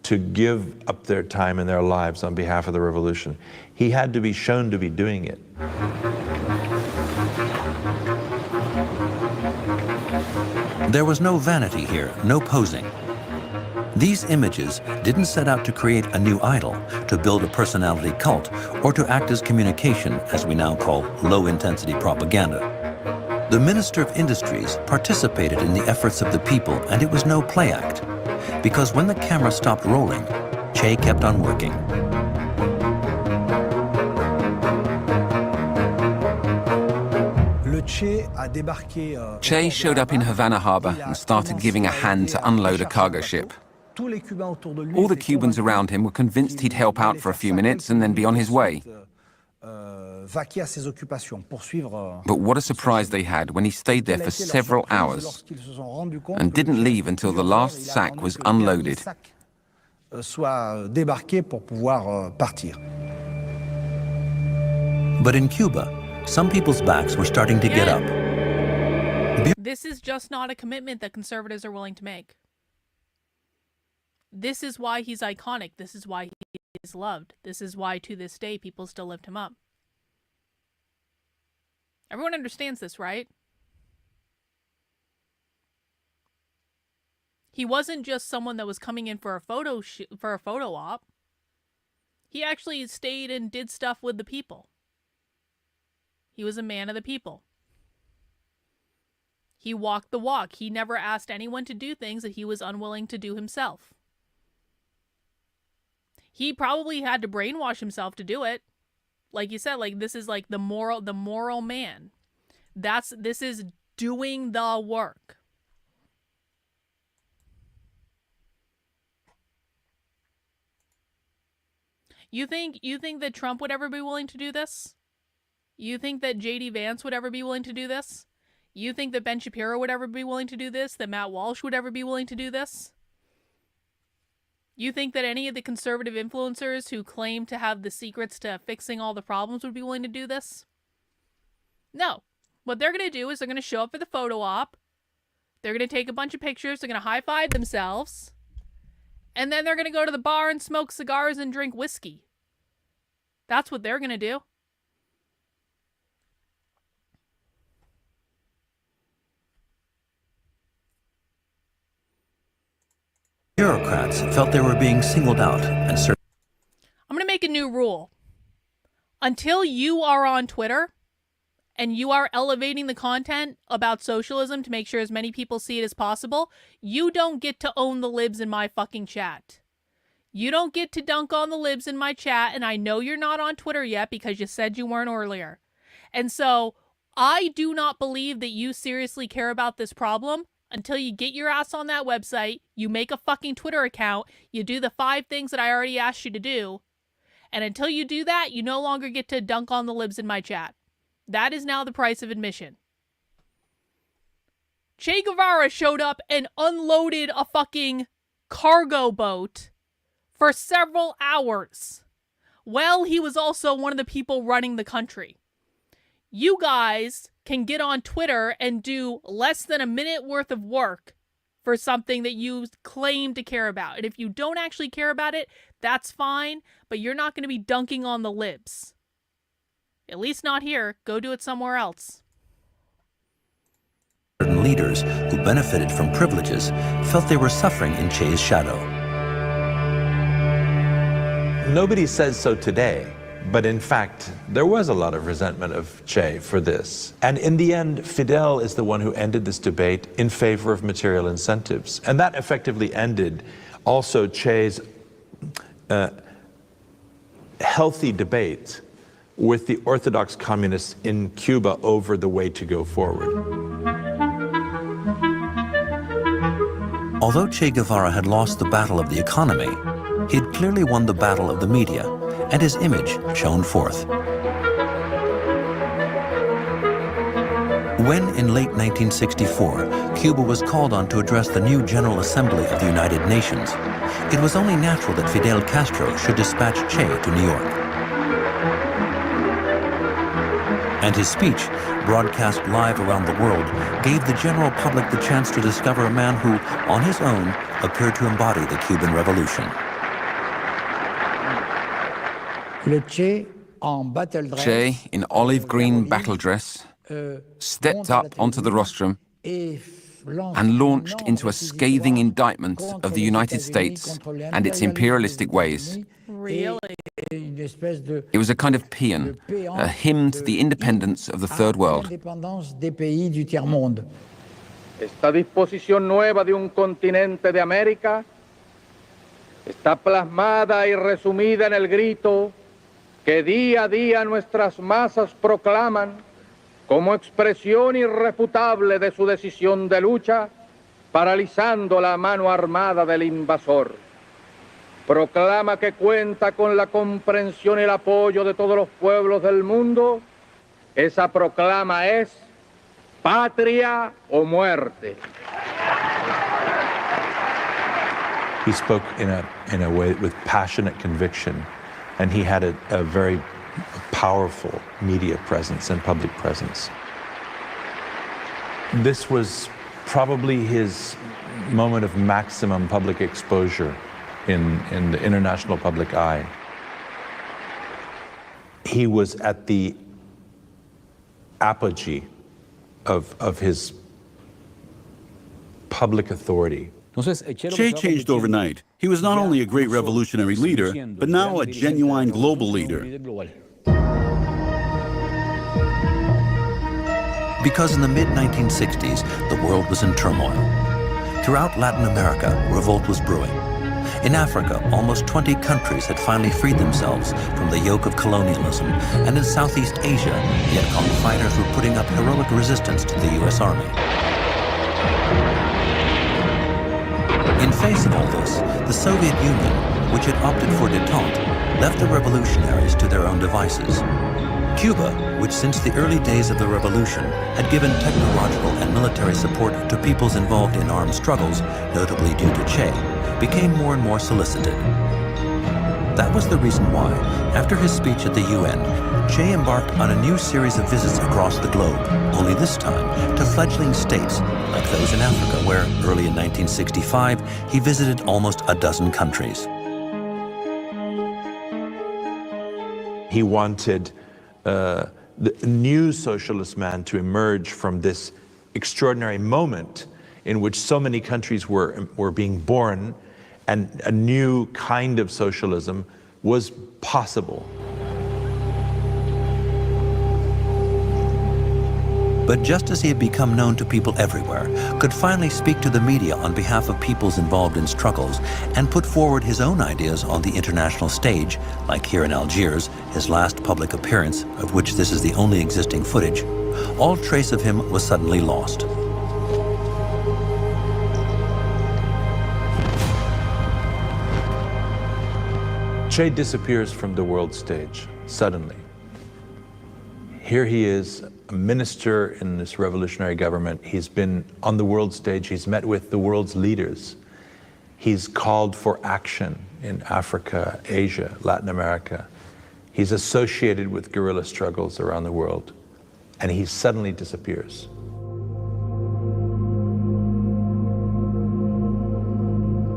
to give up their time and their lives on behalf of the revolution, he had to be shown to be doing it. There was no vanity here, no posing. These images didn't set out to create a new idol, to build a personality cult, or to act as communication, as we now call low-intensity propaganda. The Minister of Industries participated in the efforts of the people, and it was no play act. Because when the camera stopped rolling, Che kept on working. Che showed up in Havana Harbor and started giving a hand to unload a cargo ship. All the Cubans around him were convinced he'd help out for a few minutes and then be on his way. But what a surprise they had when he stayed there for several hours and didn't leave until the last sack was unloaded. But in Cuba, some people's backs were starting to get up. This is just not a commitment that conservatives are willing to make. This is why he's iconic. This is why he is loved. This is why, to this day, people still lift him up. Everyone understands this, right? He wasn't just someone that was coming in for a photo op. He actually stayed and did stuff with the people. He was a man of the people. He walked the walk. He never asked anyone to do things that he was unwilling to do himself. He probably had to brainwash himself to do it. Like you said, like this is like the moral man. This is doing the work. You think that Trump would ever be willing to do this? You think that J.D. Vance would ever be willing to do this? You think that Ben Shapiro would ever be willing to do this? That Matt Walsh would ever be willing to do this? You think that any of the conservative influencers who claim to have the secrets to fixing all the problems would be willing to do this? No. What they're going to do is they're going to show up for the photo op. They're going to take a bunch of pictures. They're going to high-five themselves. And then they're going to go to the bar and smoke cigars and drink whiskey. That's what they're going to do. Bureaucrats felt they were being singled out and I'm going to make a new rule. Until you are on Twitter and you are elevating the content about socialism to make sure as many people see it as possible, you don't get to own the libs in my fucking chat. You don't get to dunk on the libs in my chat, and I know you're not on Twitter yet because you said you weren't earlier. And so I do not believe that you seriously care about this problem until you get your ass on that website, you make a fucking Twitter account, you do the 5 things that I already asked you to do, and until you do that, you no longer get to dunk on the libs in my chat. That is now the price of admission. Che Guevara showed up and unloaded a fucking cargo boat for several hours. Well, he was also one of the people running the country. You guys can get on Twitter and do less than a minute worth of work for something that you claim to care about. And if you don't actually care about it, that's fine, but you're not going to be dunking on the libs. At least not here. Go do it somewhere else. certain leaders who benefited from privileges felt they were suffering in Che's shadow. Nobody says so today. But in fact, there was a lot of resentment of Che for this. And in the end, Fidel is the one who ended this debate in favor of material incentives. And that effectively ended also Che's healthy debate with the Orthodox communists in Cuba over the way to go forward. Although Che Guevara had lost the battle of the economy, he had clearly won the battle of the media, and his image shone forth. When in late 1964, Cuba was called on to address the new General Assembly of the United Nations, it was only natural that Fidel Castro should dispatch Che to New York. And his speech, broadcast live around the world, gave the general public the chance to discover a man who, on his own, appeared to embody the Cuban Revolution. Che, in olive green battle dress, stepped up onto the rostrum and launched into a scathing indictment of the United States and its imperialistic ways. Really? It was a kind of paean, a hymn to the independence of the Third World. Esta disposición nueva de un continente de América está plasmada y resumida en el grito que día a día nuestras masas proclaman como expresión irrefutable de su decisión de lucha, paralizando la mano armada del invasor. Proclama que cuenta con la comprensión y el apoyo de todos los pueblos del mundo. Esa proclama es patria o muerte. He spoke in a way with passionate conviction, and he had a very powerful media presence and public presence. This was probably his moment of maximum public exposure in the international public eye. He was at the apogee of his public authority. Che changed overnight. He was not only a great revolutionary leader, but now a genuine global leader. Because in the mid-1960s, the world was in turmoil. Throughout Latin America, revolt was brewing. In Africa, almost 20 countries had finally freed themselves from the yoke of colonialism, and in Southeast Asia, Viet Cong fighters were putting up heroic resistance to the U.S. Army. In face of all this, the Soviet Union, which had opted for détente, left the revolutionaries to their own devices. Cuba, which since the early days of the revolution had given technological and military support to peoples involved in armed struggles, notably due to Che, became more and more solicited. That was the reason why, after his speech at the UN, Che embarked on a new series of visits across the globe, only this time to fledgling states like those in Africa where, early in 1965, he visited almost a dozen countries. He wanted the new socialist man to emerge from this extraordinary moment in which so many countries were being born, and a new kind of socialism was possible. But just as he had become known to people everywhere, could finally speak to the media on behalf of peoples involved in struggles, and put forward his own ideas on the international stage, like here in Algiers, his last public appearance, of which this is the only existing footage, all trace of him was suddenly lost. Che disappears from the world stage, suddenly. Here he is, a minister in this revolutionary government. He's been on the world stage. He's met with the world's leaders. He's called for action in Africa, Asia, Latin America. He's associated with guerrilla struggles around the world, and he suddenly disappears.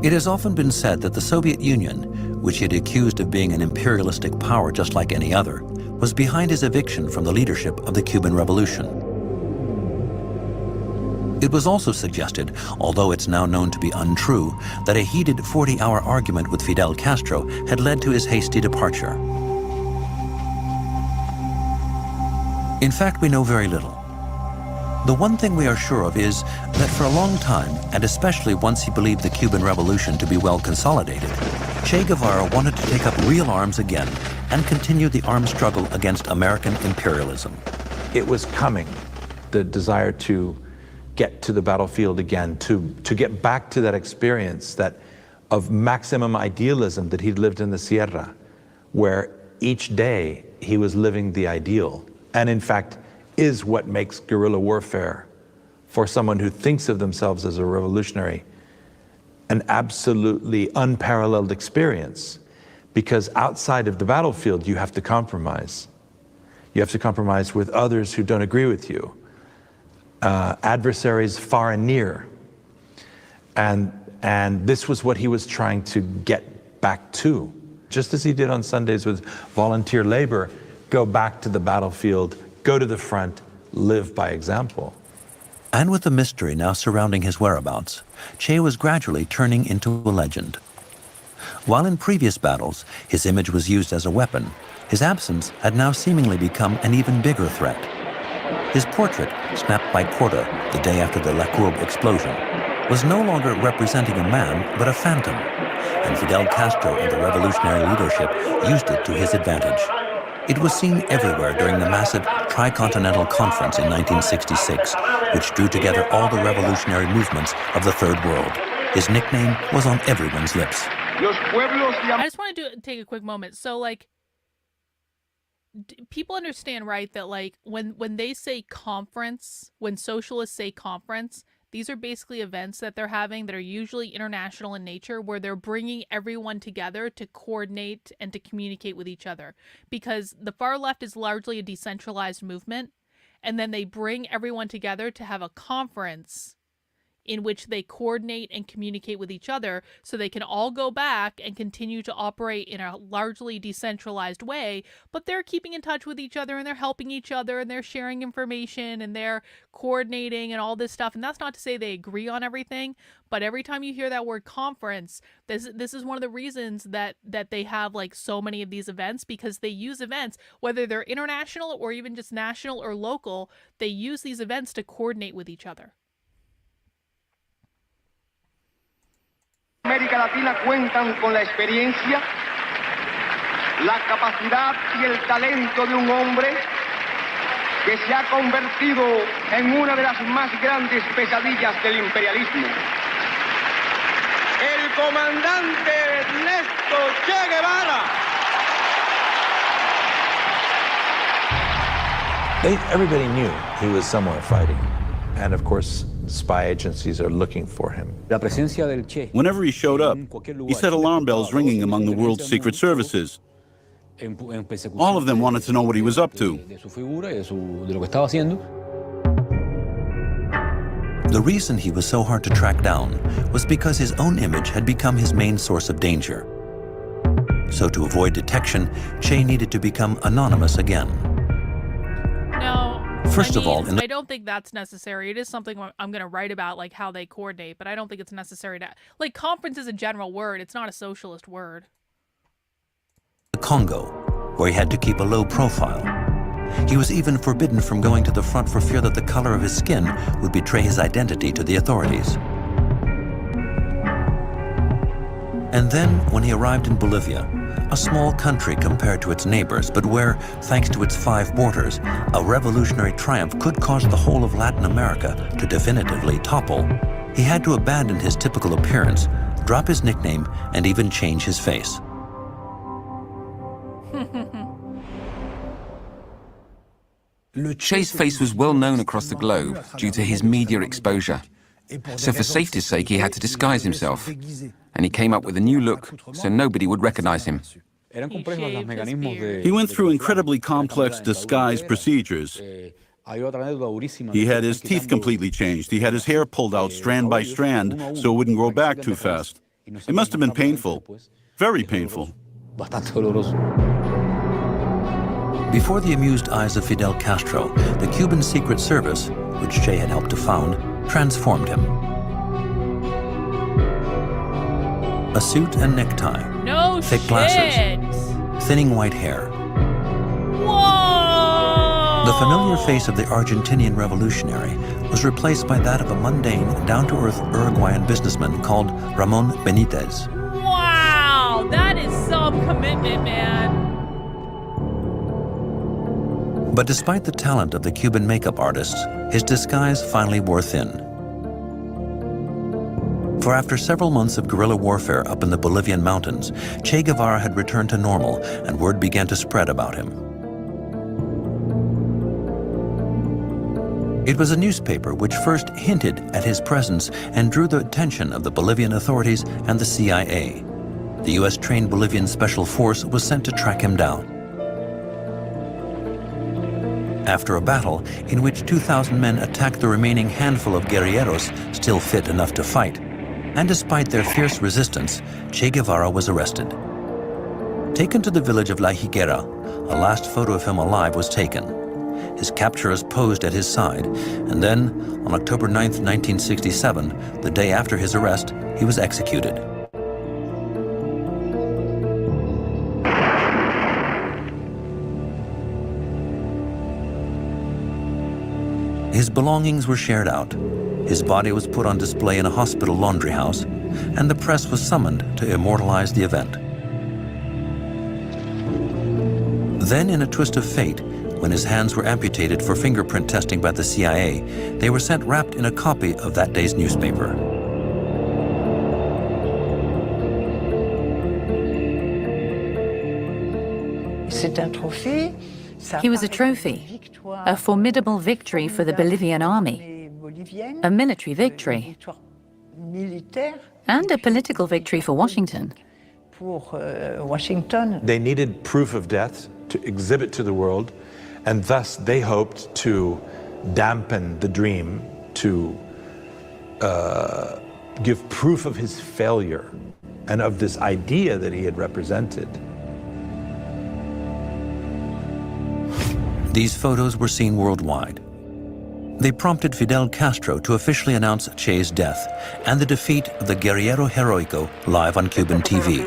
It has often been said that the Soviet Union, which he had accused of being an imperialistic power just like any other, was behind his eviction from the leadership of the Cuban Revolution. It was also suggested, although it's now known to be untrue, that a heated 40-hour argument with Fidel Castro had led to his hasty departure. In fact, we know very little. The one thing we are sure of is that for a long time, and especially once he believed the Cuban Revolution to be well consolidated, Che Guevara wanted to take up real arms again and continue the armed struggle against American imperialism. It was coming, the desire to get to the battlefield again, to get back to that experience of maximum idealism that he'd lived in the Sierra, where each day he was living the ideal, and in fact is what makes guerrilla warfare for someone who thinks of themselves as a revolutionary, an absolutely unparalleled experience, because outside of the battlefield, you have to compromise. You have to compromise with others who don't agree with you, adversaries far and near. And this was what he was trying to get back to. Just as he did on Sundays with volunteer labor, go back to the battlefield, go to the front, live by example. And with the mystery now surrounding his whereabouts, Che was gradually turning into a legend. While in previous battles, his image was used as a weapon, his absence had now seemingly become an even bigger threat. His portrait, snapped by Corda the day after the La Courbe explosion, was no longer representing a man, but a phantom, and Fidel Castro and the revolutionary leadership used it to his advantage. It was seen everywhere during the massive Tricontinental Conference in 1966, which drew together all the revolutionary movements of the Third World. His nickname was on everyone's lips. I just want to take a quick moment. So, like, people understand, right, that, like, when they say conference, when socialists say conference, these are basically events that they're having that are usually international in nature, where they're bringing everyone together to coordinate and to communicate with each other. Because the far left is largely a decentralized movement, and then they bring everyone together to have a conference in which they coordinate and communicate with each other so they can all go back and continue to operate in a largely decentralized way, but they're keeping in touch with each other and they're helping each other and they're sharing information and they're coordinating and all this stuff. And that's not to say they agree on everything, but every time you hear that word conference, this is one of the reasons that they have, like, so many of these events, because they use events, whether they're international or even just national or local, they use these events to coordinate with each other. América Latina cuentan con la experiencia, la capacidad y el talento de un hombre que se ha convertido en una de las más grandes pesadillas del imperialismo. El comandante Ernesto Che Guevara. Everybody knew he was somewhere fighting. And of course, spy agencies are looking for him. Whenever he showed up, he set alarm bells ringing among the world's secret services. All of them wanted to know what he was up to. The reason he was so hard to track down was because his own image had become his main source of danger. So to avoid detection, Che needed to become anonymous again. First of all, I don't think that's necessary. It is something I'm going to write about, like how they coordinate, but I don't think it's necessary to, like, conference is a general word. It's not a socialist word. The Congo, where he had to keep a low profile. He was even forbidden from going to the front for fear that the color of his skin would betray his identity to the authorities. And then, when he arrived in Bolivia, a small country compared to its neighbors, but where, thanks to its 5 borders, a revolutionary triumph could cause the whole of Latin America to definitively topple, he had to abandon his typical appearance, drop his nickname, and even change his face. Che's face was well known across the globe due to his media exposure. So for safety's sake, he had to disguise himself. And he came up with a new look so nobody would recognize him. He went through incredibly complex disguise procedures. He had his teeth completely changed. He had his hair pulled out strand by strand so it wouldn't grow back too fast. It must have been painful, very painful. Before the amused eyes of Fidel Castro, the Cuban Secret Service, which Che had helped to found, transformed him. A suit and necktie, thick glasses, thinning white hair. Whoa! The familiar face of the Argentinian revolutionary was replaced by that of a mundane, down-to-earth Uruguayan businessman called Ramon Benitez. Wow, that is some commitment, man. But despite the talent of the Cuban makeup artists, his disguise finally wore thin. For after several months of guerrilla warfare up in the Bolivian mountains, Che Guevara had returned to normal and word began to spread about him. It was a newspaper which first hinted at his presence and drew the attention of the Bolivian authorities and the CIA. The U.S.-trained Bolivian Special Force was sent to track him down. After a battle in which 2,000 men attacked the remaining handful of guerrilleros still fit enough to fight, and despite their fierce resistance, Che Guevara was arrested. Taken to the village of La Higuera, a last photo of him alive was taken. His captors posed at his side, and then, on October 9, 1967, the day after his arrest, he was executed. His belongings were shared out. His body was put on display in a hospital laundry house, and the press was summoned to immortalize the event. Then, in a twist of fate, when his hands were amputated for fingerprint testing by the CIA, they were sent wrapped in a copy of that day's newspaper. He was a trophy, a formidable victory for the Bolivian army, a military victory, and a political victory for Washington. They needed proof of death to exhibit to the world, and thus they hoped to dampen the dream, to give proof of his failure and of this idea that he had represented. These photos were seen worldwide. They prompted Fidel Castro to officially announce Che's death and the defeat of the Guerrillero Heroico live on Cuban TV.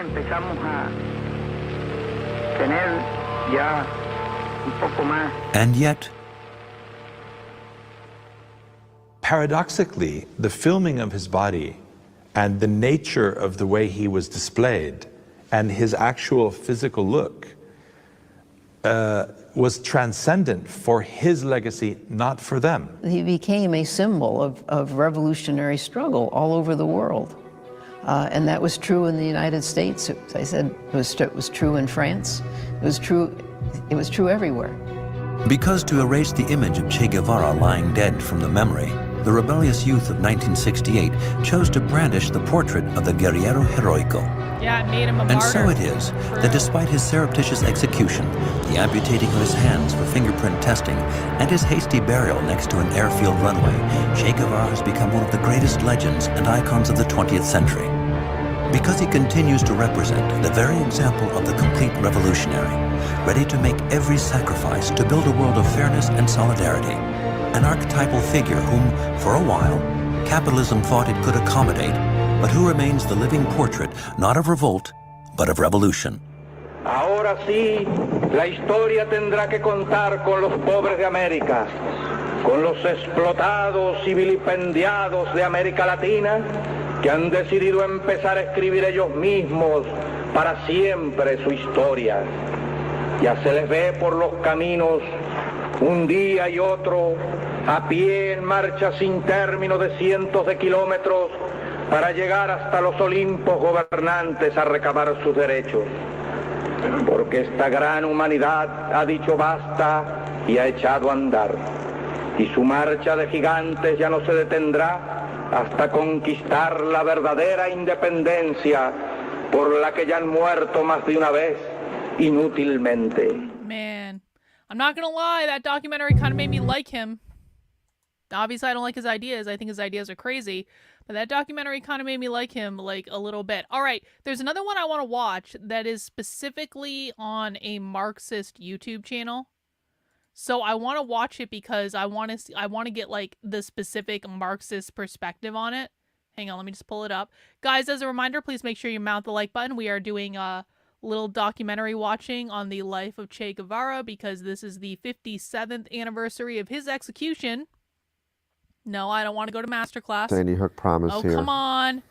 And yet, paradoxically, the filming of his body and the nature of the way he was displayed and his actual physical look was transcendent for his legacy, not for them. He became a symbol of revolutionary struggle all over the world. And that was true in the United States. As I said, it was true in France. It was true everywhere. Because to erase the image of Che Guevara lying dead from the memory, the rebellious youth of 1968 chose to brandish the portrait of the Guerrillero Heroico. Yeah, it made him a martyr. And so it is that despite his surreptitious execution, the amputating of his hands for fingerprint testing, and his hasty burial next to an airfield runway, Che Guevara has become one of the greatest legends and icons of the 20th century. Because he continues to represent the very example of the complete revolutionary, ready to make every sacrifice to build a world of fairness and solidarity. An archetypal figure whom, for a while, capitalism thought it could accommodate, but who remains the living portrait not of revolt, but of revolution. Ahora sí, la historia tendrá que contar con los pobres de América, con los explotados y vilipendiados de América Latina, que han decidido empezar a escribir ellos mismos para siempre su historia. Ya se les ve por los caminos un día y otro, a pie en marcha sin término de cientos de kilómetros para llegar hasta los Olimpos gobernantes a recabar sus derechos. Porque esta gran humanidad ha dicho basta y ha echado a andar. Y su marcha de gigantes ya no se detendrá hasta conquistar la verdadera independencia por la que ya han muerto más de una vez inútilmente. Man, I'm not gonna lie, that documentary kind of made me like him. Obviously, I don't like his ideas. I think his ideas are crazy. But that documentary kind of made me like him, like, a little bit. All right, there's another one I want to watch that is specifically on a Marxist YouTube channel. So I want to watch it because I want to get, like, the specific Marxist perspective on it. Hang on, let me just pull it up. Guys, as a reminder, please make sure you mount the like button. We are doing a little documentary watching on the life of Che Guevara because this is the 57th anniversary of his execution. No, I don't want to go to masterclass. Sandy Hook promise here. Oh, come on.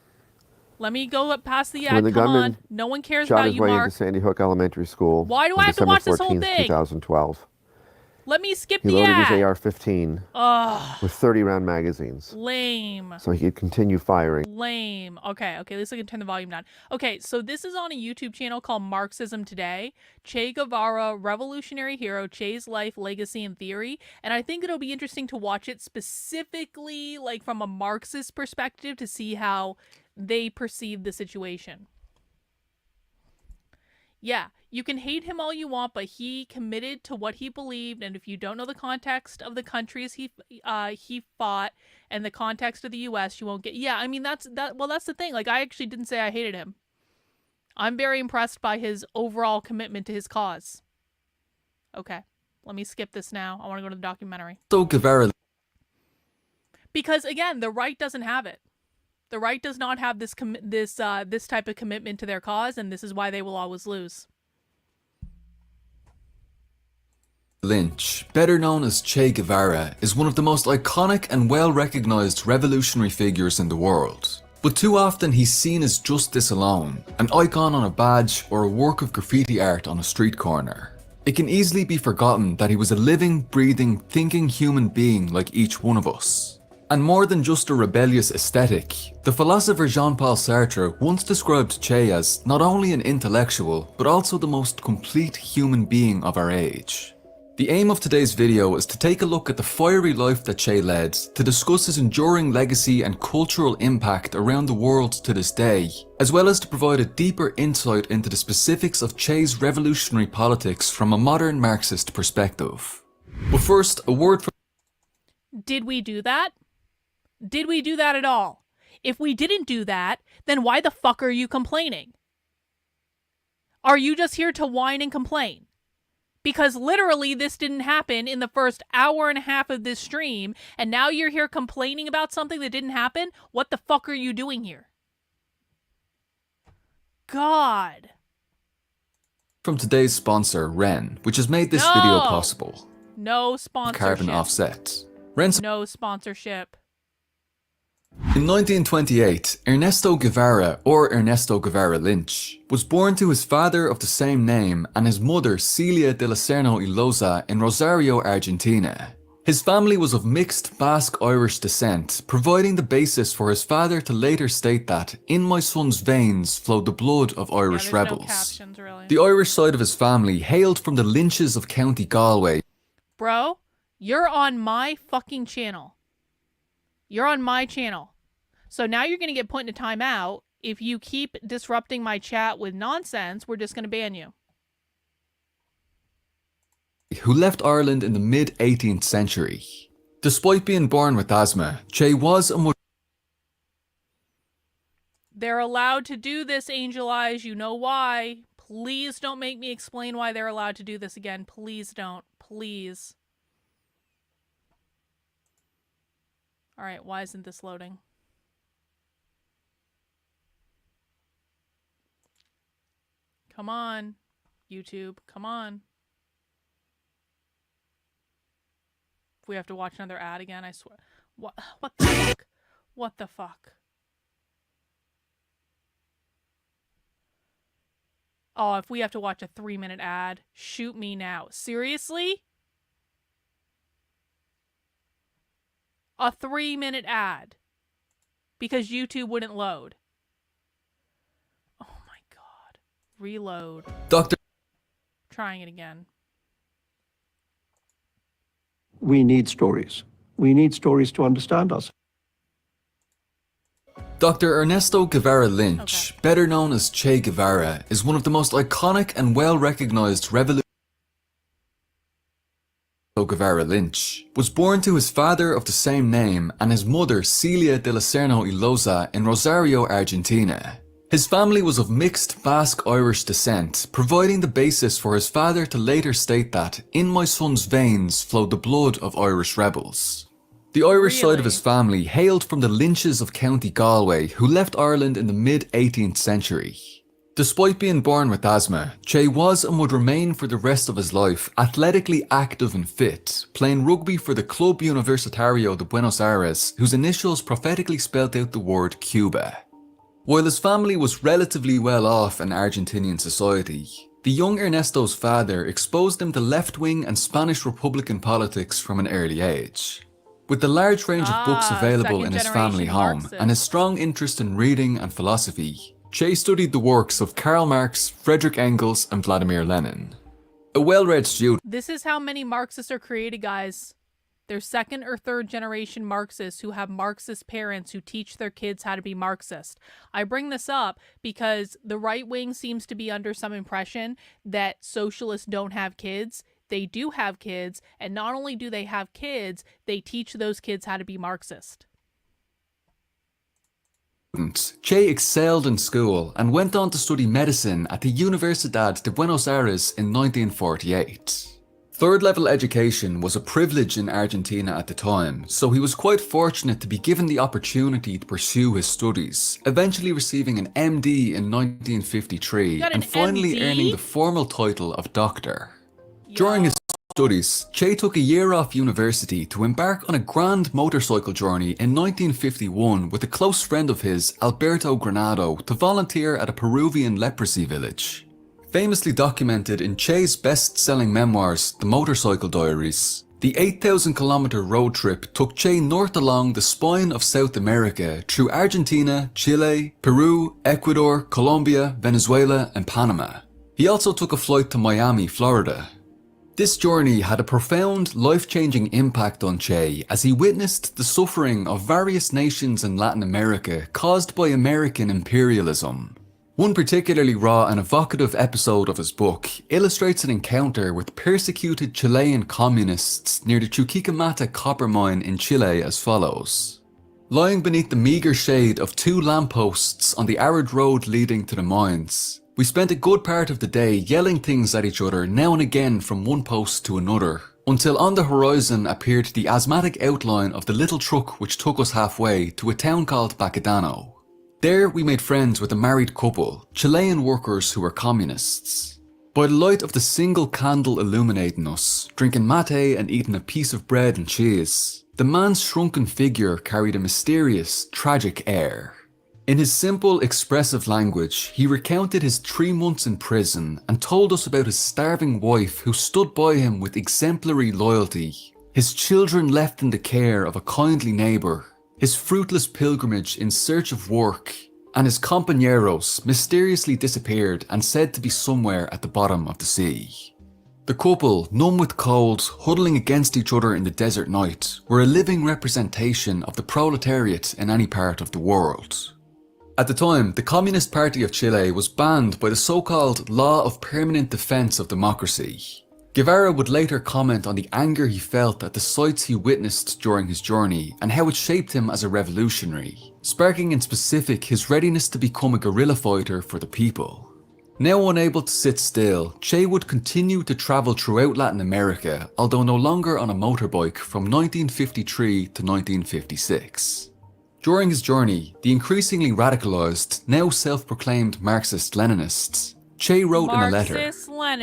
Let me go up past the When ad. the Come gunman on. No one cares shot about his you, way Mark. into Sandy Hook Elementary School. Why do on I have to December watch this whole 14th, thing? 2012. Let me skip He the loaded ad. his AR-15 Ugh. with 30-round magazines. Lame. So he could continue firing. Lame. Okay, at least I can turn the volume down. Okay, so this is on a YouTube channel called Marxism Today. Che Guevara, revolutionary hero, Che's life, legacy, and theory. And I think it'll be interesting to watch it specifically like from a Marxist perspective to see how they perceive the situation. Yeah, you can hate him all you want, but he committed to what he believed, and if you don't know the context of the countries he fought and the context of the U.S., you won't get. Yeah, I mean that's the thing. Like I actually didn't say I hated him. I'm very impressed by his overall commitment to his cause. Okay, let me skip this now. I want to go to the documentary. So Guevara. Because again, the right doesn't have it. The right does not have this this type of commitment to their cause, and this is why they will always lose. Lynch, better known as Che Guevara, is one of the most iconic and well-recognized revolutionary figures in the world. But too often he's seen as just this alone, an icon on a badge or a work of graffiti art on a street corner. It can easily be forgotten that he was a living, breathing, thinking human being like each one of us. And more than just a rebellious aesthetic, the philosopher Jean-Paul Sartre once described Che as not only an intellectual, but also the most complete human being of our age. The aim of today's video is to take a look at the fiery life that Che led, to discuss his enduring legacy and cultural impact around the world to this day, as well as to provide a deeper insight into the specifics of Che's revolutionary politics from a modern Marxist perspective. But first, a word from... Did we do that? Did we do that at all? If we didn't do that, then why the fuck are you complaining? Are you just here to whine and complain? Because literally this didn't happen in the first hour and a half of this stream, and now you're here complaining about something that didn't happen? What the fuck are you doing here? God. From today's sponsor, Ren, which has made this video possible. No sponsorship. Carbon offset. Ren's no sponsorship. In 1928, Ernesto Guevara, or Ernesto Guevara Lynch, was born to his father of the same name and his mother Celia de la Serna y Loza in Rosario, Argentina. His family was of mixed Basque-Irish descent, providing the basis for his father to later state that, "In my son's veins flowed the blood of Irish rebels." No captions, really. The Irish side of his family hailed from the Lynches of County Galway. Bro, you're on my fucking channel. You're on my channel. So now you're going to get put in a timeout. If you keep disrupting my chat with nonsense, we're just going to ban you. Who left Ireland in the mid-18th century. Despite being born with asthma, Che was and would... They're allowed to do this, Angel Eyes. You know why. Please don't make me explain why they're allowed to do this again. Please don't. Please. All right, why isn't this loading? Come on, YouTube, come on. If we have to watch another ad again, I swear. What the fuck? What the fuck? Oh, if we have to watch a 3-minute ad, shoot me now. Seriously? A 3-minute ad. Because YouTube wouldn't load. Oh my god. Reload. Dr. Trying it again. We need stories. We need stories to understand us. Dr. Ernesto Guevara Lynch, better known as Che Guevara, is one of the most iconic and well-recognized revolutionaries. Guevara Lynch was born to his father of the same name and his mother Celia de la Serna y Loza in Rosario, Argentina. His family was of mixed Basque-Irish descent, providing the basis for his father to later state that, "In my son's veins flowed the blood of Irish rebels." The Irish side of his family hailed from the Lynches of County Galway, who left Ireland in the mid-18th century. Despite being born with asthma, Che was and would remain for the rest of his life athletically active and fit, playing rugby for the Club Universitario de Buenos Aires, whose initials prophetically spelled out the word Cuba. While his family was relatively well off in Argentinian society, The young Ernesto's father exposed him to left-wing and Spanish Republican politics from an early age. With the large range of books available in his family home and his strong interest in reading and philosophy, Che studied the works of Karl Marx, Friedrich Engels, and Vladimir Lenin. A well-read student. This is how many Marxists are created, guys. They're second or third generation Marxists who have Marxist parents who teach their kids how to be Marxist. I bring this up because the right wing seems to be under some impression that socialists don't have kids. They do have kids, and not only do they have kids, they teach those kids how to be Marxist. Che excelled in school and went on to study medicine at the Universidad de Buenos Aires in 1948. Third-level education was a privilege in Argentina at the time, so he was quite fortunate to be given the opportunity to pursue his studies, eventually receiving an MD in 1953 and finally earning the formal title of doctor. During his studies, Che took a year off university to embark on a grand motorcycle journey in 1951 with a close friend of his, Alberto Granado, to volunteer at a Peruvian leprosy village. Famously documented in Che's best-selling memoirs, The Motorcycle Diaries, the 8,000-kilometer road trip took Che north along the spine of South America through Argentina, Chile, Peru, Ecuador, Colombia, Venezuela, and Panama. He also took a flight to Miami, Florida. This journey had a profound, life-changing impact on Che as he witnessed the suffering of various nations in Latin America caused by American imperialism. One particularly raw and evocative episode of his book illustrates an encounter with persecuted Chilean communists near the Chuquicamata copper mine in Chile as follows. Lying beneath the meagre shade of two lampposts on the arid road leading to the mines, we spent a good part of the day yelling things at each other now and again from one post to another, until on the horizon appeared the asthmatic outline of the little truck which took us halfway to a town called Baquedano. There we made friends with a married couple, Chilean workers who were communists. By the light of the single candle illuminating us, drinking mate and eating a piece of bread and cheese, the man's shrunken figure carried a mysterious, tragic air. In his simple, expressive language, he recounted his 3 months in prison and told us about his starving wife who stood by him with exemplary loyalty, his children left in the care of a kindly neighbour, his fruitless pilgrimage in search of work, and his compañeros mysteriously disappeared and said to be somewhere at the bottom of the sea. The couple, numb with cold, huddling against each other in the desert night, were a living representation of the proletariat in any part of the world. At the time, the Communist Party of Chile was banned by the so-called Law of Permanent Defense of Democracy. Guevara would later comment on the anger he felt at the sights he witnessed during his journey and how it shaped him as a revolutionary, sparking in specific his readiness to become a guerrilla fighter for the people. Now unable to sit still, Che would continue to travel throughout Latin America, although no longer on a motorbike, from 1953 to 1956. During his journey, the increasingly radicalized, now self-proclaimed Marxist-Leninists, Che wrote in a letter,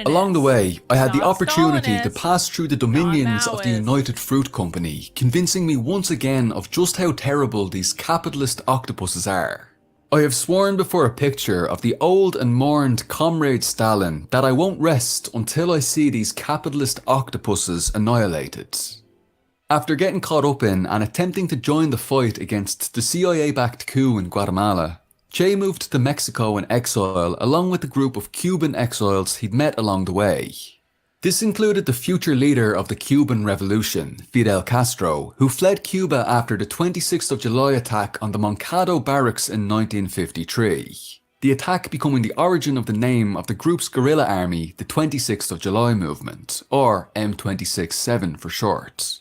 "Along the way, I had the opportunity to pass through the dominions of the United Fruit Company, convincing me once again of just how terrible these capitalist octopuses are. I have sworn before a picture of the old and mourned Comrade Stalin that I won't rest until I see these capitalist octopuses annihilated." After getting caught up in and attempting to join the fight against the CIA-backed coup in Guatemala, Che moved to Mexico in exile along with a group of Cuban exiles he'd met along the way. This included the future leader of the Cuban Revolution, Fidel Castro, who fled Cuba after the 26th of July attack on the Moncado barracks in 1953. The attack becoming the origin of the name of the group's guerrilla army, the 26th of July movement, or M26-7 for short.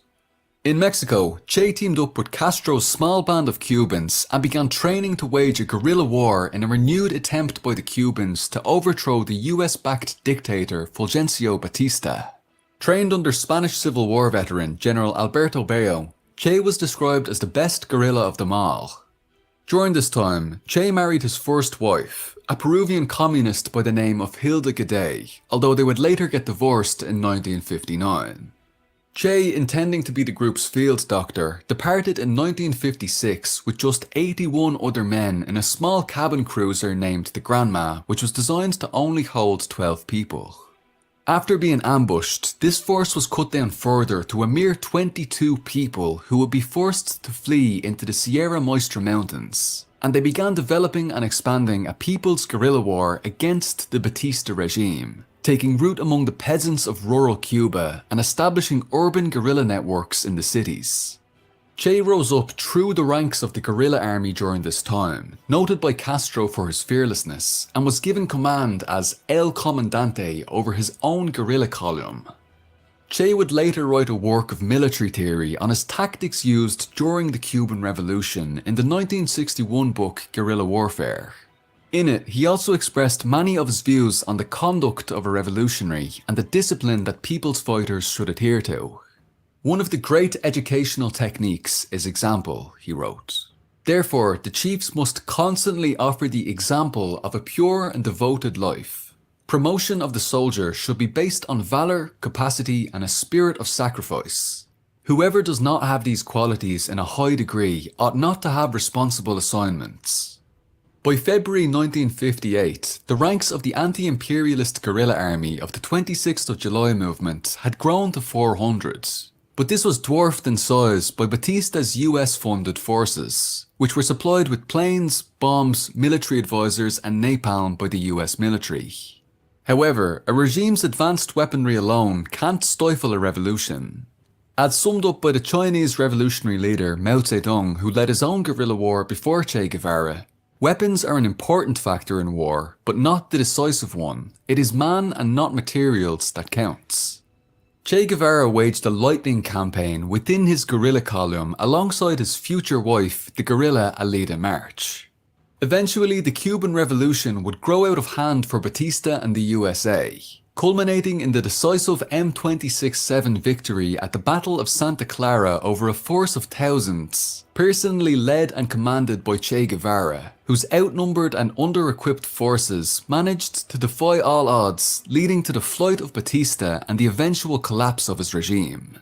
In Mexico, Che teamed up with Castro's small band of Cubans and began training to wage a guerrilla war in a renewed attempt by the Cubans to overthrow the US-backed dictator Fulgencio Batista. Trained under Spanish Civil War veteran General Alberto Bello, Che was described as the best guerrilla of them all. During this time, Che married his first wife, a Peruvian communist by the name of Hilda Gede, although they would later get divorced in 1959. Che, intending to be the group's field doctor, departed in 1956 with just 81 other men in a small cabin cruiser named the Granma, which was designed to only hold 12 people. After being ambushed, this force was cut down further to a mere 22 people who would be forced to flee into the Sierra Maestra Mountains, and they began developing and expanding a people's guerrilla war against the Batista regime, taking root among the peasants of rural Cuba and establishing urban guerrilla networks in the cities. Che rose up through the ranks of the guerrilla army during this time, noted by Castro for his fearlessness, and was given command as El Comandante over his own guerrilla column. Che would later write a work of military theory on his tactics used during the Cuban Revolution in the 1961 book Guerrilla Warfare. In it, he also expressed many of his views on the conduct of a revolutionary and the discipline that people's fighters should adhere to. One of the great educational techniques is example, he wrote. Therefore, the chiefs must constantly offer the example of a pure and devoted life. Promotion of the soldier should be based on valor, capacity, and a spirit of sacrifice. Whoever does not have these qualities in a high degree ought not to have responsible assignments. By February 1958, the ranks of the anti-imperialist guerrilla army of the 26th of July movement had grown to 400. But this was dwarfed in size by Batista's US-funded forces, which were supplied with planes, bombs, military advisors, and napalm by the US military. However, a regime's advanced weaponry alone can't stifle a revolution. As summed up by the Chinese revolutionary leader Mao Zedong, who led his own guerrilla war before Che Guevara, weapons are an important factor in war, but not the decisive one. It is man and not materials that counts. Che Guevara waged a lightning campaign within his guerrilla column alongside his future wife, the guerrilla Alida March. Eventually, the Cuban Revolution would grow out of hand for Batista and the USA, culminating in the decisive M26-7 victory at the Battle of Santa Clara over a force of thousands, personally led and commanded by Che Guevara, whose outnumbered and under-equipped forces managed to defy all odds, leading to the flight of Batista and the eventual collapse of his regime.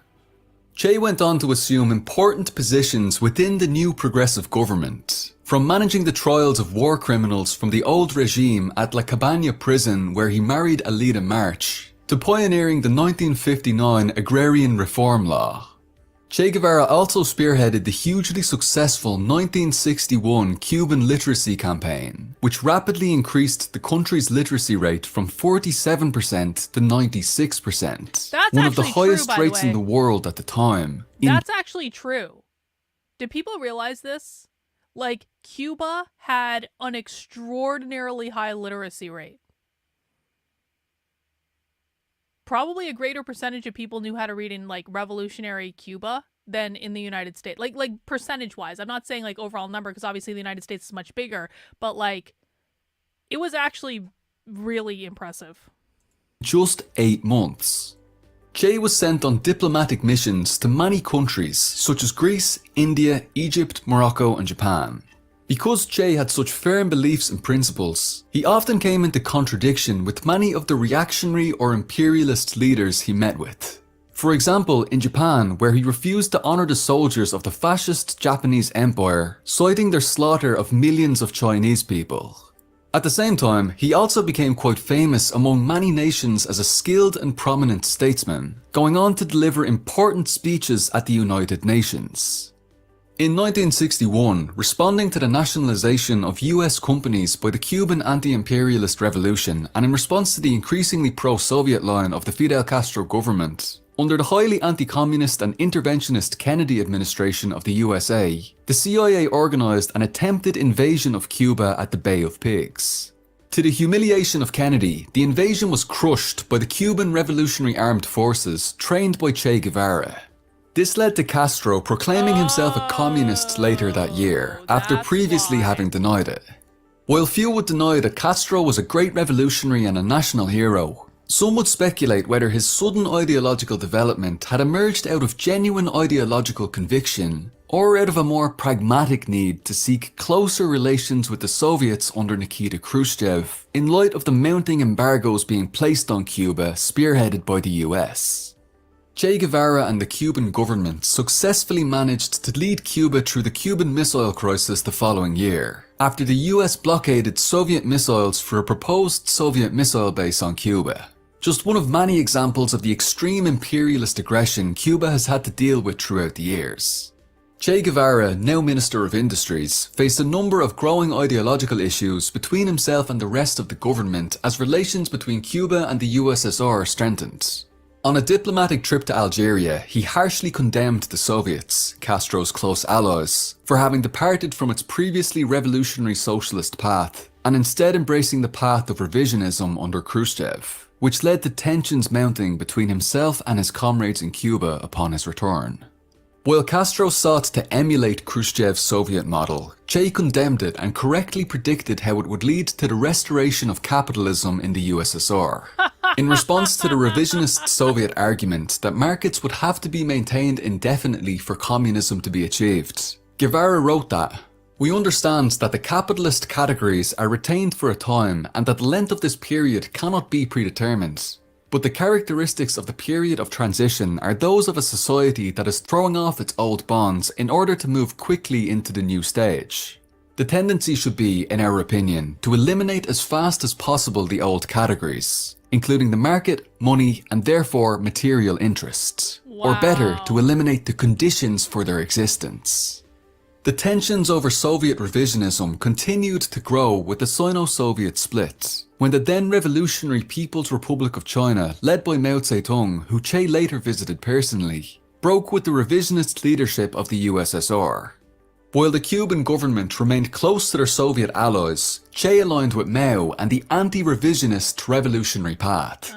Che went on to assume important positions within the new progressive government, from managing the trials of war criminals from the old regime at La Cabaña prison where he married Alida March, to pioneering the 1959 Agrarian Reform Law. Che Guevara also spearheaded the hugely successful 1961 Cuban literacy campaign, which rapidly increased the country's literacy rate from 47% to 96%, That's one of the actually true, highest by the rates in way. the world at the time. That's actually true. Do people realize this? Like, Cuba had an extraordinarily high literacy rate. Probably a greater percentage of people knew how to read in, like, revolutionary Cuba than in the United States. Like percentage-wise. I'm not saying, like, overall number, because obviously the United States is much bigger. But, like, it was actually really impressive. Just 8 months. Che was sent on diplomatic missions to many countries such as Greece, India, Egypt, Morocco and Japan. Because Che had such firm beliefs and principles, he often came into contradiction with many of the reactionary or imperialist leaders he met with. For example, in Japan, where he refused to honor the soldiers of the fascist Japanese Empire, citing their slaughter of millions of Chinese people. At the same time, he also became quite famous among many nations as a skilled and prominent statesman, going on to deliver important speeches at the United Nations. In 1961, responding to the nationalization of US companies by the Cuban anti-imperialist revolution and in response to the increasingly pro-Soviet line of the Fidel Castro government, under the highly anti-communist and interventionist Kennedy administration of the USA, the CIA organized an attempted invasion of Cuba at the Bay of Pigs. To the humiliation of Kennedy, the invasion was crushed by the Cuban Revolutionary Armed Forces trained by Che Guevara. This led to Castro proclaiming himself a communist later that year, after previously having denied it. While few would deny that Castro was a great revolutionary and a national hero, some would speculate whether his sudden ideological development had emerged out of genuine ideological conviction or out of a more pragmatic need to seek closer relations with the Soviets under Nikita Khrushchev in light of the mounting embargoes being placed on Cuba spearheaded by the US. Che Guevara and the Cuban government successfully managed to lead Cuba through the Cuban Missile Crisis the following year, after the US blockaded Soviet missiles for a proposed Soviet missile base on Cuba. Just one of many examples of the extreme imperialist aggression Cuba has had to deal with throughout the years. Che Guevara, now Minister of Industries, faced a number of growing ideological issues between himself and the rest of the government as relations between Cuba and the USSR strengthened. On a diplomatic trip to Algeria, he harshly condemned the Soviets, Castro's close allies, for having departed from its previously revolutionary socialist path, and instead embracing the path of revisionism under Khrushchev, which led to tensions mounting between himself and his comrades in Cuba upon his return. While Castro sought to emulate Khrushchev's Soviet model, Che condemned it and correctly predicted how it would lead to the restoration of capitalism in the USSR. In response to the revisionist Soviet argument that markets would have to be maintained indefinitely for communism to be achieved, Guevara wrote that, "We understand that the capitalist categories are retained for a time and that the length of this period cannot be predetermined. But the characteristics of the period of transition are those of a society that is throwing off its old bonds in order to move quickly into the new stage. The tendency should be, in our opinion, to eliminate as fast as possible the old categories, including the market, money, and therefore material interests. Or better, to eliminate the conditions for their existence." The tensions over Soviet revisionism continued to grow with the Sino-Soviet split, when the then revolutionary People's Republic of China, led by Mao Zedong, who Che later visited personally, broke with the revisionist leadership of the USSR. While the Cuban government remained close to their Soviet allies, Che aligned with Mao and the anti-revisionist revolutionary path.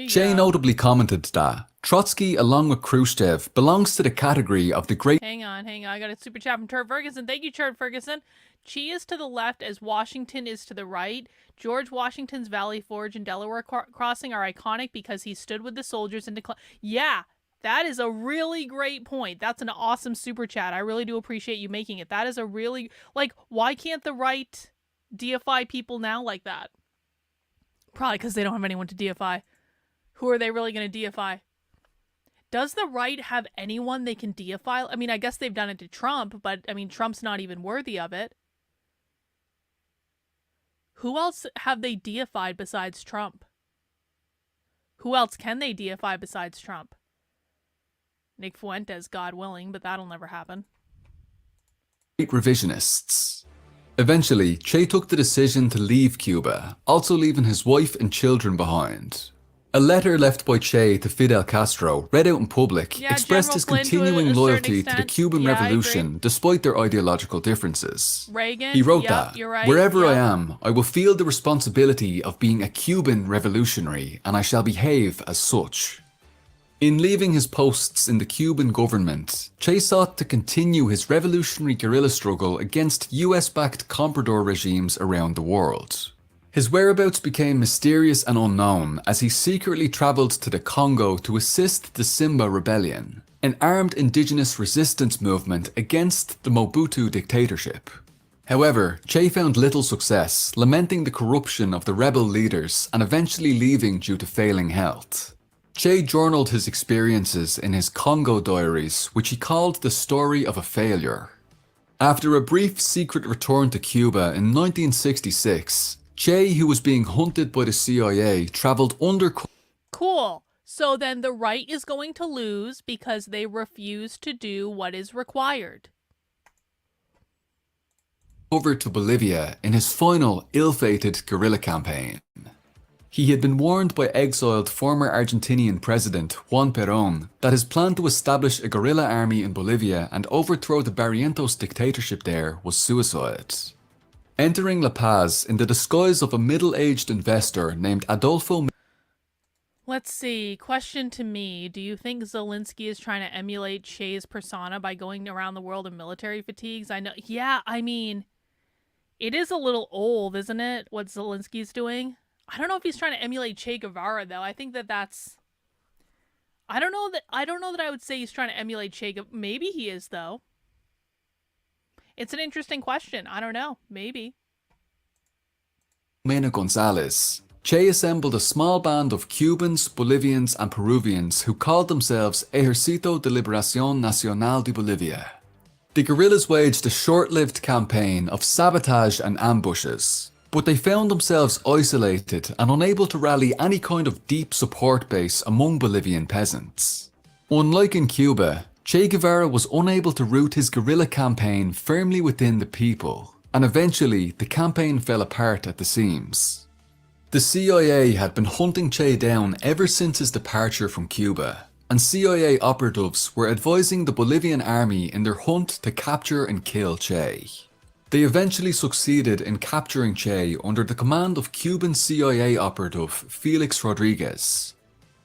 Che notably commented that Trotsky, along with Khrushchev, belongs to the category of the great... Hang on. I got a super chat from Turd Ferguson. Thank you, Turd Ferguson. Chi is to the left as Washington is to the right. George Washington's Valley Forge and Delaware Crossing are iconic because he stood with the soldiers in decline. Yeah, that is a really great point. That's an awesome super chat. I really do appreciate you making it. That is a really... Like, why can't the right deify people now like that? Probably because they don't have anyone to deify. Who are they really going to deify? Does the right have anyone they can deify? I mean, I guess they've done it to Trump, but I mean, Trump's not even worthy of it. Who else have they deified besides Trump? Who else can they deify besides Trump? Nick Fuentes, God willing, but that'll never happen. Revisionists. Eventually, Che took the decision to leave Cuba, also leaving his wife and children behind. A letter left by Che to Fidel Castro, read out in public, expressed his continuing loyalty to the Cuban Revolution despite their ideological differences. Reagan, he wrote that, right, "Wherever I am, I will feel the responsibility of being a Cuban revolutionary, and I shall behave as such." In leaving his posts in the Cuban government, Che sought to continue his revolutionary guerrilla struggle against US-backed comprador regimes around the world. His whereabouts became mysterious and unknown as he secretly travelled to the Congo to assist the Simba Rebellion, an armed indigenous resistance movement against the Mobutu dictatorship. However, Che found little success, lamenting the corruption of the rebel leaders and eventually leaving due to failing health. Che journaled his experiences in his Congo diaries, which he called the story of a failure. After a brief secret return to Cuba in 1966, Che, who was being hunted by the CIA, travelled undercover. Cool. So then the right is going to lose because they refuse to do what is required. Over to Bolivia in his final ill-fated guerrilla campaign. He had been warned by exiled former Argentinian President Juan Perón that his plan to establish a guerrilla army in Bolivia and overthrow the Barrientos dictatorship there was suicide. Entering La Paz in the disguise of a middle-aged investor named Adolfo... Let's see. Question to me. Do you think Zelensky is trying to emulate Che's persona by going around the world in military fatigues? I know. Yeah, I mean, it is a little old, isn't it, what Zelensky's doing? I don't know if he's trying to emulate Che Guevara, though. I think that's... I don't know that I would say he's trying to emulate Che Guevara. Maybe he is, though. It's an interesting question. I don't know. Maybe. Mena Gonzalez, Che assembled a small band of Cubans, Bolivians and Peruvians who called themselves Ejército de Liberación Nacional de Bolivia. The guerrillas waged a short-lived campaign of sabotage and ambushes, but they found themselves isolated and unable to rally any kind of deep support base among Bolivian peasants. Unlike in Cuba, Che Guevara was unable to root his guerrilla campaign firmly within the people, and eventually the campaign fell apart at the seams. The CIA had been hunting Che down ever since his departure from Cuba, and CIA operatives were advising the Bolivian army in their hunt to capture and kill Che. They eventually succeeded in capturing Che under the command of Cuban CIA operative Felix Rodriguez.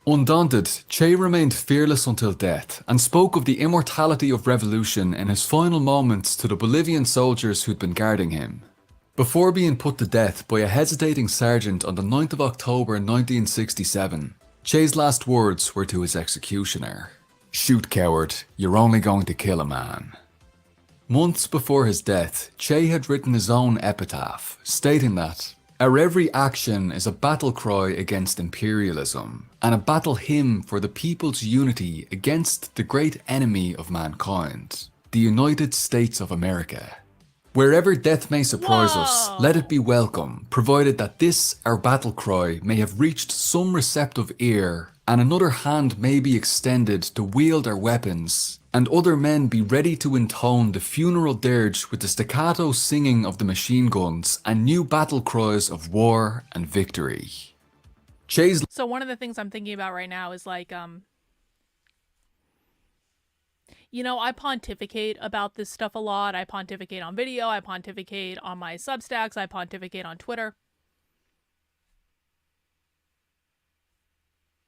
Undaunted, Che remained fearless until death and spoke of the immortality of revolution in his final moments to the Bolivian soldiers who'd been guarding him. Before being put to death by a hesitating sergeant on the 9th of October 1967, Che's last words were to his executioner: "Shoot, coward, you're only going to kill a man." Months before his death, Che had written his own epitaph, stating that, "Our every action is a battle cry against imperialism, and a battle hymn for the people's unity against the great enemy of mankind, the United States of America. Wherever death may surprise us, let it be welcome, provided that this, our battle cry, may have reached some receptive ear, and another hand may be extended to wield our weapons, and other men be ready to intone the funeral dirge with the staccato singing of the machine guns and new battle cries of war and victory." Che's So one of the things I'm thinking about right now is like, you know, I pontificate about this stuff a lot. I pontificate on video. I pontificate on my Substacks. I pontificate on Twitter.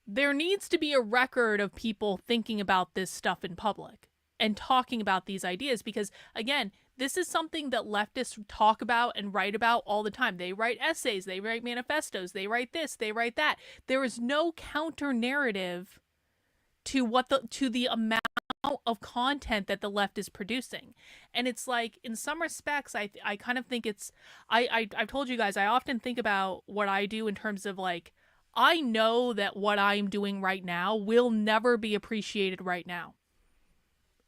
There needs to be a record of people thinking about this stuff in public and talking about these ideas because, again, this is something that leftists talk about and write about all the time. They write essays, they write manifestos, they write this, they write that. There is no counter narrative to the amount of content that the left is producing. And it's like, in some respects, I kind of think it's, I've told you guys, I often think about what I do in terms of like, I know that what I'm doing right now will never be appreciated right now.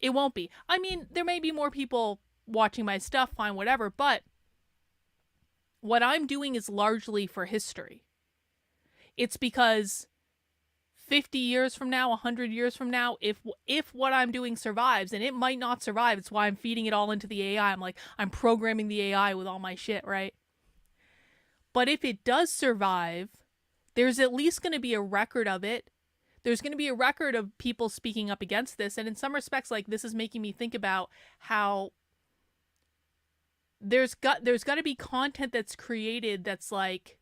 It won't be. I mean, there may be more people watching my stuff, fine, whatever, but what I'm doing is largely for history. It's because 50 years from now, 100 years from now, if what I'm doing survives, and it might not survive, it's why I'm feeding it all into the AI. I'm programming the AI with all my shit, right? But if it does survive, there's at least going to be a record of it. There's going to be a record of people speaking up against this. And in some respects, like, this is making me think about how there's got to be content that's created that's like,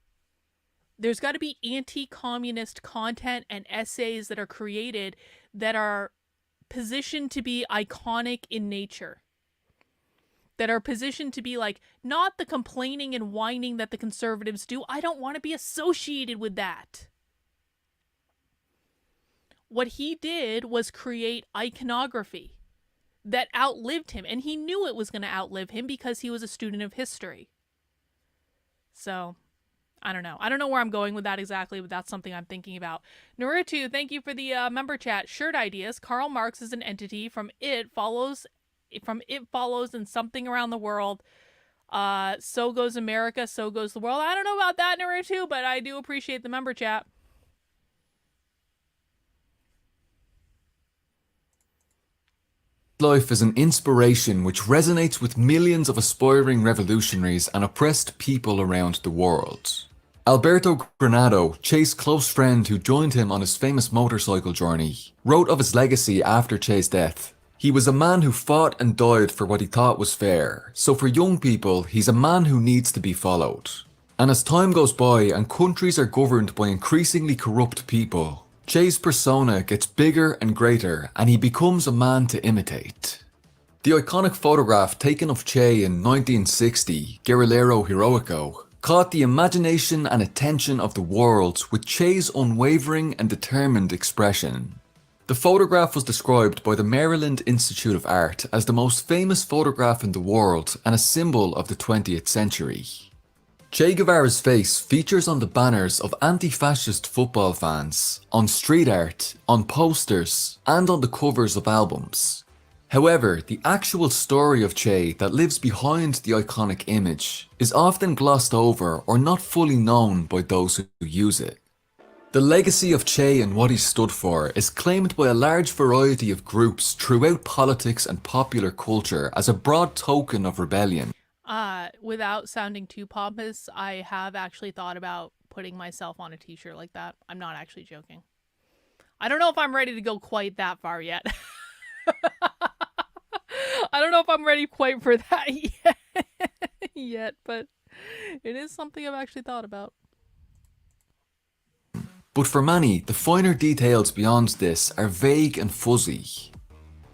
there's got to be anti-communist content and essays that are created that are positioned to be iconic in nature. That are positioned to be like, not the complaining and whining that the conservatives do. I don't want to be associated with that. What he did was create iconography that outlived him. And he knew it was going to outlive him because he was a student of history. So, I don't know. I don't know where I'm going with that exactly, but that's something I'm thinking about. Naruto, thank you for the member chat. Shirt ideas. Karl Marx is an entity from It Follows and something around the world. So goes America, so goes the world. I don't know about that, Naruto, but I do appreciate the member chat. life is an inspiration which resonates with millions of aspiring revolutionaries and oppressed people around the world. Alberto Granado, Che's close friend who joined him on his famous motorcycle journey, wrote of his legacy after Che's death. He was a man who fought and died for what he thought was fair, so for young people, he's a man who needs to be followed. And as time goes by and countries are governed by increasingly corrupt people, Che's persona gets bigger and greater and he becomes a man to imitate. The iconic photograph taken of Che in 1960, Guerrillero Heroico, caught the imagination and attention of the world with Che's unwavering and determined expression. The photograph was described by the Maryland Institute of Art as the most famous photograph in the world and a symbol of the 20th century. Che Guevara's face features on the banners of anti-fascist football fans, on street art, on posters, and on the covers of albums. However, the actual story of Che that lives behind the iconic image is often glossed over or not fully known by those who use it. The legacy of Che and what he stood for is claimed by a large variety of groups throughout politics and popular culture as a broad token of rebellion. Without sounding too pompous, I have actually thought about putting myself on a t-shirt like that. I'm not actually joking. I don't know if I'm ready to go quite that far yet. I don't know if I'm ready quite for that yet, but it is something I've actually thought about. But for many, the finer details beyond this are vague and fuzzy.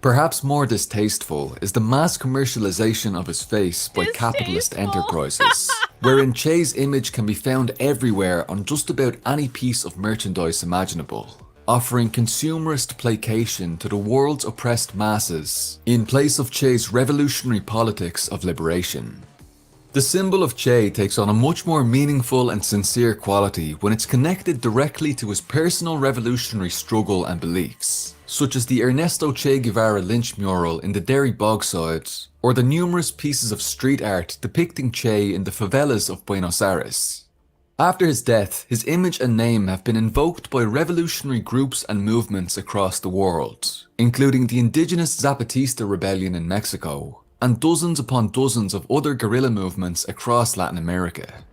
Perhaps more distasteful is the mass commercialization of his face by capitalist enterprises, wherein Che's image can be found everywhere on just about any piece of merchandise imaginable, offering consumerist placation to the world's oppressed masses in place of Che's revolutionary politics of liberation. The symbol of Che takes on a much more meaningful and sincere quality when it's connected directly to his personal revolutionary struggle and beliefs, such as the Ernesto Che Guevara lynch mural in the Derry Bogside, or the numerous pieces of street art depicting Che in the favelas of Buenos Aires. After his death, his image and name have been invoked by revolutionary groups and movements across the world, including the indigenous Zapatista rebellion in Mexico, and dozens upon dozens of other guerrilla movements across Latin America.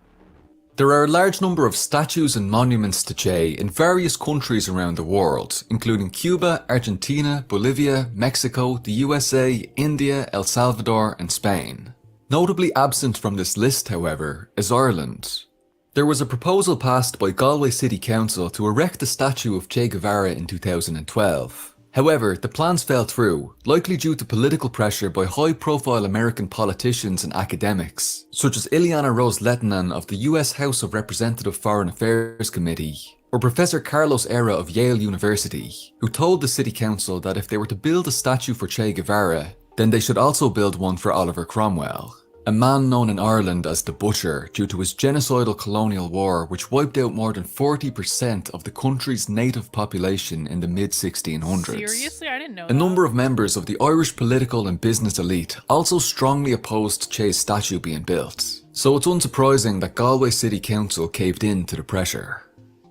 There are a large number of statues and monuments to Che in various countries around the world, including Cuba, Argentina, Bolivia, Mexico, the USA, India, El Salvador, and Spain. Notably absent from this list, however, is Ireland. There was a proposal passed by Galway City Council to erect a statue of Che Guevara in 2012. However, the plans fell through, likely due to political pressure by high-profile American politicians and academics, such as Ileana Rose-Lehtinen of the US House of Representative Foreign Affairs Committee, or Professor Carlos Era of Yale University, who told the City Council that if they were to build a statue for Che Guevara, then they should also build one for Oliver Cromwell, a man known in Ireland as the Butcher due to his genocidal colonial war which wiped out more than 40% of the country's native population in the mid-1600s. Seriously? I didn't know A number of members of the Irish political and business elite also strongly opposed Che's statue being built, so it's unsurprising that Galway City Council caved in to the pressure.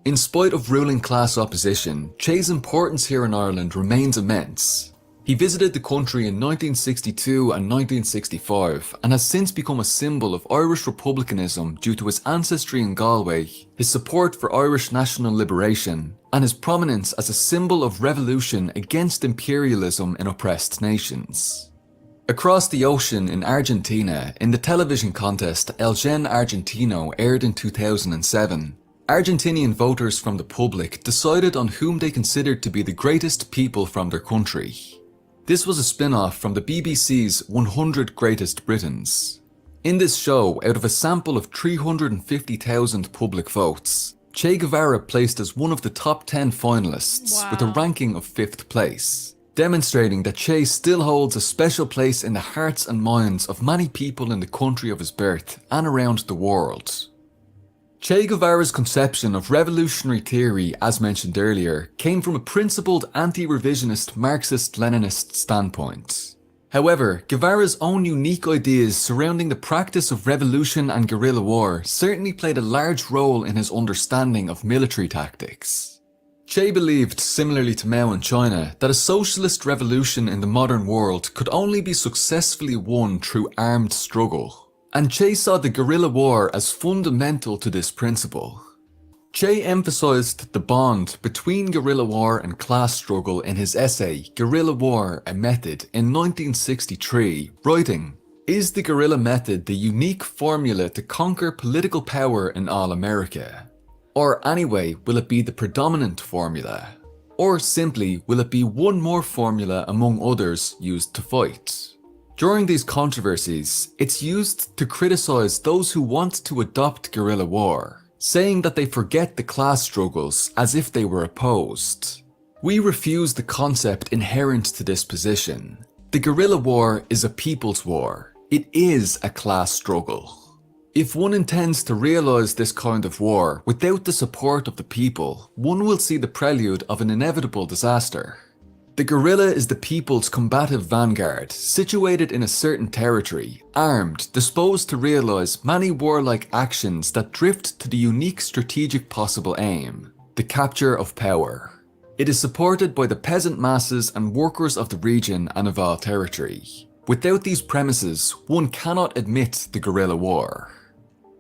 In spite of ruling class opposition, Che's importance here in Ireland remains immense. He visited the country in 1962 and 1965 and has since become a symbol of Irish republicanism due to his ancestry in Galway, his support for Irish national liberation, and his prominence as a symbol of revolution against imperialism in oppressed nations. Across the ocean in Argentina, in the television contest El Gen Argentino aired in 2007, Argentinian voters from the public decided on whom they considered to be the greatest people from their country. This was a spin-off from the BBC's 100 Greatest Britons. In this show, out of a sample of 350,000 public votes, Che Guevara placed as one of the top 10 finalists with a ranking of 5th place, demonstrating that Che still holds a special place in the hearts and minds of many people in the country of his birth and around the world. Che Guevara's conception of revolutionary theory, as mentioned earlier, came from a principled anti-revisionist Marxist-Leninist standpoint. However, Guevara's own unique ideas surrounding the practice of revolution and guerrilla war certainly played a large role in his understanding of military tactics. Che believed, similarly to Mao in China, that a socialist revolution in the modern world could only be successfully won through armed struggle. And Che saw the guerrilla war as fundamental to this principle. Che emphasized the bond between guerrilla war and class struggle in his essay, Guerrilla War, a Method, in 1963, writing, "Is the guerrilla method the unique formula to conquer political power in all America? Or anyway, will it be the predominant formula? Or simply, will it be one more formula among others used to fight?" During these controversies, it's used to criticize those who want to adopt guerrilla war, saying that they forget the class struggles as if they were opposed. We refuse the concept inherent to this position. The guerrilla war is a people's war. It is a class struggle. If one intends to realise this kind of war without the support of the people, one will see the prelude of an inevitable disaster. The guerrilla is the people's combative vanguard, situated in a certain territory, armed, disposed to realise many warlike actions that drift to the unique strategic possible aim, the capture of power. It is supported by the peasant masses and workers of the region and of all territory. Without these premises, one cannot admit the guerrilla war.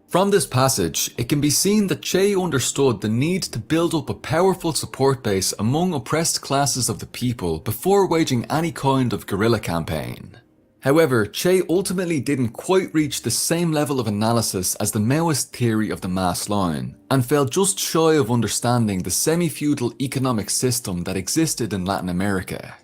From this passage, it can be seen that Che understood the need to build up a powerful support base among oppressed classes of the people before waging any kind of guerrilla campaign. However, Che ultimately didn't quite reach the same level of analysis as the Maoist theory of the mass line, and fell just shy of understanding the semi-feudal economic system that existed in Latin America.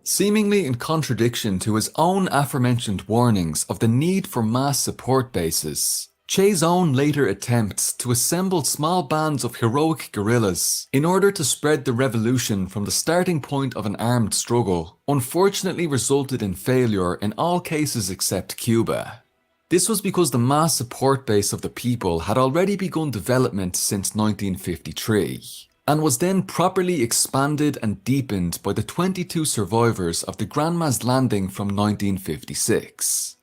Seemingly in contradiction to his own aforementioned warnings of the need for mass support bases, Che's own later attempts to assemble small bands of heroic guerrillas in order to spread the revolution from the starting point of an armed struggle unfortunately resulted in failure in all cases except Cuba. This was because the mass support base of the people had already begun development since 1953, and was then properly expanded and deepened by the 22 survivors of the Grandma's Landing from 1956.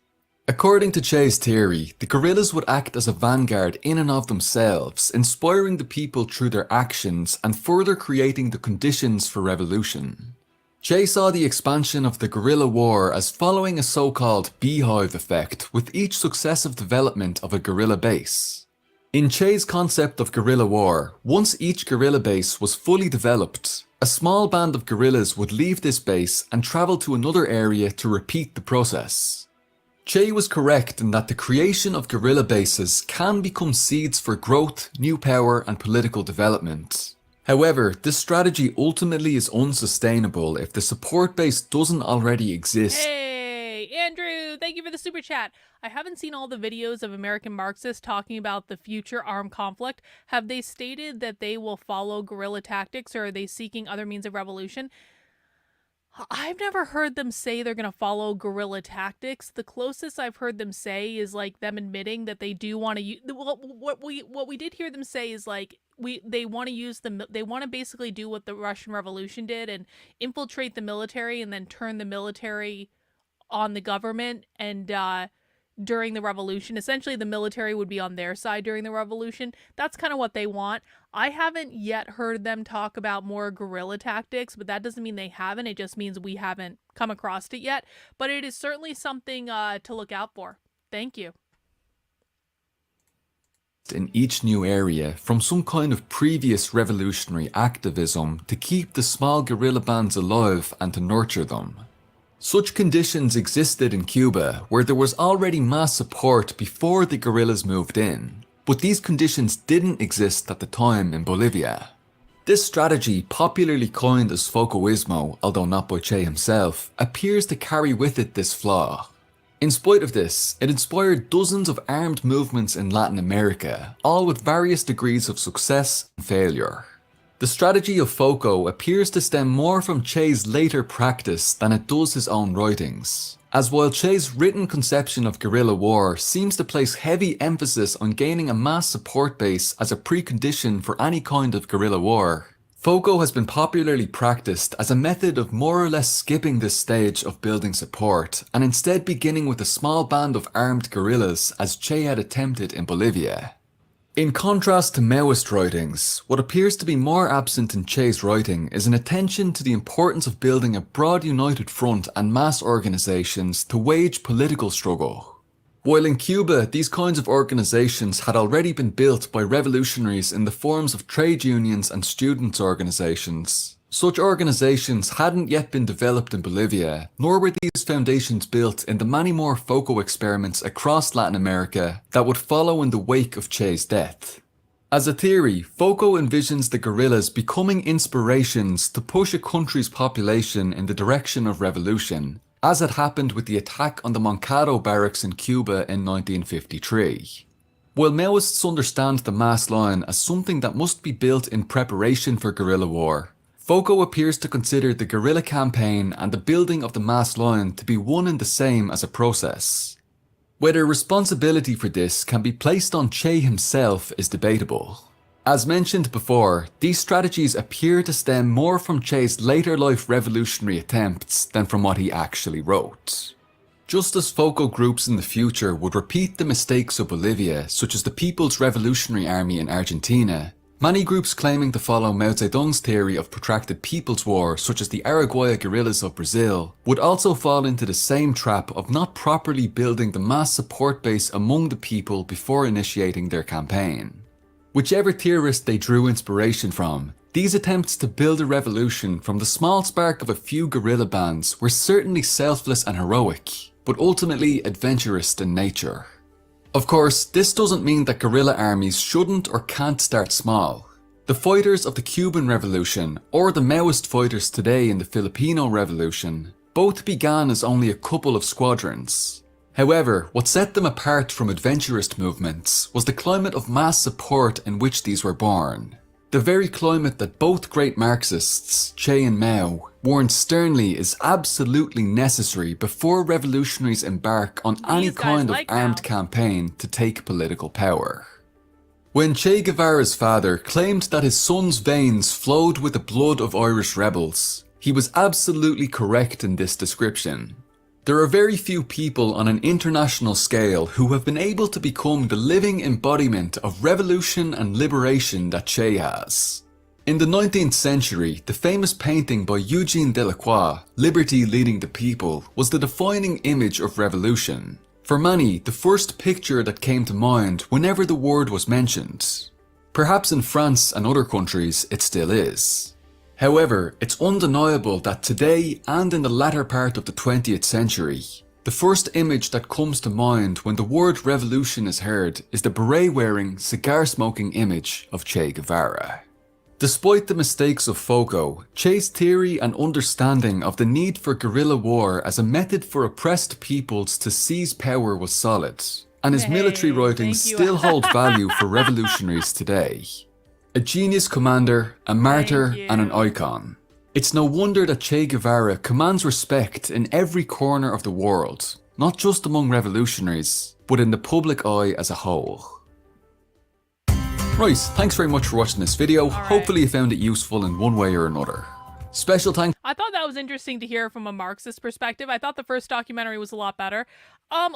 According to Che's theory, the guerrillas would act as a vanguard in and of themselves, inspiring the people through their actions and further creating the conditions for revolution. Che saw the expansion of the guerrilla war as following a so-called beehive effect with each successive development of a guerrilla base. In Che's concept of guerrilla war, once each guerrilla base was fully developed, a small band of guerrillas would leave this base and travel to another area to repeat the process. Che was correct in that the creation of guerrilla bases can become seeds for growth, new power and political development. However, this strategy ultimately is unsustainable if the support base doesn't already exist. Hey, Andrew, thank you for the super chat. I haven't seen all the videos of American Marxists talking about the future armed conflict. Have they stated that they will follow guerrilla tactics, or are they seeking other means of revolution? I've never heard them say they're going to follow guerrilla tactics. The closest I've heard them say is like them admitting that they do want to use, well, what we did hear them say is like they want to use they want to basically do what the Russian Revolution did and infiltrate the military and then turn the military on the government, and during the revolution, essentially the military would be on their side during the revolution. That's kind of what they want. I haven't yet heard them talk about more guerrilla tactics, but that doesn't mean they haven't. It just means we haven't come across it yet. But it is certainly something to look out for. Thank you. In each new area from some kind of previous revolutionary activism to keep the small guerrilla bands alive and to nurture them. Such conditions existed in Cuba, where there was already mass support before the guerrillas moved in, but these conditions didn't exist at the time in Bolivia. This strategy, popularly coined as Focoismo, although not by Che himself, appears to carry with it this flaw. In spite of this, it inspired dozens of armed movements in Latin America, all with various degrees of success and failure. The strategy of Foco appears to stem more from Che's later practice than it does his own writings, as while Che's written conception of guerrilla war seems to place heavy emphasis on gaining a mass support base as a precondition for any kind of guerrilla war, Foco has been popularly practiced as a method of more or less skipping this stage of building support and instead beginning with a small band of armed guerrillas as Che had attempted in Bolivia. In contrast to Maoist writings, what appears to be more absent in Che's writing is an attention to the importance of building a broad united front and mass organisations to wage political struggle. While in Cuba, these kinds of organisations had already been built by revolutionaries in the forms of trade unions and students' organisations, such organisations hadn't yet been developed in Bolivia, nor were these foundations built in the many more Foco experiments across Latin America that would follow in the wake of Che's death. As a theory, Foco envisions the guerrillas becoming inspirations to push a country's population in the direction of revolution, as had happened with the attack on the Moncado barracks in Cuba in 1953. While Maoists understand the mass line as something that must be built in preparation for guerrilla war, Foco appears to consider the guerrilla campaign and the building of the mass line to be one and the same as a process. Whether responsibility for this can be placed on Che himself is debatable. As mentioned before, these strategies appear to stem more from Che's later life revolutionary attempts than from what he actually wrote. Just as focal groups in the future would repeat the mistakes of Bolivia, such as the People's Revolutionary Army in Argentina, many groups claiming to follow Mao Zedong's theory of protracted people's war, such as the Araguaia guerrillas of Brazil, would also fall into the same trap of not properly building the mass support base among the people before initiating their campaign. Whichever theorist they drew inspiration from, these attempts to build a revolution from the small spark of a few guerrilla bands were certainly selfless and heroic, but ultimately adventurous in nature. Of course, this doesn't mean that guerrilla armies shouldn't or can't start small. The fighters of the Cuban Revolution, or the Maoist fighters today in the Filipino Revolution, both began as only a couple of squadrons. However, what set them apart from adventurist movements was the climate of mass support in which these were born. The very climate that both great Marxists, Che and Mao, warned sternly is absolutely necessary before revolutionaries embark on any kind of armed campaign to take political power. When Che Guevara's father claimed that his son's veins flowed with the blood of Irish rebels, he was absolutely correct in this description. There are very few people on an international scale who have been able to become the living embodiment of revolution and liberation that Che has. In the 19th century, the famous painting by Eugene Delacroix, Liberty Leading the People, was the defining image of revolution. For many, the first picture that came to mind whenever the word was mentioned. Perhaps in France and other countries, it still is. However, it's undeniable that today and in the latter part of the 20th century, the first image that comes to mind when the word revolution is heard is the beret-wearing, cigar-smoking image of Che Guevara. Despite the mistakes of Foucault, Che's theory and understanding of the need for guerrilla war as a method for oppressed peoples to seize power was solid, and his military writings still hold value for revolutionaries today. A genius commander, a martyr, and an icon. It's no wonder that Che Guevara commands respect in every corner of the world, not just among revolutionaries, but in the public eye as a whole. Right, thanks very much for watching this video. Hopefully you found it useful in one way or another. Special thanks. I thought that was interesting to hear from a Marxist perspective. I thought the first documentary was a lot better.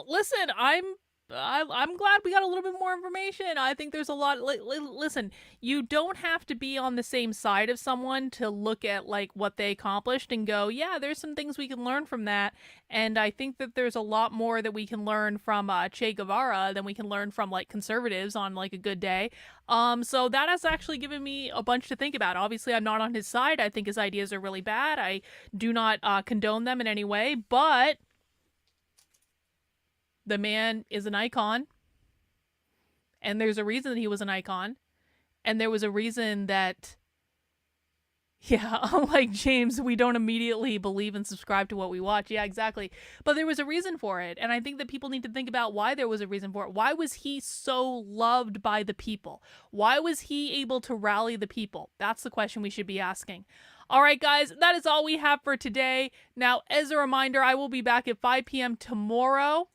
Listen, I'm glad we got a little bit more information. I think there's a lot. Listen, you don't have to be on the same side of someone to look at like what they accomplished and go, yeah, there's some things we can learn from that. And I think that there's a lot more that we can learn from Che Guevara than we can learn from like conservatives on like a good day. So that has actually given me a bunch to think about. Obviously, I'm not on his side. I think his ideas are really bad. I do not condone them in any way, but the man is an icon, and there's a reason that he was an icon, and there was a reason that, yeah, unlike James, we don't immediately believe and subscribe to what we watch. Yeah, exactly. But there was a reason for it, and I think that people need to think about why there was a reason for it. Why was he so loved by the people? Why was he able to rally the people? That's the question we should be asking. All right, guys, that is all we have for today. Now, as a reminder, I will be back at 5 p.m. tomorrow.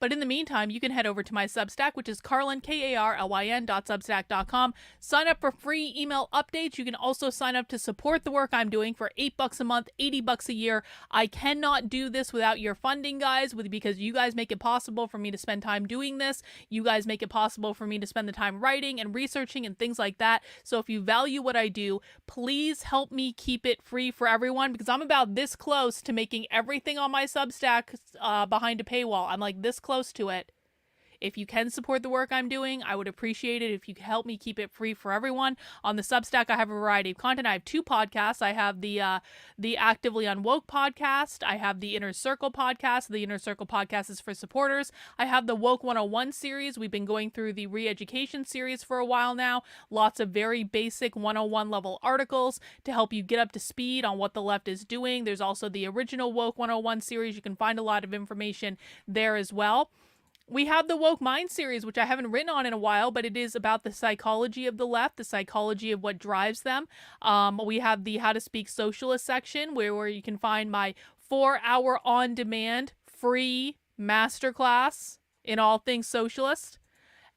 But in the meantime, you can head over to my Substack, which is Carlyn, KARLYN.substack.com. Sign up for free email updates. You can also sign up to support the work I'm doing for $8 a month, $80 a year. I cannot do this without your funding, guys, because you guys make it possible for me to spend time doing this. You guys make it possible for me to spend the time writing and researching and things like that. So if you value what I do, please help me keep it free for everyone, because I'm about this close to making everything on my Substack behind a paywall. I'm like this close to it. If you can support the work I'm doing, I would appreciate it if you could help me keep it free for everyone. On the Substack, I have a variety of content. I have 2 podcasts. I have the Actively Unwoke podcast. I have the Inner Circle podcast. The Inner Circle podcast is for supporters. I have the Woke 101 series. We've been going through the re-education series for a while now. Lots of very basic 101 level articles to help you get up to speed on what the left is doing. There's also the original Woke 101 series. You can find a lot of information there as well. We have the Woke Mind series, which I haven't written on in a while, but it is about the psychology of the left, the psychology of what drives them. We have the How to Speak Socialist section, where you can find my 4-hour on-demand free masterclass in all things socialist.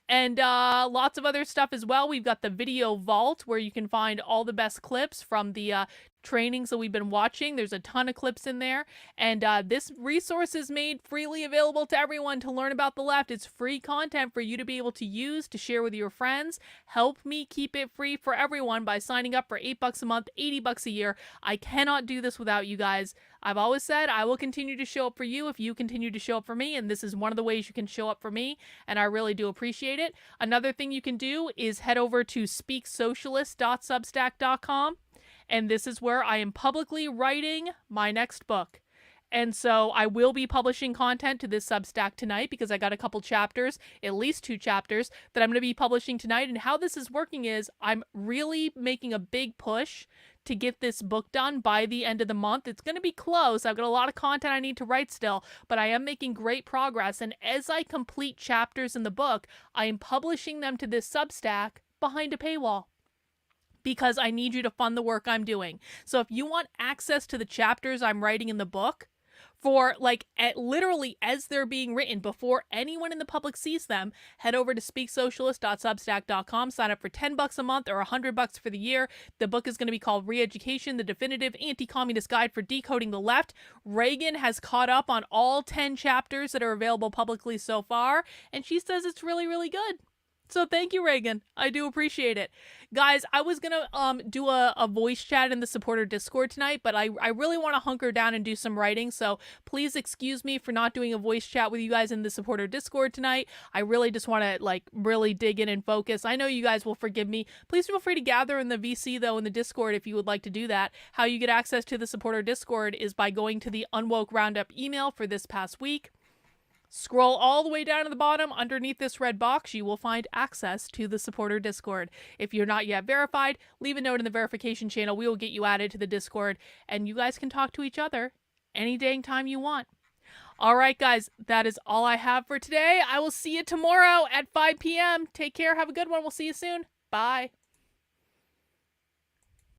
And lots of other stuff as well. We've got the video vault where you can find all the best clips from the trainings that we've been watching. There's a ton of clips in there. And this resource is made freely available to everyone to learn about the left. It's free content for you to be able to use, to share with your friends. Help me keep it free for everyone by signing up for $8 a month, $80 a year. I cannot do this without you guys. I've always said I will continue to show up for you if you continue to show up for me, and this is one of the ways you can show up for me, and I really do appreciate it. Another thing you can do is head over to speaksocialist.substack.com, and this is where I am publicly writing my next book. And so I will be publishing content to this Substack tonight because I got a couple chapters, at least 2 chapters, that I'm going to be publishing tonight. And how this is working is I'm really making a big push to get this book done by the end of the month. It's going to be close. I've got a lot of content I need to write still, but I am making great progress. And as I complete chapters in the book, I am publishing them to this Substack behind a paywall, because I need you to fund the work I'm doing. So if you want access to the chapters I'm writing in the book, for literally as they're being written before anyone in the public sees them, head over to speaksocialist.substack.com, sign up for $10 a month or $100 for the year. The book is going to be called Re-Education, the Definitive Anti-Communist Guide for Decoding the Left. Reagan has caught up on all 10 chapters that are available publicly so far, and she says it's really, really good. So thank you, Reagan. I do appreciate it. Guys, I was going to do a voice chat in the supporter Discord tonight, but I really want to hunker down and do some writing. So please excuse me for not doing a voice chat with you guys in the supporter Discord tonight. I really just want to really dig in and focus. I know you guys will forgive me. Please feel free to gather in the VC though in the Discord if you would like to do that. How you get access to the supporter Discord is by going to the Unwoke Roundup email for this past week. Scroll all the way down to the bottom underneath this red box. You will find access to the supporter Discord. If you're not yet verified, leave a note in the verification channel. We will get you added to the Discord, and you guys can talk to each other any dang time you want. All right, guys, that is all I have for today. I will see you tomorrow at 5 p.m. Take care. Have a good one. We'll see you soon. Bye.